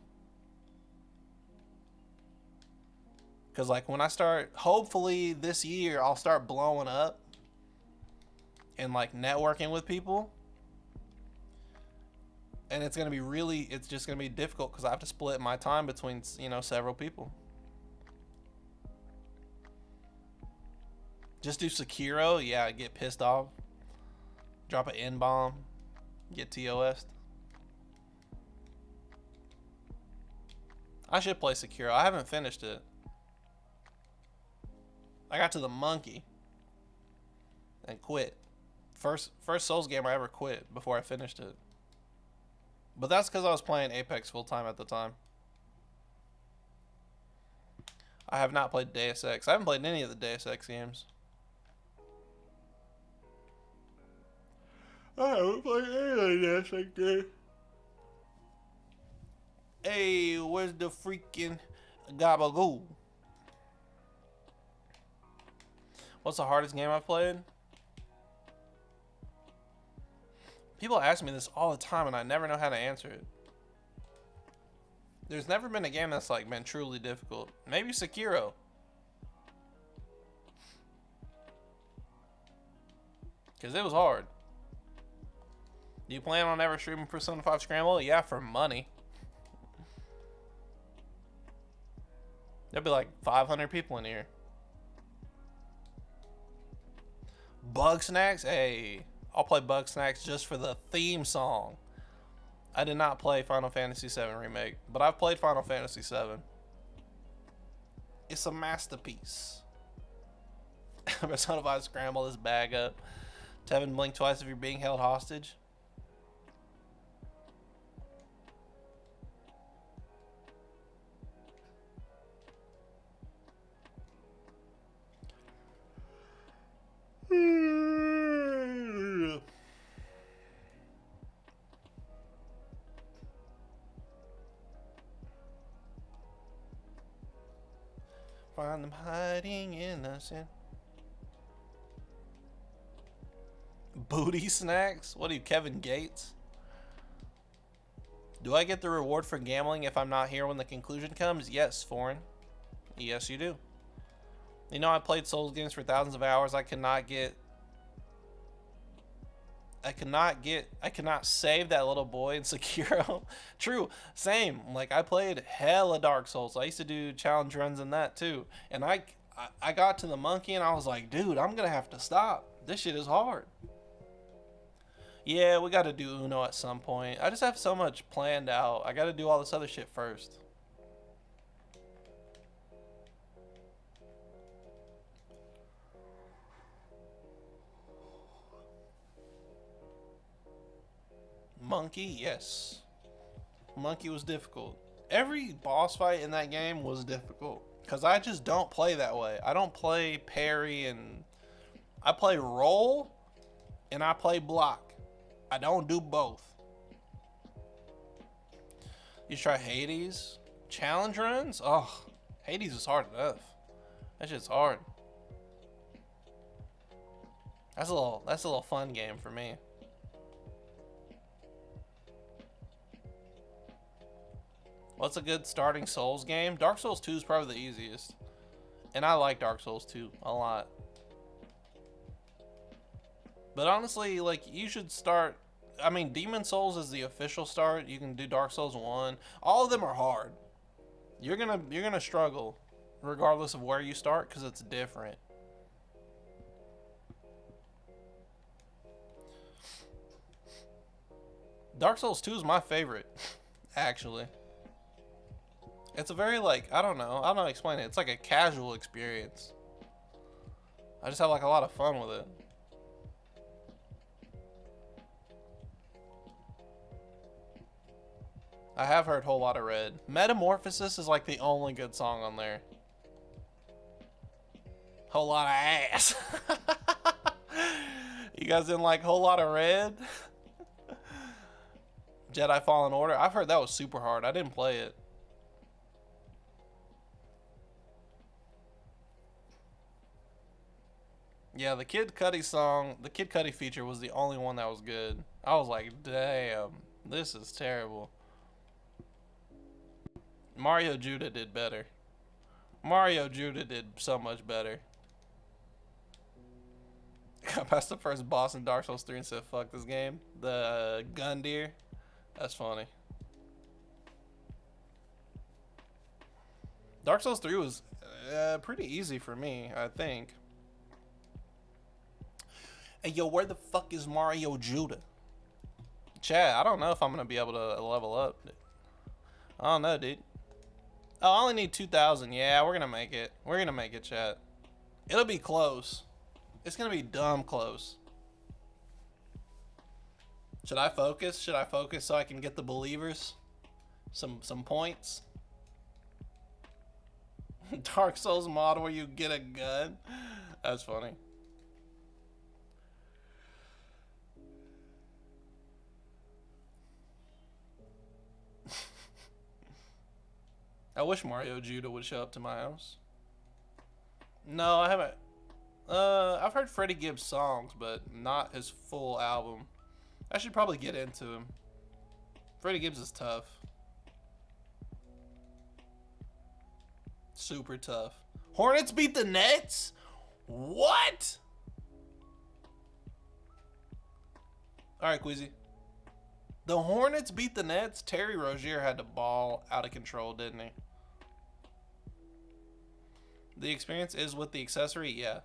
Because, like, when I start, hopefully this year, I'll start blowing up and, like, networking with people. And it's going to be it's just going to be difficult because I have to split my time between, you know, several people. Just do Sekiro, yeah, get pissed off. Drop an N-bomb, get TOS'd. I should play Sekiro. I haven't finished it. I got to the monkey and quit. First Souls game I ever quit before I finished it. But that's because I was playing Apex full time at the time. I have not played Deus Ex. I haven't played any of the Deus Ex games. I haven't played any of the Deus Ex games. Hey, where's the freaking gabagoo? What's the hardest game I've played? People ask me this all the time and I never know how to answer it. There's never been a game that's like been truly difficult. Maybe Sekiro. Because it was hard. Do you plan on ever streaming Persona 5 Scramble? Yeah, for money. There'll be like 500 people in here. Bug Snacks? Hey, I'll play Bug Snacks just for the theme song. I did not play Final Fantasy VII Remake, but I've played Final Fantasy VII. It's a masterpiece. Persona 5 Scramble this bag up. Tevin, blink twice if you're being held hostage. Find them hiding in the sand. Booty snacks? What are you, Kevin Gates? Do I get the reward for gambling if I'm not here when the conclusion comes? Yes, Foreign. Yes, you do. You know, I played Souls games for thousands of hours. I cannot save that little boy in Sekiro. True, same. Like, I played hella Dark Souls. I used to do challenge runs in that too. And I got to the monkey and I was like, dude, I'm gonna have to stop. This shit is hard. Yeah, we gotta do Uno at some point. I just have so much planned out. I gotta do all this other shit first. Monkey, yes. Monkey was difficult. Every boss fight in that game was difficult. Because I just don't play that way. I don't play parry and... I play roll and I play block. I don't do both. You try Hades? Challenge runs? Oh, Hades is hard enough. That shit's hard. That's a little fun game for me. What's a good starting Souls game? Dark Souls 2 is probably the easiest. And I like Dark Souls 2 a lot. But honestly, like, you should start... I mean, Demon Souls is the official start. You can do Dark Souls 1. All of them are hard. You're gonna struggle regardless of where you start because it's different. Dark Souls 2 is my favorite, actually. It's a very, like, I don't know how to explain it. It's like a casual experience. I just have like a lot of fun with it. I have heard Whole Lotta Red. Metamorphosis is like the only good song on there. Whole lot of ass. You guys didn't like Whole Lotta Red? Jedi Fallen Order. I've heard that was super hard. I didn't play it. Yeah, the Kid Cudi song, the Kid Cudi feature was the only one that was good. I was like, damn, this is terrible. Mario Judah did better. Mario Judah did so much better. Got past the first boss in Dark Souls 3 and said, fuck this game. The gun deer. That's funny. Dark Souls 3 was pretty easy for me, I think. Hey, yo, where the fuck is Mario Judah? Chat, I don't know if I'm going to be able to level up. I don't know, dude. Oh, I only need 2,000. Yeah, we're going to make it. We're going to make it, chat. It'll be close. It's going to be dumb close. Should I focus? Should I focus so I can get the believers? Some points? Dark Souls mod where you get a gun? That's funny. I wish Mario Judah would show up to my house. No, I haven't. I've heard Freddie Gibbs songs, but not his full album. I should probably get into him. Freddie Gibbs is tough. Super tough. Hornets beat the Nets? What? Alright, Queasy. The Hornets beat the Nets? Terry Rozier had the ball out of control, didn't he? The experience is with the accessory? Yeah.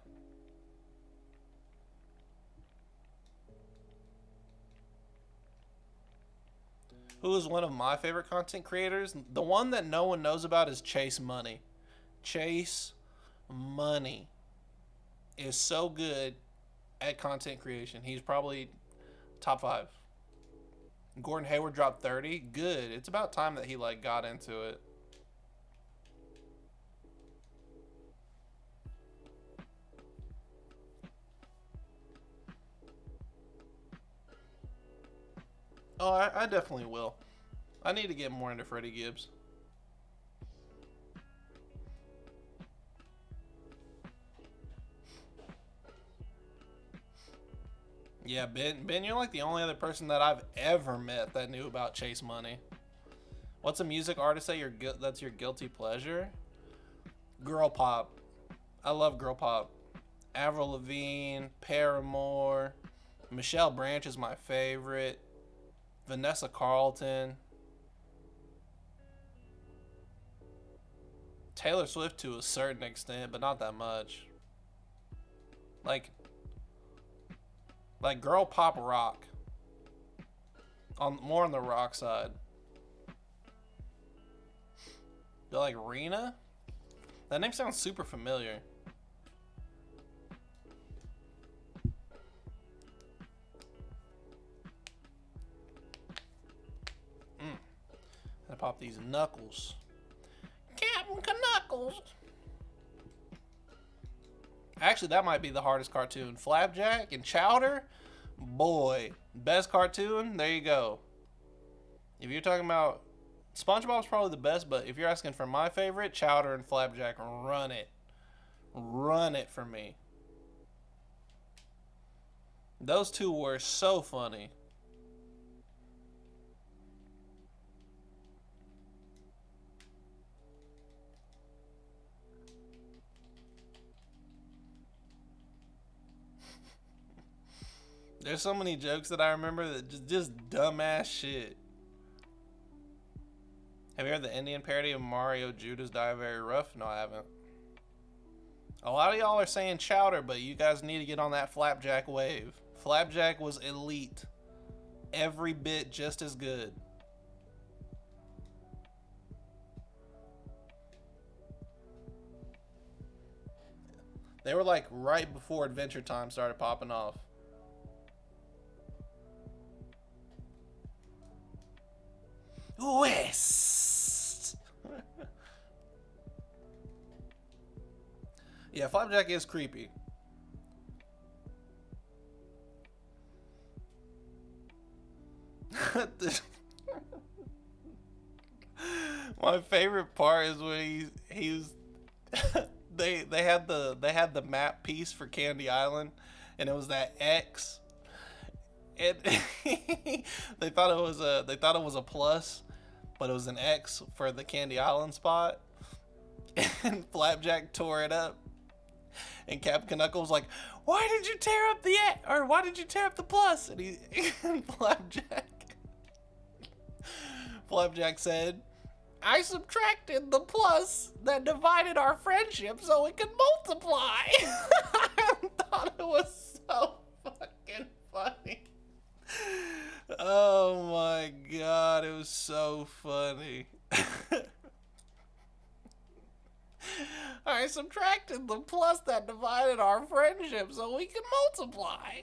Who is one of my favorite content creators? The one that no one knows about is Chase Money. Chase Money is so good at content creation. He's probably top 5. Gordon Hayward dropped 30. Good. It's about time that he like got into it. Oh, I definitely will. I need to get more into Freddie Gibbs. Yeah, Ben, you're like the only other person that I've ever met that knew about Chase Money. What's a music artist that's your guilty pleasure? Girl pop. I love girl pop. Avril Lavigne, Paramore, Michelle Branch is my favorite. Vanessa Carlton. Taylor Swift to a certain extent, but not that much. Like girl pop rock. More on the rock side. You like Rena? That name sounds super familiar. Gotta pop these knuckles. Captain Knuckles. Actually, that might be the hardest cartoon. Flapjack and Chowder? Boy, best cartoon? There you go. If you're talking about... SpongeBob's probably the best, but if you're asking for my favorite, Chowder and Flapjack, run it. Run it for me. Those two were so funny. There's so many jokes that I remember that just dumbass shit. Have you heard the Indian parody of Mario Judah's Die Very Rough? No, I haven't. A lot of y'all are saying Chowder, but you guys need to get on that Flapjack wave. Flapjack was elite. Every bit just as good. They were like right before Adventure Time started popping off. West. Yeah, Flapjack is creepy. My favorite part is when he's they had the map piece for Candy Island, and it was that X. And they thought it was a plus, but it was an X for the Candy Island spot. and Flapjack tore it up. And Captain Knuckle was like, "Why did you tear up the why did you tear up the plus?" And and Flapjack said, "I subtracted the plus that divided our friendship so it could multiply." I thought it was so fucking funny. Oh my god, it was so funny. I subtracted the plus that divided our friendship so we could multiply.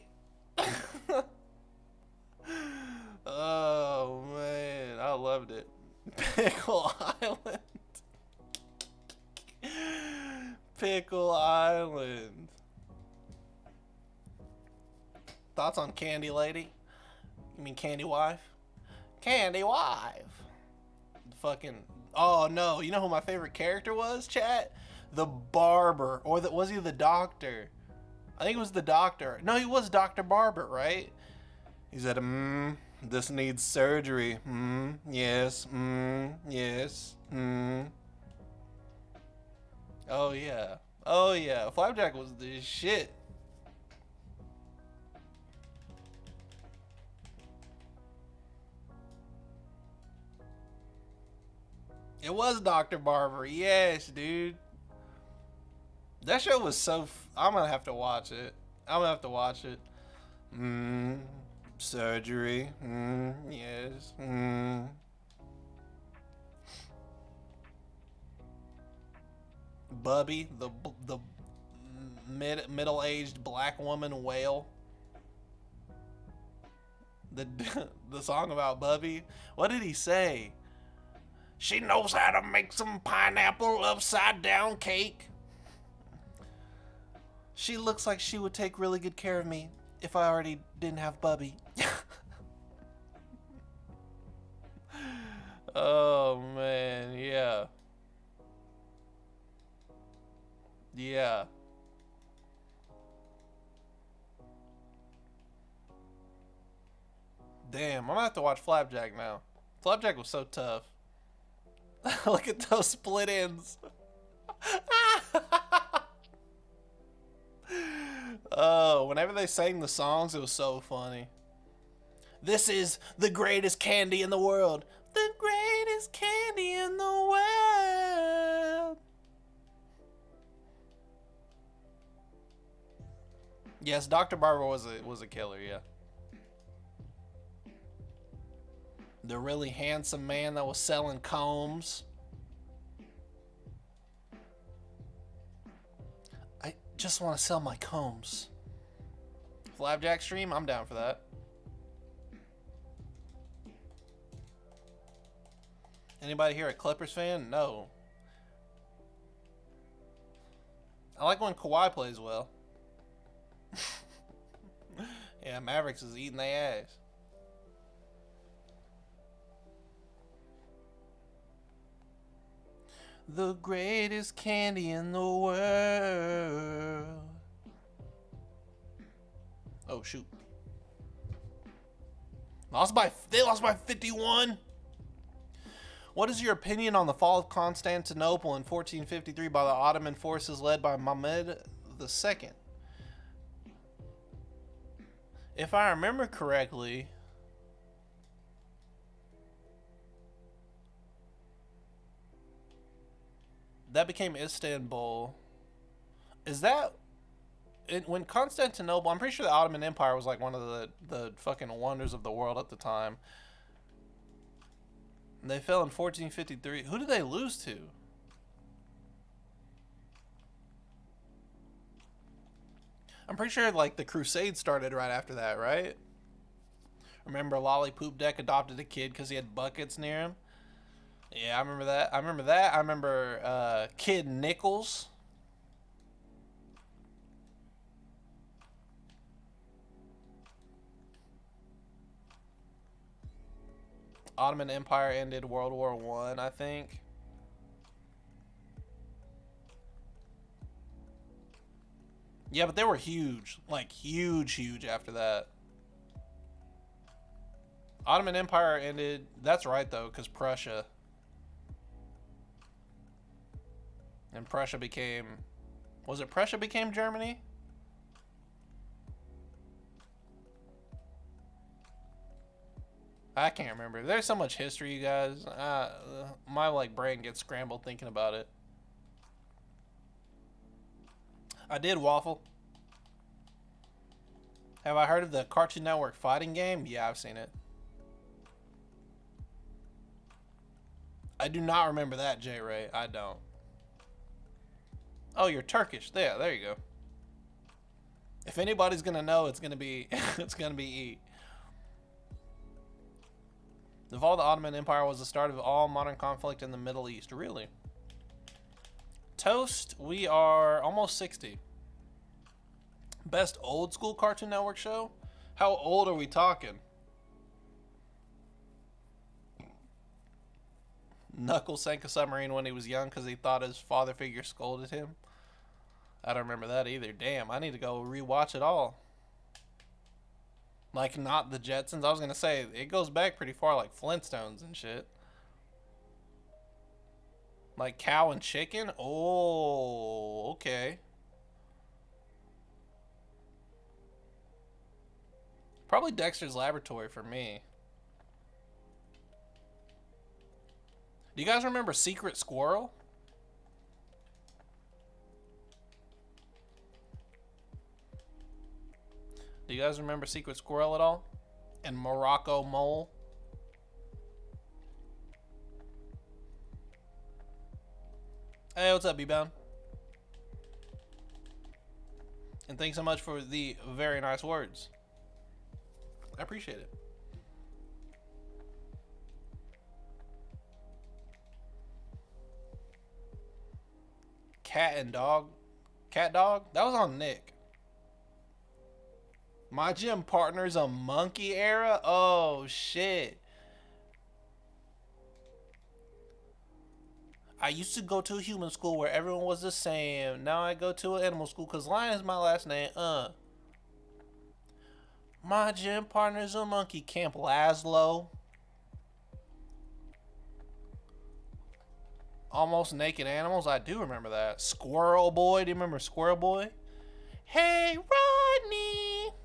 Oh man, I loved it. Pickle Island. Pickle Island. Thoughts on Candy Lady? You mean Candy Wife? Candy Wife. Fucking. Oh no, you know who my favorite character was, chat? The barber. Or was he the doctor? I think it was the doctor. No, he was Dr. Barber, right? He said, this needs surgery. Yes, yes, Oh yeah. Oh yeah. Flapjack was the shit. It was Dr. Barber. Yes, dude. That show was so... I'm gonna have to watch it. Surgery. Yes. Bubby, the middle-aged black woman whale. The song about Bubby. What did he say? She knows how to make some pineapple upside down cake. She looks like she would take really good care of me if I already didn't have Bubby. Oh man, yeah. Yeah. Damn, I'm gonna have to watch Flapjack now. Flapjack was so tough. Look at those split ends. Oh, whenever they sang the songs, it was so funny. This is the greatest candy in the world. The greatest candy in the world. Yes, Dr. Barber was a killer, yeah. The really handsome man that was selling combs. I just want to sell my combs. Flapjack stream? I'm down for that. Anybody here a Clippers fan? No. I like when Kawhi plays well. Yeah, Mavericks is eating their ass. The greatest candy in the world. Oh shoot. They lost by 51. What is your opinion on the fall of Constantinople in 1453 by the Ottoman forces led by Mehmed II? If I remember correctly, that became Istanbul. Is that when Constantinople? I'm pretty sure the Ottoman Empire was like one of the fucking wonders of the world at the time. And they fell in 1453. Who did they lose to? I'm pretty sure like the Crusades started right after that, right? Remember Lollipop Deck adopted a kid because he had buckets near him? Yeah, I remember that. I remember Kid Nichols. Ottoman Empire ended World War I think. Yeah, but they were huge. Like, huge after that. Ottoman Empire ended... That's right, though, because Prussia... And Prussia became... Was it Prussia became Germany? I can't remember. There's so much history, you guys. My like brain gets scrambled thinking about it. I did waffle. Have I heard of the Cartoon Network fighting game? Yeah, I've seen it. I do not remember that, J Ray. I don't. Oh, you're Turkish. There you go. If anybody's gonna know, it's gonna be it's gonna be E. The fall of the Ottoman Empire was the start of all modern conflict in the Middle East. Really? Toast, we are almost 60. Best old school Cartoon Network show? How old are we talking? Knuckles sank a submarine when he was young because he thought his father figure scolded him. I don't remember that either. Damn, I need to go rewatch it all. Like, not the Jetsons. I was going to say, it goes back pretty far, like Flintstones and shit. Like Cow and Chicken? Oh, okay. Probably Dexter's Laboratory for me. Do you guys remember Secret Squirrel? Do you guys remember Secret Squirrel at all? And Morocco Mole? Hey, what's up, B-Bound? And thanks so much for the very nice words. I appreciate it. Cat and Dog? Cat Dog? That was on Nick. My gym partner's a monkey era? Oh, shit. I used to go to a human school where everyone was the same. Now I go to an animal school because lion is my last name. My gym partner's a monkey. Camp Laszlo. Almost Naked Animals. I do remember that. Squirrel Boy. Do you remember Squirrel Boy? Hey, Rodney.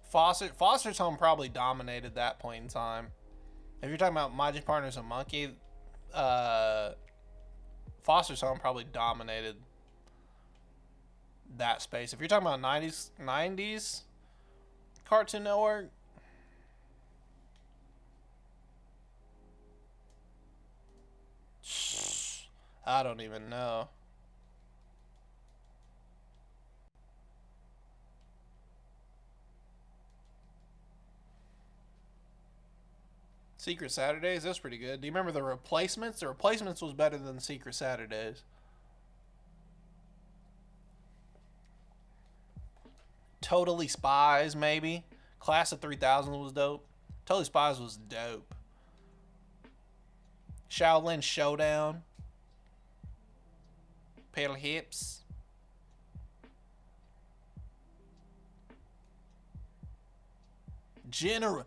Foster's Home probably dominated that point in time. If you're talking about My Gym Partner's a Monkey, Foster's Home probably dominated that space. If you're talking about 90s Cartoon Network, I don't even know. Secret Saturdays, that's pretty good. Do you remember The Replacements? The Replacements was better than Secret Saturdays. Totally Spies, maybe. Class of 3000 was dope. Totally Spies was dope. Shaolin Showdown. Pedal Hips. Generator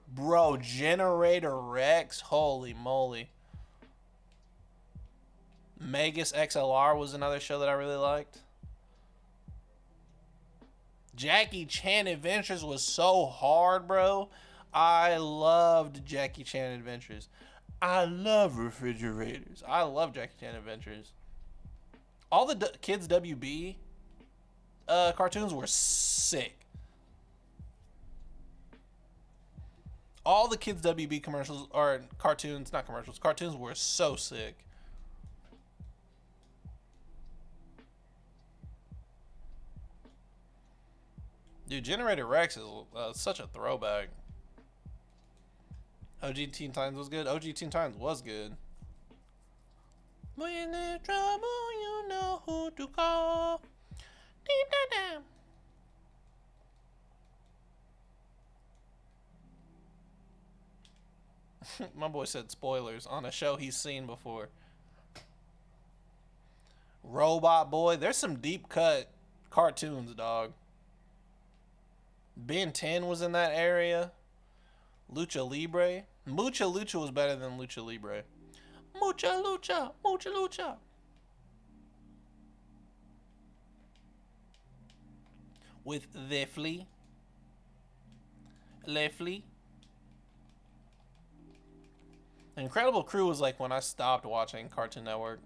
Rex. Holy moly. Magus XLR was another show that I really liked. Jackie Chan Adventures was so hard, bro. I loved Jackie Chan Adventures. I love refrigerators. I love Jackie Chan Adventures. All the Kids WB cartoons were sick. All the Kids WB commercials, or cartoons, not commercials, cartoons were so sick. Dude, Generator Rex is such a throwback. OG Teen Titans was good. OG Teen Titans was good. When there's trouble, you know who to call. Deep down. My boy said spoilers on a show he's seen before. Robot Boy. There's some deep cut cartoons, dog. Ben 10 was in that area. Lucha Libre. Mucha Lucha was better than Lucha Libre. Mucha Lucha, Mucha Lucha. With the flea. Le Flea. Incredible Crew was like when I stopped watching Cartoon Network.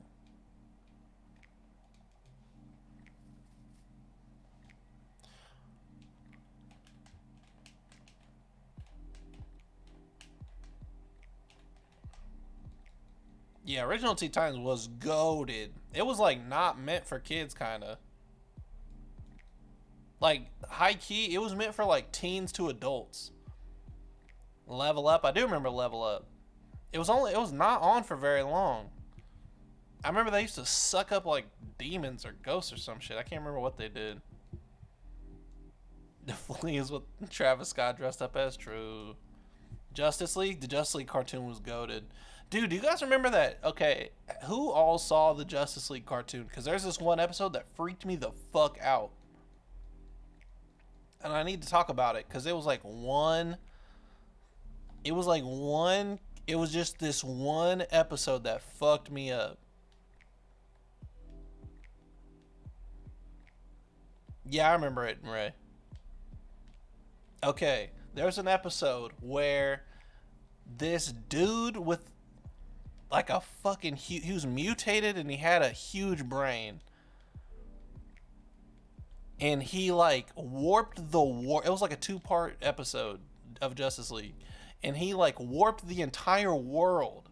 Yeah, original Teen Titans was goated. It was like not meant for kids, kind of. Like high key, it was meant for like teens to adults. Level Up, I do remember Level Up. It was not on for very long. I remember they used to suck up like demons or ghosts or some shit. I can't remember what they did. The Flea is what Travis Scott dressed up as. True. Justice League? The Justice League cartoon was goated. Dude, do you guys remember that? Okay, who all saw the Justice League cartoon? Because there's this one episode that freaked me the fuck out. And I need to talk about it because it was like one. It was just this one episode that fucked me up. Yeah, I remember it, Ray. Okay, there's an episode where this dude with like a fucking he was mutated and he had a huge brain. And he like warped it was like a 2-part episode of Justice League. And he like warped the entire world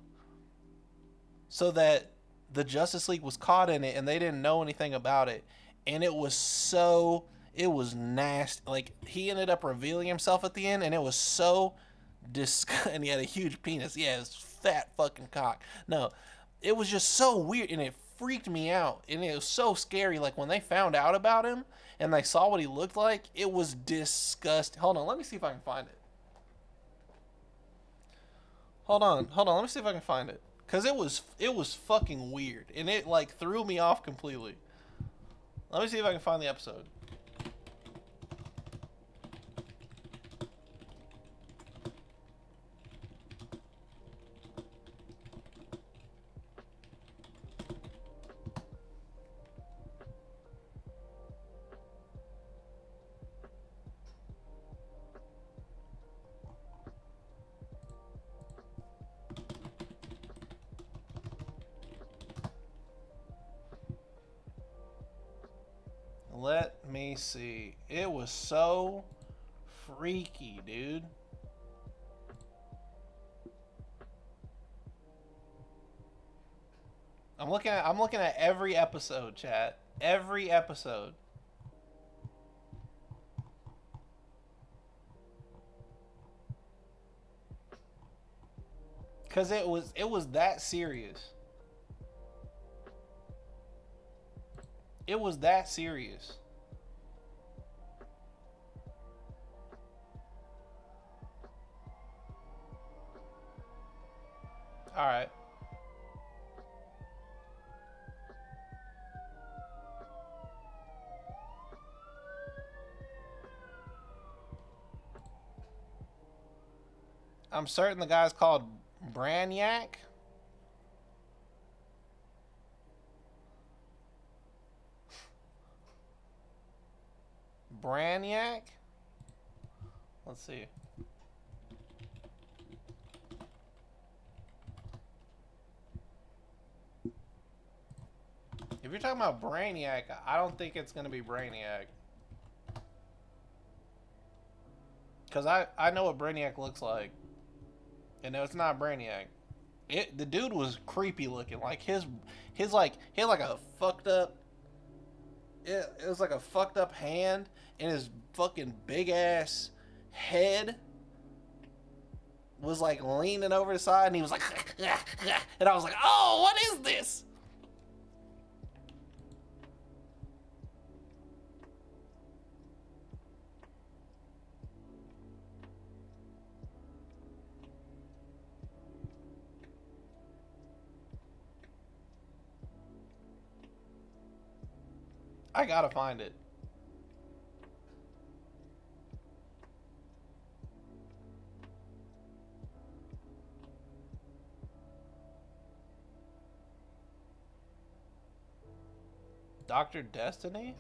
so that the Justice League was caught in it and they didn't know anything about it. And it was nasty. Like he ended up revealing himself at the end and it was so disgusting. And he had a huge penis. Yeah, it was fat fucking cock. No, it was just so weird and it freaked me out. And it was so scary. Like when they found out about him and they saw what he looked like, it was disgusting. Hold on, let me see if I can find it. Hold on, let me see if I can find it. Cause it was fucking weird. And it like threw me off completely. Let me see if I can find the episode. Let me see. It was so freaky, dude. I'm looking at every episode, chat. Every episode. Cause it was that serious. It was that serious. All right. I'm certain the guy's called Brainiac. Brainiac? Let's see. If you're talking about Brainiac, I don't think it's going to be Brainiac. Because I know what Brainiac looks like. And no, it's not Brainiac. The dude was creepy looking. Like his like, he had like a fucked up, it was like a fucked up hand and his fucking big ass head was like leaning over the side and he was like and I was like, oh, what is this? I gotta find it. Dr. Destiny?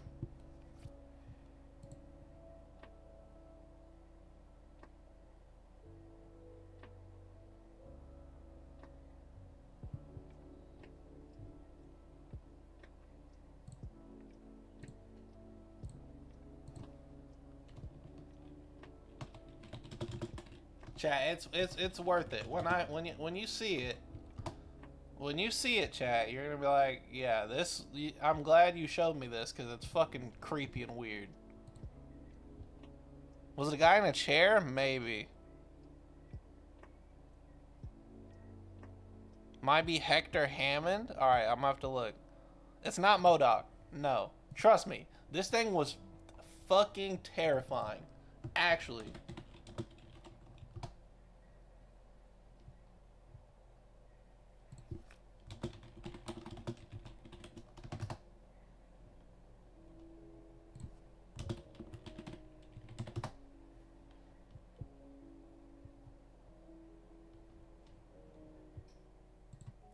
Chat, it's worth it. When you see it, chat, you're gonna be like, yeah, this. I'm glad you showed me this because it's fucking creepy and weird. Was it a guy in a chair? Maybe. Might be Hector Hammond. All right, I'm gonna have to look. It's not MODOK. No, trust me, this thing was fucking terrifying. Actually.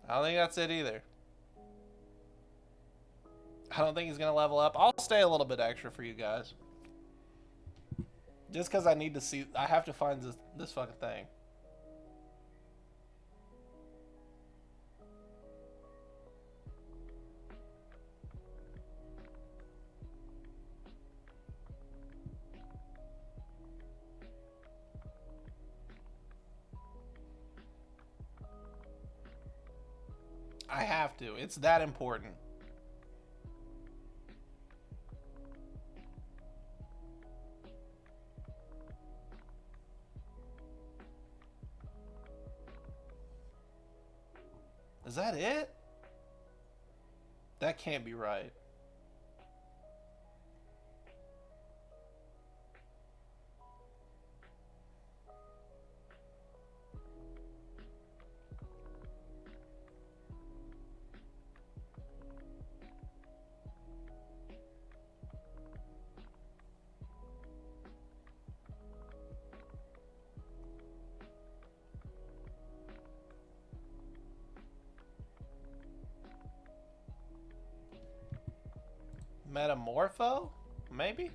I don't think that's it either. I don't think he's gonna level up. I'll stay a little bit extra for you guys. Just because I need to see. I have to find this fucking thing. I have to. It's that important. Is that it? That can't be right. Metamorpho? Maybe?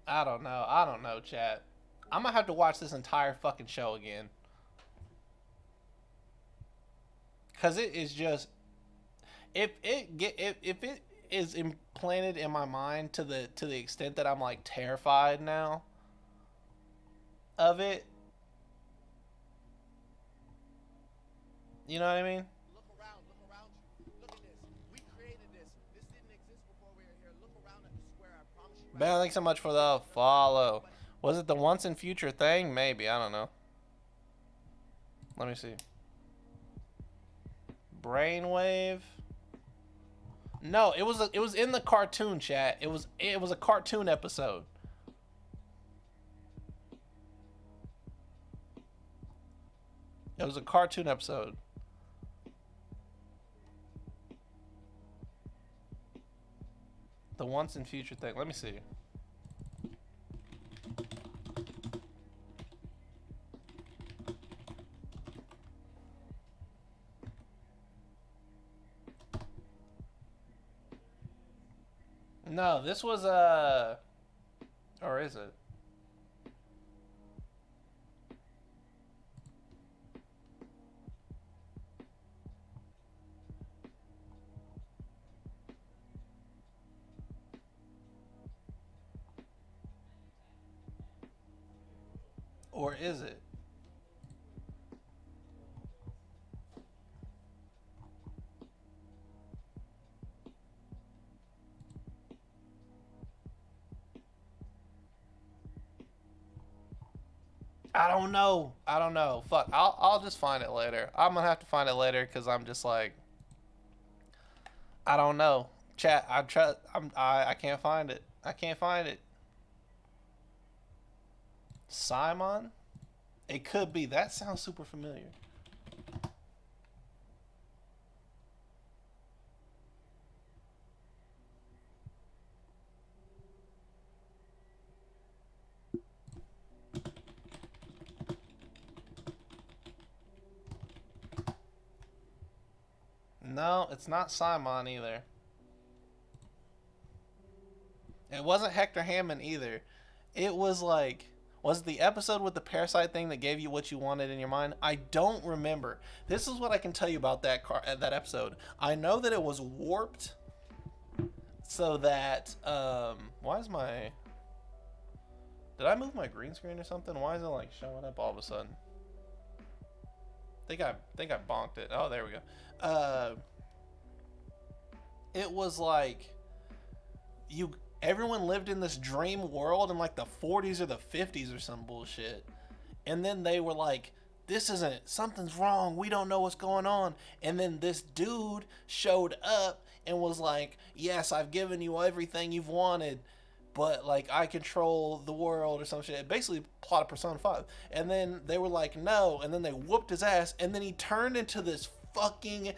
I don't know. I don't know, chat. I'm gonna have to watch this entire fucking show again. Cause it is just if it is implanted in my mind to the extent that I'm like terrified now of it. You know what I mean? Look around you. Look at this. We created this. This didn't exist before we were here. Look around at the square. I promise you. Ben, thanks so much for the follow. Was it the once in future thing? Maybe. I don't know. Let me see. Brainwave. No, it was in the cartoon, chat. It was a cartoon episode. It was a cartoon episode. The once in future thing. Let me see. No, this was or is it? Or is it? I don't know. I don't know. Fuck. I'll just find it later. I'm gonna have to find it later because I'm just like I don't know. Chat. I can't find it. I can't find it. Simon? It could be. That sounds super familiar. No, it's not Simon either. It wasn't Hector Hammond either. It was like, was it the episode with the parasite thing that gave you what you wanted in your mind? I don't remember. This is what I can tell you about that episode. I know that it was warped so that why is my, did I move my green screen or something? Why is it like showing up all of a sudden? I think I bonked it. Oh, there we go. It was like everyone lived in this dream world in like the 40s or the 50s or some bullshit. And then they were like, something's wrong. We don't know what's going on. And then this dude showed up and was like, yes, I've given you everything you've wanted, but like I control the world or some shit. Basically plot of Persona 5. And then they were like, no. And then they whooped his ass. And then he turned into this fucking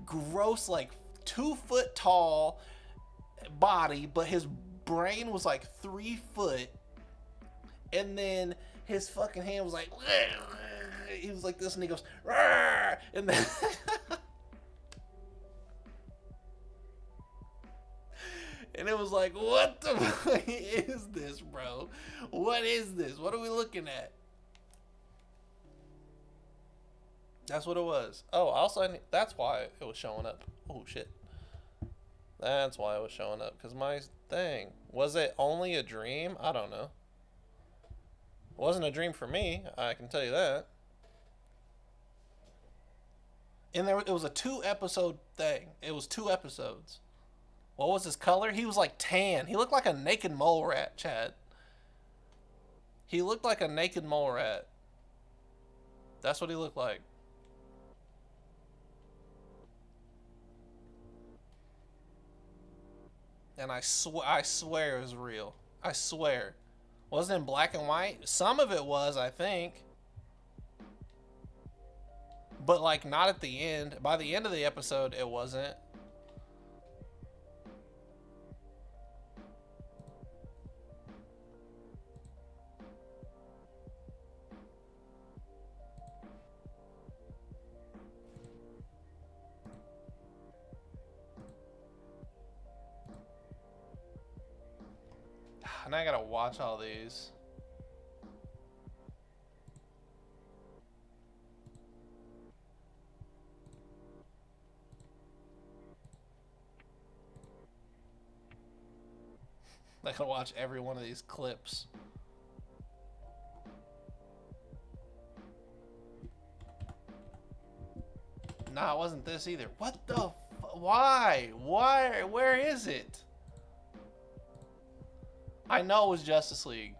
gross, like 2 foot tall body, but his brain was like 3 foot. And then his fucking hand was like, he was like this, and he goes, and then and it was like, what the fuck is this, bro? What is this? What are we looking at? That's what it was. Oh, also, that's why it was showing up. Oh, shit. That's why it was showing up. Because my thing, was it only a dream? I don't know. It wasn't a dream for me, I can tell you that. And it was a 2-episode thing. It was 2 episodes. What was his color? He was like tan. He looked like a naked mole rat, Chad. He looked like a naked mole rat. That's what he looked like. And I swear it was real. I swear. Wasn't in black and white? Some of it was, I think. But like not at the end. By the end of the episode, it wasn't. And I gotta watch all these. I gotta watch every one of these clips. Nah, it wasn't this either. What the why? Why? Where is it? I know it was Justice League.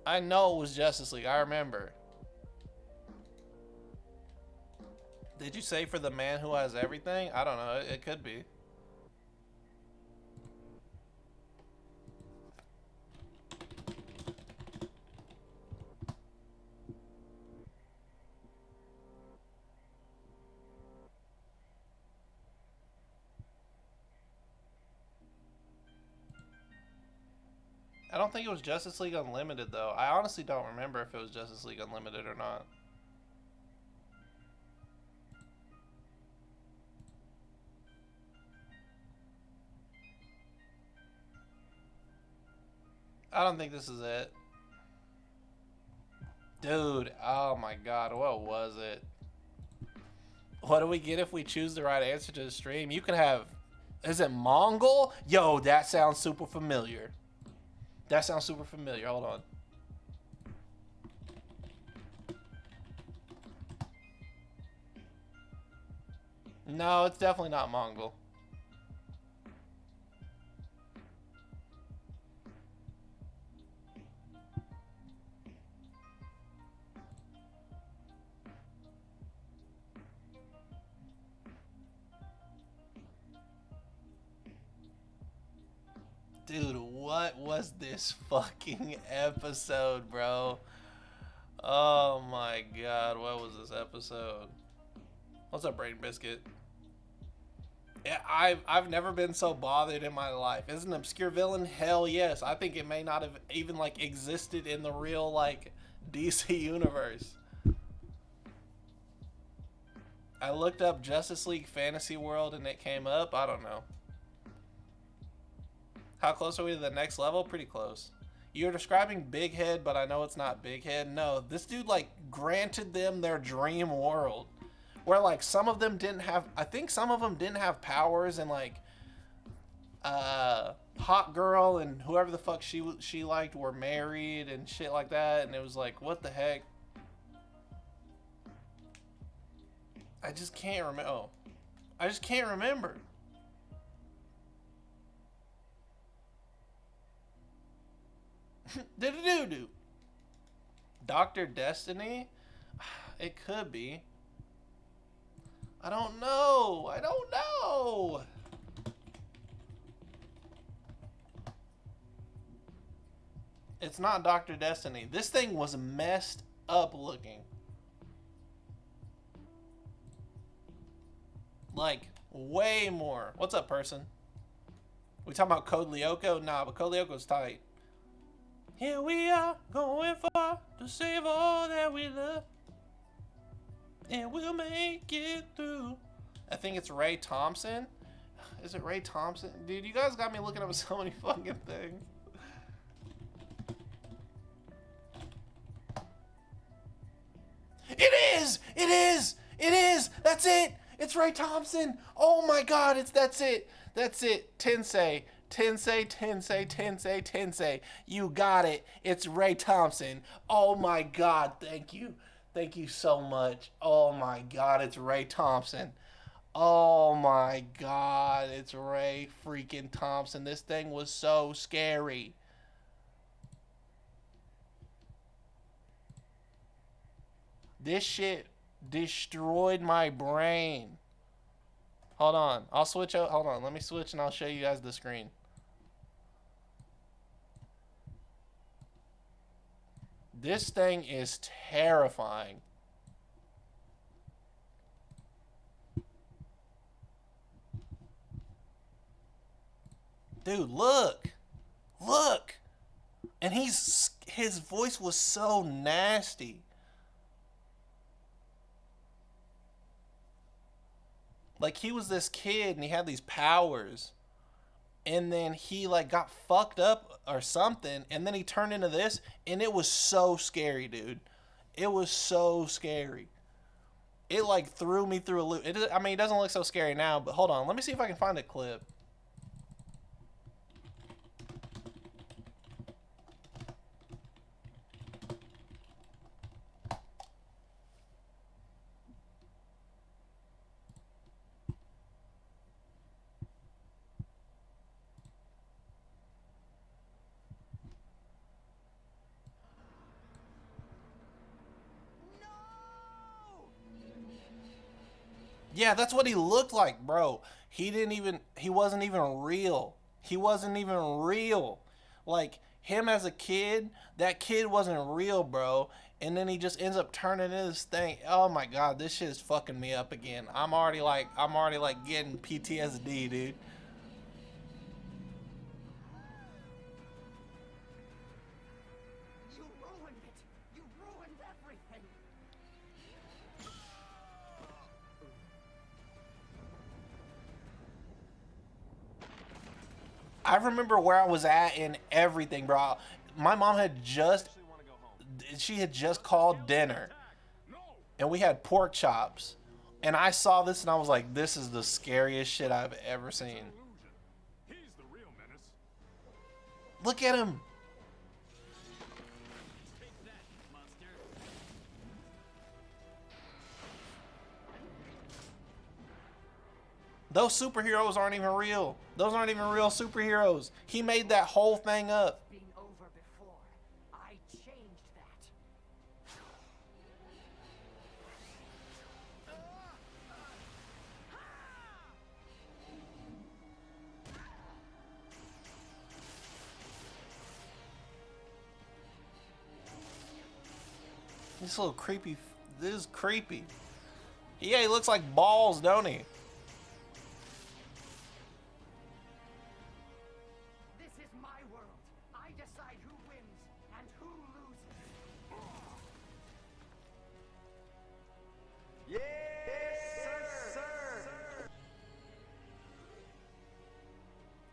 I know it was Justice League. I remember. Did you say for the man who has everything? I don't know. It could be. I don't think it was Justice League Unlimited, though. I honestly don't remember if it was Justice League Unlimited or not. I don't think this is it. Dude, oh my god, what was it? What do we get if we choose the right answer to the stream? You can have... Is it Mongol? Yo, that sounds super familiar. That sounds super familiar. Hold on. No, it's definitely not Mongol. Dude, what was this fucking episode, bro? Oh my god, what was this episode? What's up, Brain Biscuit? Yeah, I've never been so bothered in my life. Is it an obscure villain? Hell yes. I think it may not have even like existed in the real like DC Universe. I looked up Justice League Fantasy World and it came up. I don't know. How close are we to the next level? Pretty close. You're describing Big Head, but I know it's not Big Head. No, this dude like granted them their dream world. Where like some of them didn't have, I think some of them didn't have powers, and like Hot Girl and whoever the fuck she liked were married and shit like that, and it was like, what the heck? I just can't remember. Oh, I just can't remember. Do Dr. Destiny? It could be. I don't know. I don't know. It's not Dr. Destiny. This thing was messed up looking. Like, way more. What's up, person? We talking about Code Lyoko? Nah, but Code Lyoko's tight. Here we are, going far to save all that we love. And we'll make it through. I think it's Ray Thompson. Is it Ray Thompson? Dude, you guys got me looking up so many fucking things. It is! It is! It is! That's it! It's Ray Thompson! Oh my god, that's it! That's it. Tensei. Tensei. You got it. It's Ray Thompson. Oh my god, thank you. Thank you so much. Oh my god, it's Ray Thompson. Oh my god, it's Ray freaking Thompson. This thing was so scary. This shit destroyed my brain. Hold on. I'll switch out. Hold on. Let me switch and I'll show you guys the screen. This thing is terrifying. Dude, look. Look. And his voice was so nasty. Like, he was this kid and he had these powers. And then he like got fucked up or something, and then he turned into this, and it was so scary, dude. It was so scary. It like threw me through a loop. I mean, it doesn't look so scary now, but hold on. Let me see if I can find a clip. Yeah, that's what he looked like, bro. He wasn't even real. He wasn't even real. Like, him as a kid, that kid wasn't real, bro. And then he just ends up turning into this thing. Oh my god, this shit is fucking me up again. I'm already like getting PTSD, dude. You ruined it. You ruined everything. I remember where I was at in everything, bro. My mom had just called dinner, and we had pork chops, and I saw this and I was like, this is the scariest shit I've ever seen. Look at him. Those superheroes aren't even real. Those aren't even real superheroes. He made that whole thing up. Been over before. I changed that. This little creepy. This is creepy. Yeah, he looks like balls, don't he? This is my world. I decide who wins and who loses.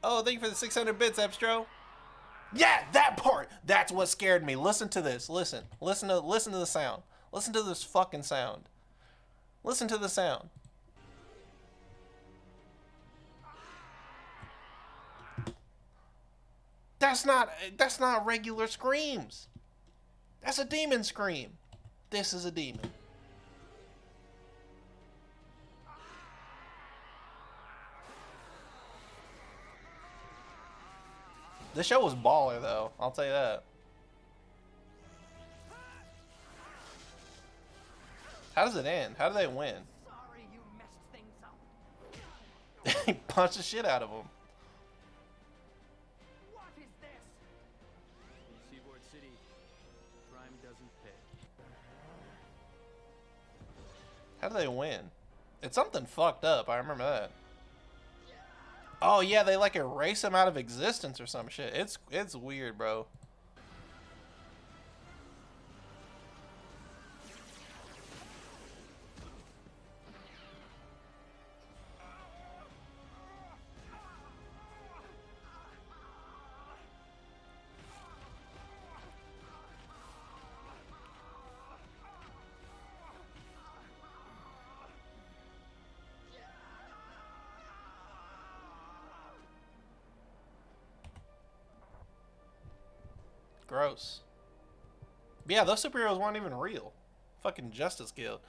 Oh, thank you for the 600 bits, Epstro. Yeah, that part. That's what scared me. Listen to this. Listen to the sound. Listen to this fucking sound. Listen to the sound. That's not regular screams. That's a demon scream. This is a demon. This show was baller, though. I'll tell you that. How does it end? How do they win? Sorry you messed things up. He punched the shit out of them. What is this? Seaboard City, crime doesn't pay. How do they win? It's something fucked up. I remember that. Oh yeah, they like erase him out of existence or some shit. It's weird, bro. Gross. But yeah, those superheroes weren't even real. Fucking Justice Guild.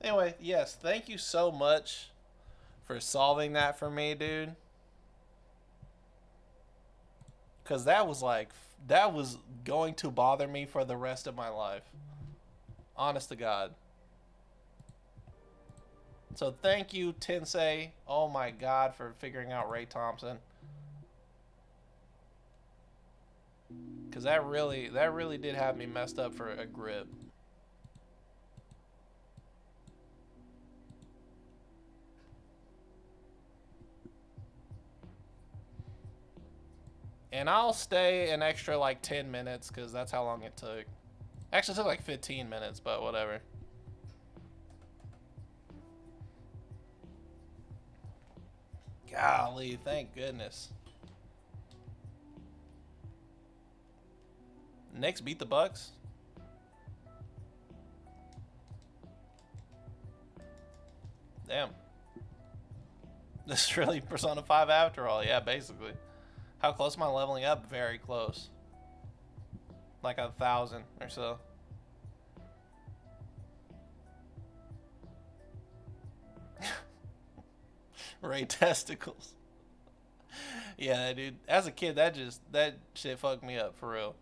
Anyway, yes, thank you so much for solving that for me, dude. Because that was going to bother me for the rest of my life. Honest to God. So thank you, Tensei. Oh my God, for figuring out Ray Thompson. Because that really did have me messed up for a grip. And I'll stay an extra like 10 minutes because that's how long it took. Actually, it took like 15 minutes, but whatever. Golly, thank goodness. Knicks beat the Bucks. Damn. This is really Persona 5 after all. Yeah, basically. How close am I leveling up? Very close. Like 1,000 or so. Ray testicles. Yeah, dude. As a kid, that shit fucked me up for real.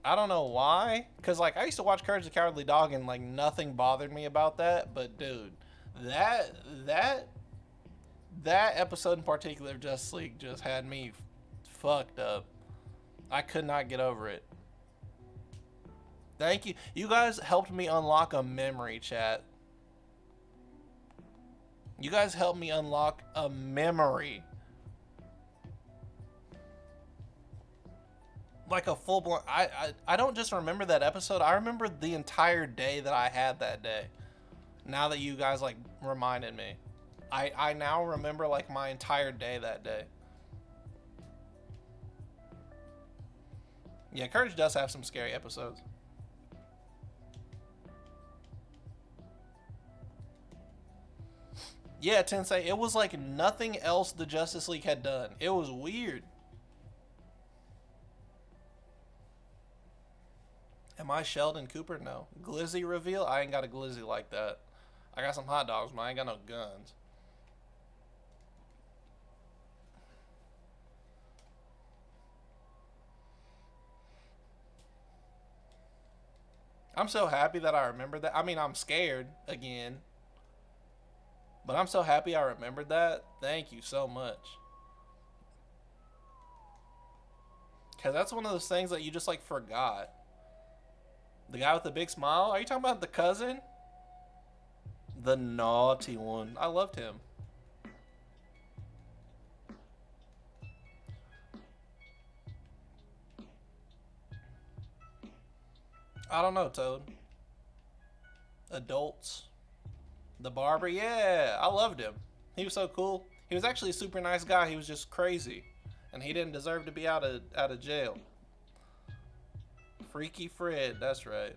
I don't know why, cause like I used to watch Courage the Cowardly Dog and like nothing bothered me about that, but dude, that episode in particular of Justice League just had me fucked up. I could not get over it. Thank you. You guys helped me unlock a memory, chat. You guys helped me unlock a memory. Like a full-blown... I don't just remember that episode. I remember the entire day that I had that day. Now that you guys, like, reminded me. I now remember, like, my entire day that day. Yeah, Courage does have some scary episodes. Yeah, Tensei, it was like nothing else the Justice League had done. It was weird. Am I Sheldon Cooper? No. Glizzy reveal? I ain't got a glizzy like that. I got some hot dogs, but I ain't got no guns. I'm so happy that I remembered that. I mean, I'm scared again. But I'm so happy I remembered that. Thank you so much. Because that's one of those things that you just, like, forgot. The guy with the big smile? Are you talking about the cousin? The naughty one. I loved him. I don't know, Toad. Adults. The barber? Yeah, I loved him. He was so cool. He was actually a super nice guy. He was just crazy, and he didn't deserve to be out of jail. Freaky Fred, that's right.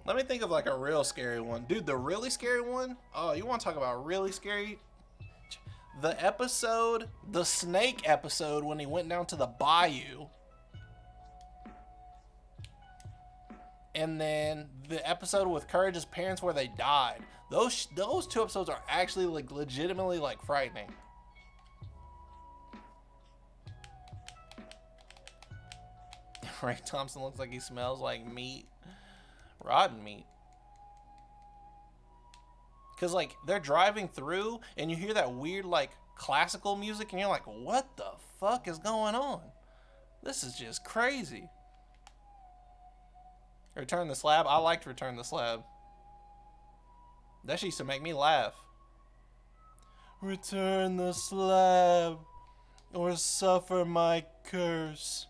Let me think of like a real scary one. Dude, the really scary one? Oh, you want to talk about really scary? The episode, the snake episode when he went down to the bayou. And then the episode with Courage's parents where they died. Those two episodes are actually like legitimately like frightening. Ray Thompson looks like he smells like meat. Rotten meat. Because like they're driving through and you hear that weird like classical music and you're like, what the fuck is going on? This is just crazy. Return the Slab. I liked Return the Slab. That shit used to make me laugh. Return the slab or suffer my curse.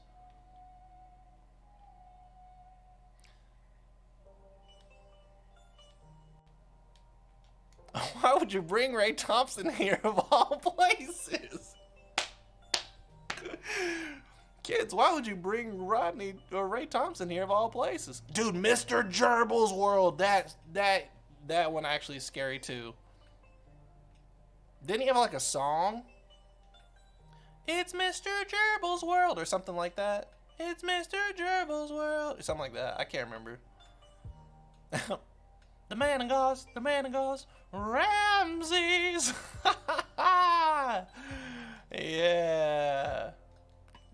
Why would you bring Ray Thompson here of all places? Kids, why would you bring Rodney or Ray Thompson here of all places? Dude, Mr. Gerbil's World. That one actually is scary too. Didn't he have like a song? It's Mr. Gerbil's World or something like that. It's Mr. Gerbil's World or something like that. I can't remember. The man in gauze, Ramses. Yeah.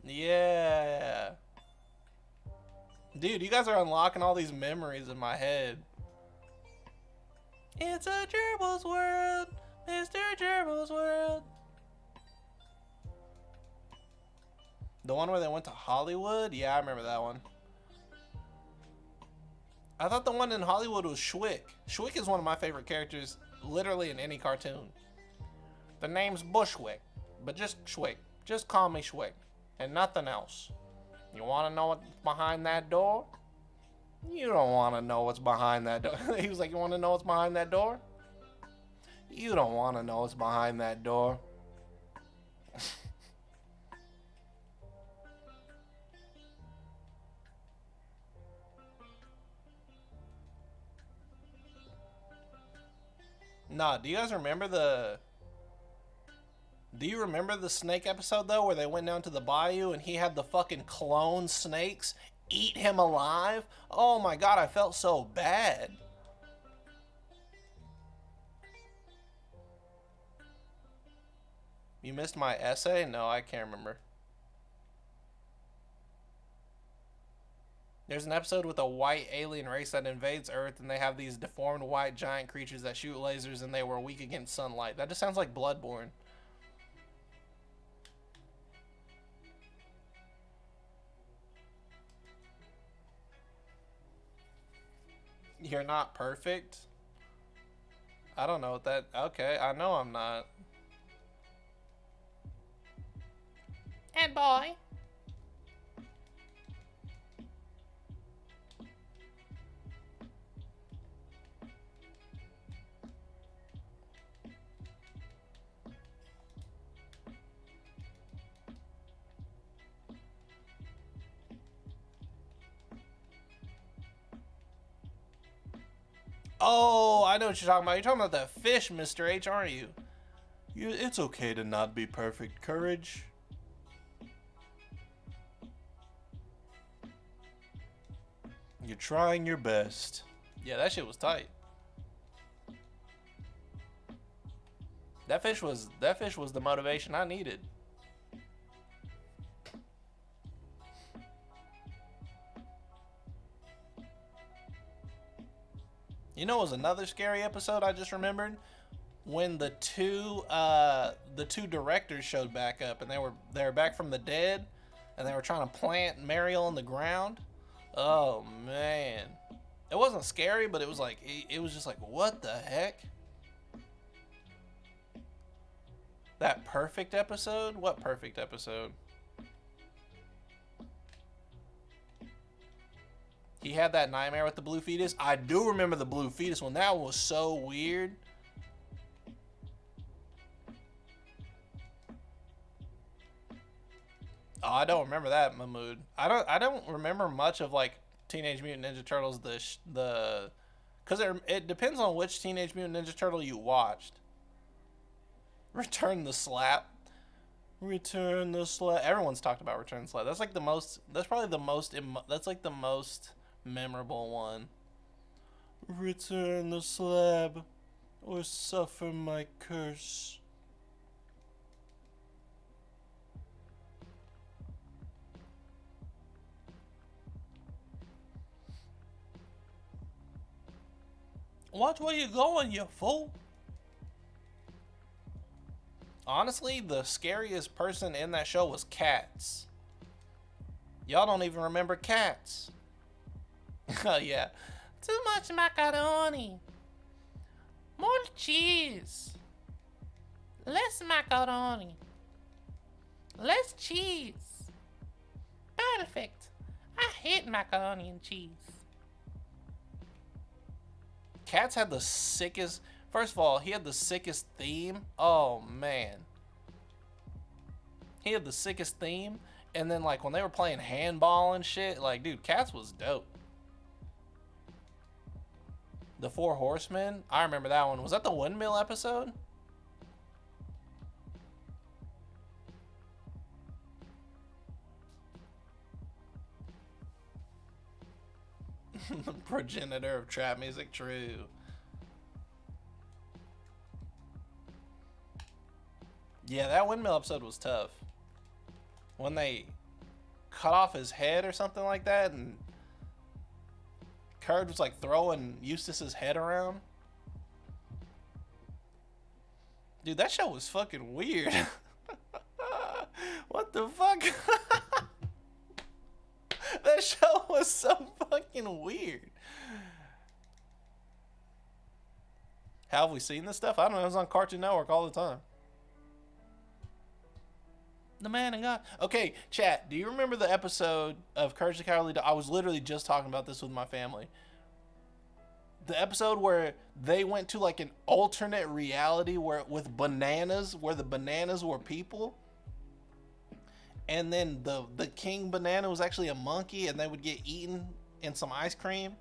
Yeah. Dude, you guys are unlocking all these memories in my head. It's a Gerbil's World, Mr. Gerbil's World. The one where they went to Hollywood? Yeah, I remember that one. I thought the one in Hollywood was Schwick. Schwick is one of my favorite characters, literally in any cartoon. The name's Bushwick, but just Schwick. Just call me Schwick, and nothing else. You want to know what's behind that door? You don't want to know what's behind that door. He was like, you want to know what's behind that door? You don't want to know what's behind that door. Nah, do you guys remember the... Do you remember the snake episode, though, where they went down to the bayou and he had the fucking clone snakes eat him alive? Oh my god, I felt so bad. You missed my essay? No, I can't remember. There's an episode with a white alien race that invades Earth, and they have these deformed white giant creatures that shoot lasers, and they were weak against sunlight. That just sounds like Bloodborne. You're not perfect? I don't know what that... Okay, I know I'm not. And boy. Oh, I know what you're talking about. You're talking about that fish, Mr. H, aren't you? It's okay to not be perfect, Courage. You're trying your best. Yeah, that shit was tight. That fish was the motivation I needed. You know, it was another scary episode I just remembered when the two directors showed back up, and they were back from the dead, and they were trying to plant Mariel in the ground. Oh man, it wasn't scary, but it was like it was just like, what the heck? That perfect episode? What perfect episode? He had that nightmare with the blue fetus. I do remember the blue fetus one. That was so weird. Oh, I don't remember that, Mahmood. I don't remember much of like Teenage Mutant Ninja Turtles. Because it depends on which Teenage Mutant Ninja Turtle you watched. Return the Slap. Return the Slap. Everyone's talked about Return the Slap. That's like the most. That's probably the most. That's like the most memorable one. Return the slab, or suffer my curse. Watch where you're going, you fool. Honestly, the scariest person in that show was Cats. Y'all don't even remember Cats. Oh, yeah. Too much macaroni. More cheese. Less macaroni. Less cheese. Perfect. I hate macaroni and cheese. Cats had the sickest. First of all, he had the sickest theme. Oh man, he had the sickest theme. And then like when they were playing handball and shit, like dude, Cats was dope. The Four Horsemen. I remember that one. Was that the windmill episode? Progenitor of trap music. True. Yeah, that windmill episode was tough. When they cut off his head or something like that, and Kurd was like throwing Eustace's head around. Dude, that show was fucking weird. What the fuck? That show was so fucking weird. How have we seen this stuff? I don't know. It was on Cartoon Network all the time. The man and God. Okay, chat. Do you remember the episode of Courage the Cowardly Dog? I was literally just talking about this with my family. The episode where they went to like an alternate reality where with bananas, where the bananas were people. And then the king banana was actually a monkey, and they would get eaten in some ice cream.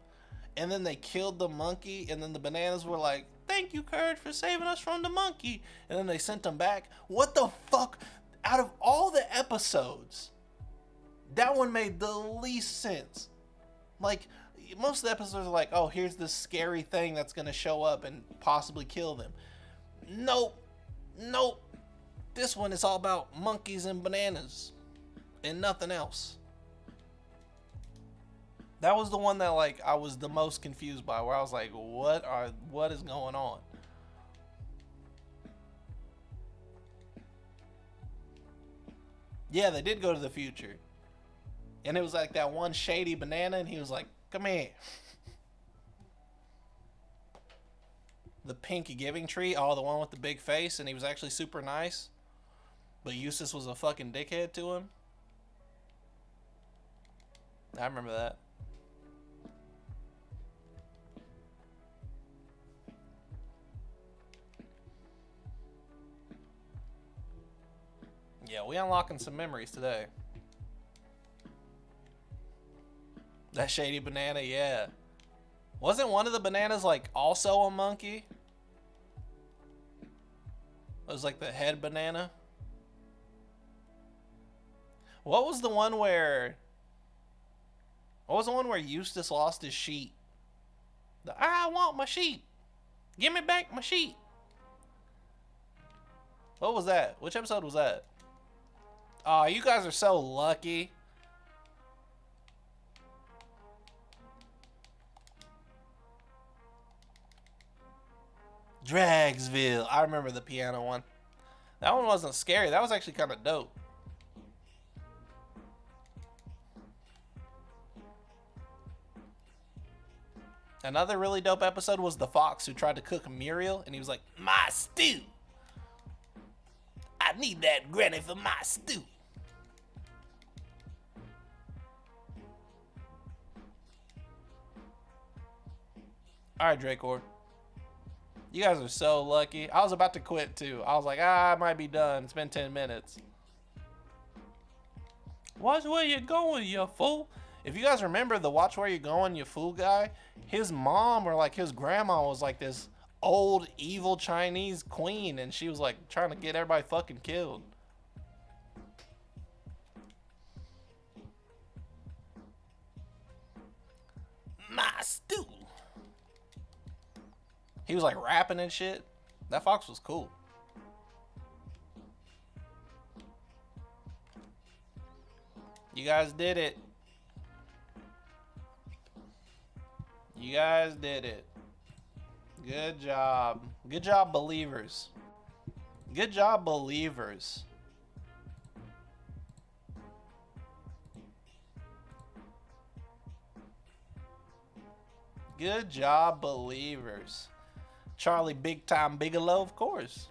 And then they killed the monkey, and then the bananas were like, "Thank you, Kurt, for saving us from the monkey." And then they sent them back. What the fuck? Out of all the episodes, that one made the least sense. Like, most of the episodes are like, oh, here's this scary thing that's gonna show up and possibly kill them. Nope. Nope. This one is all about monkeys and bananas and nothing else. That was the one that like I was the most confused by, where I was like, what is going on? Yeah, they did go to the future. And it was like that one shady banana, and he was like, "Come here." The pink giving tree, oh, the one with the big face, and he was actually super nice. But Eustace was a fucking dickhead to him. I remember that. Yeah, we unlocking some memories today. That shady banana, yeah. Wasn't one of the bananas like also a monkey? It was like the head banana. What was the one where Eustace lost his sheep? I want my sheep. Give me back my sheep. What was that? Which episode was that? Oh, you guys are so lucky. Dragsville. I remember the piano one. That one wasn't scary. That was actually kind of dope. Another really dope episode was the fox who tried to cook Muriel, and he was like, "My stew. I need that granny for my stew." Alright, Dracor. You guys are so lucky. I was about to quit too. I was like, I might be done. It's been 10 minutes. Watch where you're going, you fool. If you guys remember the watch where you're going, you fool guy, his mom or like his grandma was like this old evil Chinese queen, and she was like trying to get everybody fucking killed. My stew. He was like rapping and shit. That fox was cool. You guys did it. You guys did it. Good job. Good job, believers. Good job, believers. Good job, believers. Charlie Big Time Bigelow, of course.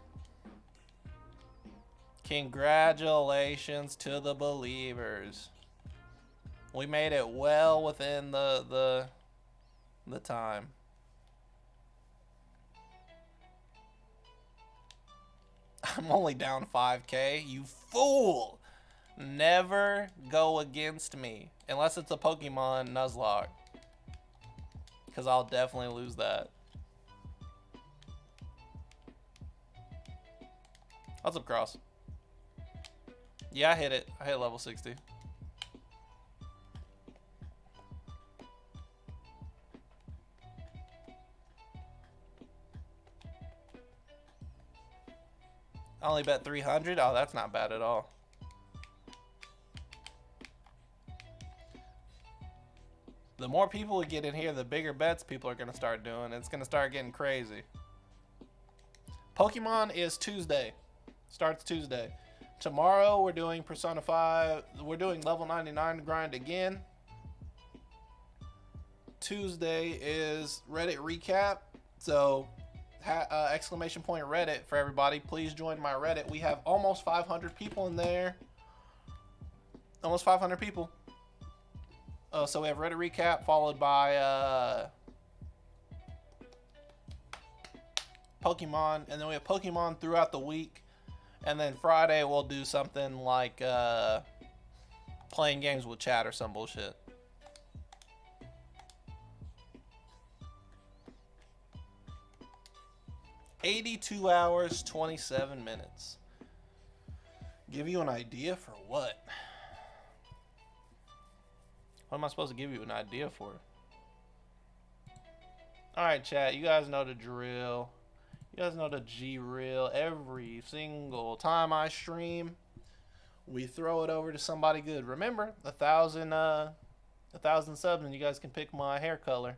Congratulations to the believers. We made it well within the time. I'm only down 5K. You fool! Never go against me. Unless it's a Pokemon Nuzlocke. Because I'll definitely lose that. What's up, Cross? Yeah, I hit it. I hit level 60. I only bet 300. Oh, that's not bad at all. The more people we get in here, the bigger bets people are going to start doing. It's going to start getting crazy. Pokemon is Tuesday. Starts Tuesday. Tomorrow we're doing Persona 5. We're doing level 99 grind again. Tuesday is Reddit recap. So exclamation point Reddit for everybody. Please join my Reddit. We have almost 500 people in there. Almost 500 people. So we have Reddit recap followed by Pokemon, and then we have Pokemon throughout the week. And then Friday we'll do something like playing games with chat or some bullshit. $82 hours, 27 minutes. Give you an idea for what? What am I supposed to give you an idea for? Alright, chat. You guys know the drill. You guys know the G-Real. Every single time I stream, we throw it over to somebody good. Remember, 1,000 subs and you guys can pick my hair color.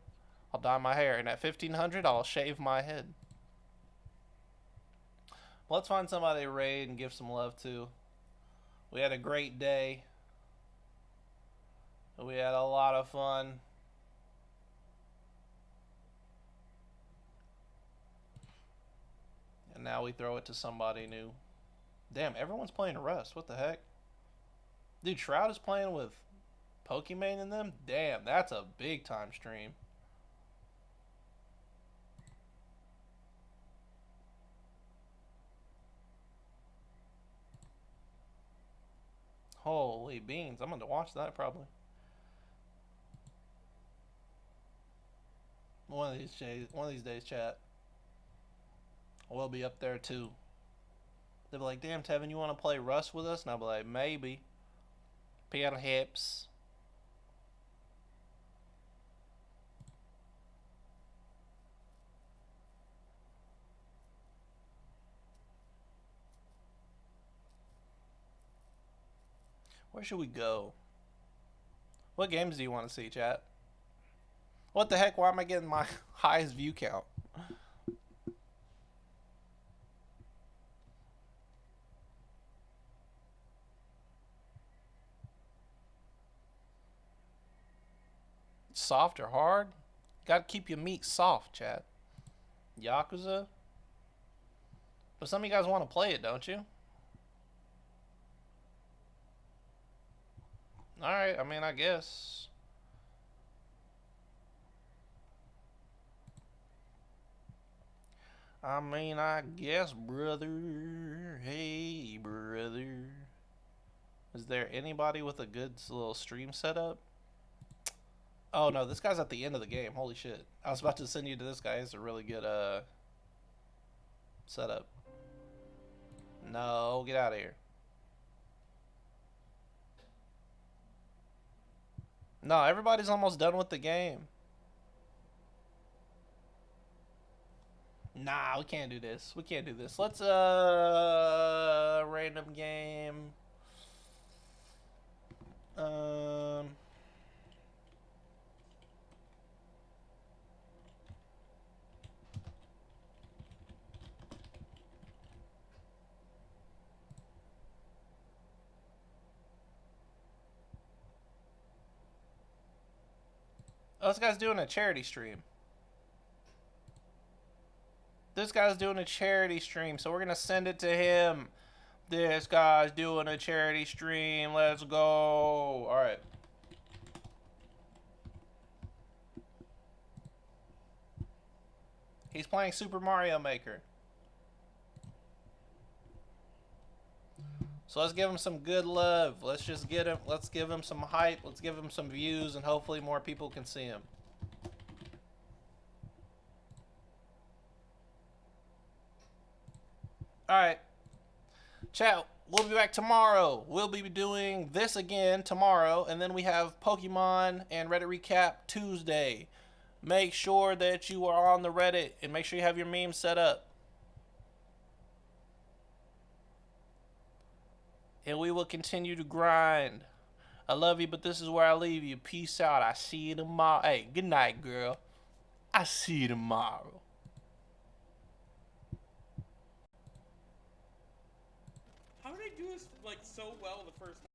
I'll dye my hair. And at 1,500, I'll shave my head. Let's find somebody to raid and give some love to. We had a great day. We had a lot of fun. And now we throw it to somebody new. Damn, everyone's playing Rust. What the heck? Dude, Shroud is playing with Pokemon in them? Damn, that's a big time stream. Holy beans. I'm going to watch that probably. One of these days, chat. We'll be up there too. They'll be like, damn, Tevin, you want to play Rust with us? And I'll be like, maybe. Perhaps. Where should we go? What games do you want to see, chat? What the heck? Why am I getting my highest view count? Soft or hard? Gotta keep your meat soft, chat. Yakuza? But some of you guys want to play it, don't you? Alright, I mean, I guess. I guess, brother. Hey, brother. Is there anybody with a good little stream setup? Oh no, this guy's at the end of the game. Holy shit. I was about to send you to this guy. He's a really good setup. No, get out of here. No, everybody's almost done with the game. Nah, we can't do this. We can't do this. Let's random game. Oh, this guy's doing a charity stream. This guy's doing a charity stream, so we're gonna send it to him. This guy's doing a charity stream. Let's go. All right. He's playing Super Mario Maker. So let's give him some good love. Let's just get him. Let's give him some hype. Let's give him some views, and hopefully more people can see him. Alright. Chat, we'll be back tomorrow. We'll be doing this again tomorrow. And then we have Pokemon and Reddit Recap Tuesday. Make sure that you are on the Reddit. And make sure you have your memes set up. And we will continue to grind. I love you, but this is where I leave you. Peace out. I see you tomorrow. Hey, good night, girl. I see you tomorrow. How did I do this like so well the first time?